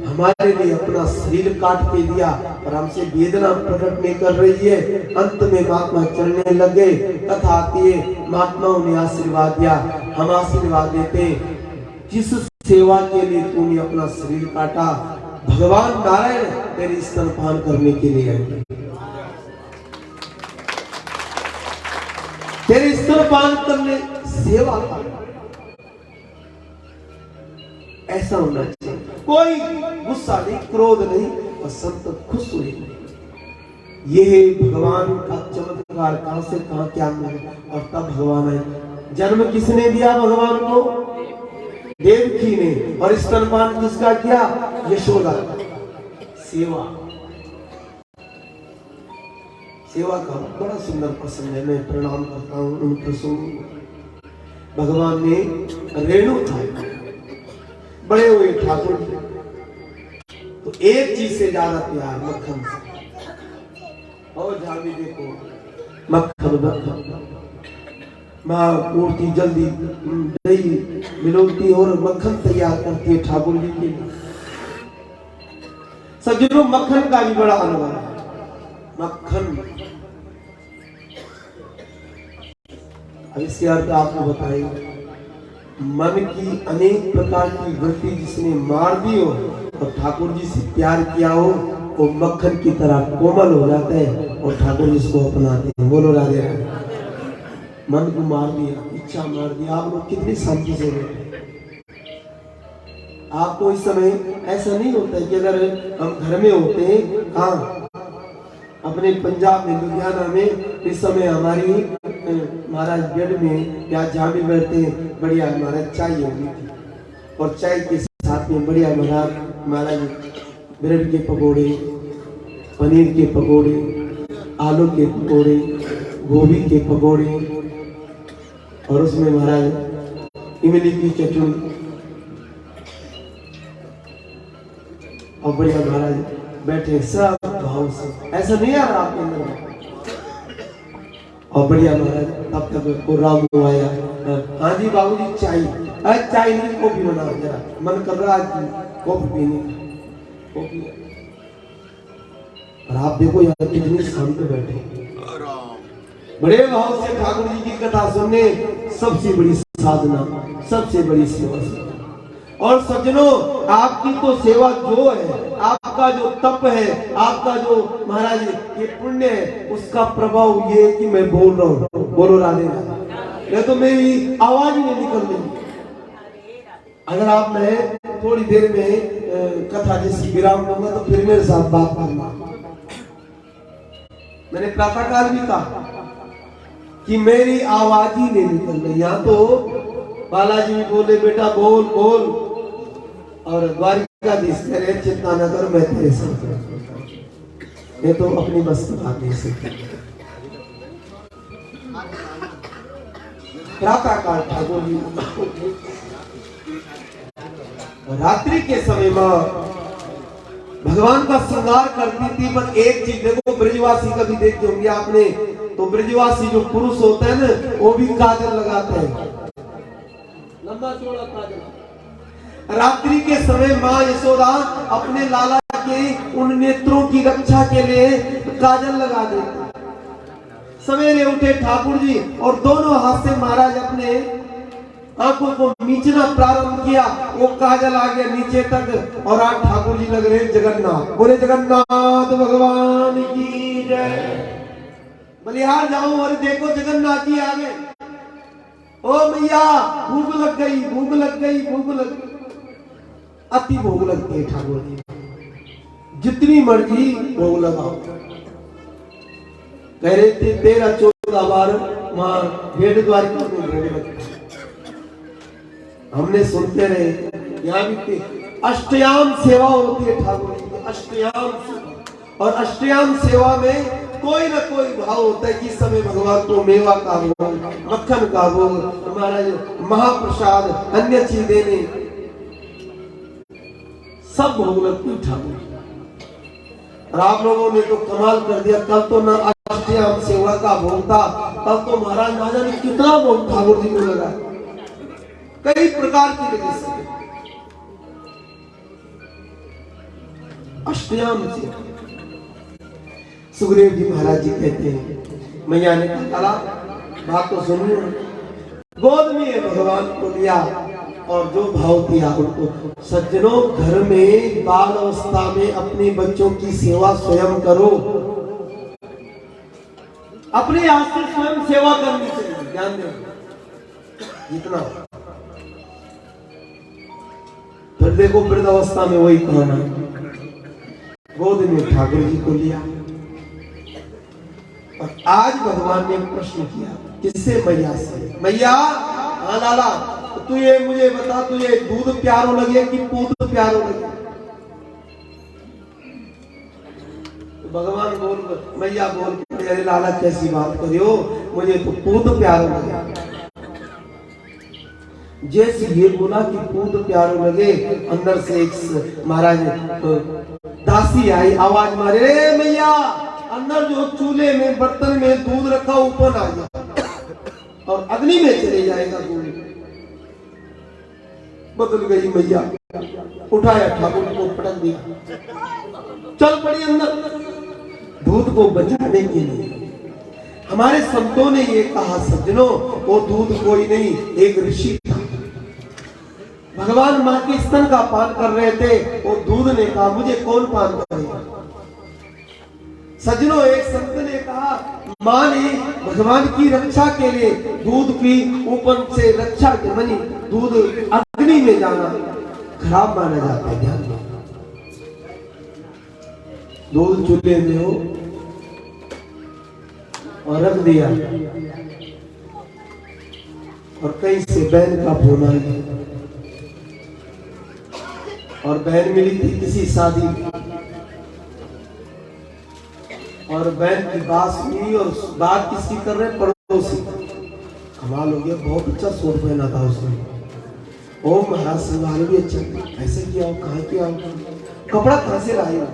हमारे लिए अपना शरीर काट के दिया, पर हमसे वेदना प्रकट नहीं कर रही है। अंत में महात्मा चलने लगे। कथा आती है, महात्माओं ने आशीर्वाद दिया। हम आशीर्वाद देते, जिस सेवा के लिए तूने अपना शरीर काटा, भगवान नारायण तेरी स्तनपान करने के लिए आए, तेरे स्तनपान करने सेवा का। ऐसा होना चाहिए, कोई गुस्सा नहीं, क्रोध नहीं, और संत खुश हुए। ये भगवान का चमत्कार, कहां से कहां क्या मिले। और तब भगवान आए। जन्म किसने दिया भगवान को? देवकी ने। और स्तनपान किसका किया? यशोदा। सेवा, सेवा का बड़ा सुंदर प्रसंग है। मैं प्रणाम करता हूं उन प्रसंगों को। भगवान ने रेणु खाए, बड़े हुए ठाकुर, तो एक चीज से ज्यादा प्यार मक्खन से। और जहां भी देखो मक्खन, माँ पूर्ति जल्दी दही मिलोती और मक्खन तैयार करती है ठाकुर जी के लिए। सज्जनों, मक्खन का भी बड़ा अनुभव है। मक्खन, अब इसके अर्थ आपको बताएंगे। मन की अनेक प्रकार की वृत्ति जिसने मार दी हो और ठाकुर जी से प्यार किया हो, वो मक्खन की तरह कोमल हो जाता है और ठाकुर जी को अपनाते हैं। बोलो राधे राधे। मन को मार दिया, इच्छा मार दिया, आप लोग कितनी शांति से रहते। आपको इस समय ऐसा नहीं होता है कि अगर हम घर में होते हैं, कहाँ अपने पंजाब में लुधियाना में, इस समय हमारी महाराज बेड में या जहाँ भी बैठते हैं, बढ़िया महाराज चाय होगी थी, और चाय के साथ में बढ़िया महाराज ब्रेड के पकौड़े, पनीर के पकौड़े, आलू के पकौड़े, गोभी के पकौड़े, और उसमें महाराज इमली की चटनी, और बढ़िया महाराज बैठे सब भाव से। ऐसा नहीं आ रहा आपके अंदर? और बढ़िया महाराज तब तक को राम आया। हाँ जी बाबूजी चाय, चाय नहीं कॉफी बनाओ, जरा मन कर रहा है कॉफी पीने की, कॉफी। और आप देखो यहाँ कितनी शांत बैठे, बड़े भाव से ठाकुर जी की कथा सुनने। सबसे बड़ी साधना, सबसे बड़ी सेवा। और सज्जनों, आपकी तो सेवा जो है, आपका जो तप है, आपका जो महाराज ये पुण्य है, उसका प्रभाव ये है कि मैं बोल रहा हूँ। बोलो राधे राधे। नहीं तो मेरी आवाज ही नहीं निकल रही। अगर आप मैं थोड़ी देर में कथा जैसी विराम दूंगा तो फिर मेरे साथ बात करना। मैंने प्रातःकाल भी कहा कि मेरी आवाज ही नहीं निकल रही। यहाँ तो बालाजी भी बोले बेटा बोल बोल, और द्वारिकाधीश कह रहे चिंता न कर मैं तेरे साथ। ये तो अपनी बस की बात नहीं सकती। प्रातःकाल ठाकुर जी रात्रि के समय में भगवान का श्रृंगार करती थी। पर एक चीज देखो, ब्रजवासी कभी देखते होंगे आपने, तो ब्रजवासी जो पुरुष होते हैं ना, वो भी काजल लगाते हैं, लंबा चौड़ा काजल। रात्रि के समय माँ यशोदा अपने लाला के उन नेत्रों की रक्षा के लिए काजल लगा देती। सवेरे उठे ठाकुर जी और दोनों हाथ से महाराज अपने आंखों को मीचना प्रारंभ किया। वो काजल आ गया नीचे तक और आज ठाकुर जी लग रहे जगन्नाथ। बोले जगन्नाथ भगवान की जय। बलिहार जाऊं और देखो जगन्नाथ जी आ गए। ओ मैया भूख लग गई, भूख लग गई, भूख लग गई। अति भूख लगती है ठाकुर जी, जितनी मर्जी भोग लगाओ। कह रहे थे 13-14 बार वहां भेड़ द्वारिका में भोग लगता है। हमने सुनते रहे, यहाँ भी अष्टयाम सेवा होती है ठाकुर जी की, अष्टयाम सेवा। और अष्टयाम सेवा में कोई ना कोई भाव होता है कि समय भगवान को मेवा का भोग, मक्खन का भोग, हमारा महाप्रसाद, अन्य चीजें ने सब भोग लगती ठाकुर जी। और आप लोगों ने तो कमाल कर दिया। कल तो ना अष्टयाम सेवा का भोग था, तब तो महाराज ना जाने कितना भोग ठाकुर जी को लगा, कई प्रकार की लगी से। अष्टयाम से सुखदेव जी महाराज जी कहते हैं, मैया ने कहा बात तो सुनिए। गोद में भगवान को लिया और जो भाव दिया उनको। सज्जनों, घर में बाल अवस्था में अपने बच्चों की सेवा स्वयं करो। अपने हाथ से स्वयं सेवा करनी चाहिए, ध्यान दें जितना। फिर देखो वृद्ध अवस्था में वही कहना, गोद में ठाकुर जी को लिया। और आज भगवान ने प्रश्न किया, किससे? मैया से। मैया, हाँ लाला, तू ये मुझे बता, तुझे दूध प्यारो लगे कि पूत प्यारो लगे? तो भगवान बोल, मैया बोल, अरे लाला कैसी बात करी हो, मुझे तो पूत प्यारो लगे। जैसे ये बोला कि पूत प्यारो लगे, अंदर से एक महाराज दासी आई, आवाज मारे, रे मैया, अंदर जो चूल्हे में बर्तन में दूध रखा ऊपर आ गया और अग्नि में चले जाएगा दूध। बदल गई मैया, उठाया ठाकुर को पटक दिया, चल पड़ी अंदर दूध को बचाने के लिए। हमारे संतों ने ये कहा, सज्जनों, वो दूध कोई नहीं, एक ऋषि था। भगवान माँ के स्तन का पान कर रहे थे, वो दूध ने कहा मुझे कौन पान करेगा? सज्जनों, एक संत ने कहा, माँ ने भगवान की रक्षा के लिए दूध की ऊपर से रक्षा के बनी, दूध अग्नि में जाना खराब माना जाता है। ध्यान दो, दूध चूल्हे में हो और रख दिया और कहीं से बहन का फोन आ गया और बहन मिली थी किसी शादी में और बहन की बात सुनी और बात किसकी कर रहे? पड़ोसी। कमाल हो गया, बहुत अच्छा सूट पहना था उसने। ओ महाराज, संभाल भी अच्छा, ऐसे किया हो, कहाँ किया हो, कपड़ा कहाँ से लाए हो?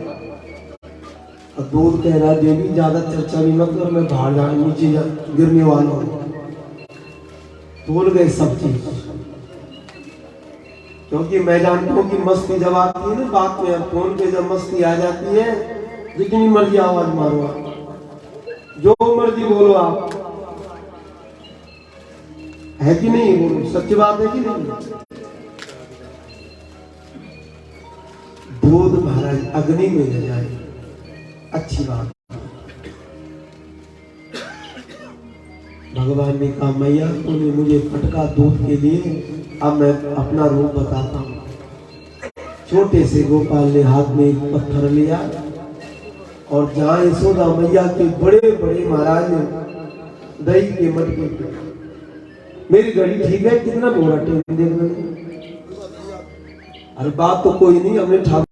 और दूध कह रहा, देवी ज्यादा चर्चा भी मत कर, मैं बाहर जाने नीचे गिरने वाला हूँ। भूल गए सब चीज, क्योंकि मैं जानता हूँ कि मस्ती जब आती है ना बात में, फोन पे जब मस्ती आ जाती है, जितनी मर्जी आवाज मारो आप, जो मर्जी बोलो आप, है कि नहीं? बोलो, सच्ची बात है कि नहीं? दूध महाराज अग्नि में ले जाए, अच्छी बात। भगवान ने कहा, मैया तूने मुझे फटका दूध के लिए, अब मैं अपना रूप बताता हूँ। छोटे से गोपाल ने हाथ में एक पत्थर लिया और जहाँ यशोदा मैया के बड़े बड़े महाराज दही के मटके पे, मेरी घड़ी ठीक है, कितना मोड़ा टाइम देखना। अरे बात तो कोई नहीं, हमने ठाकुर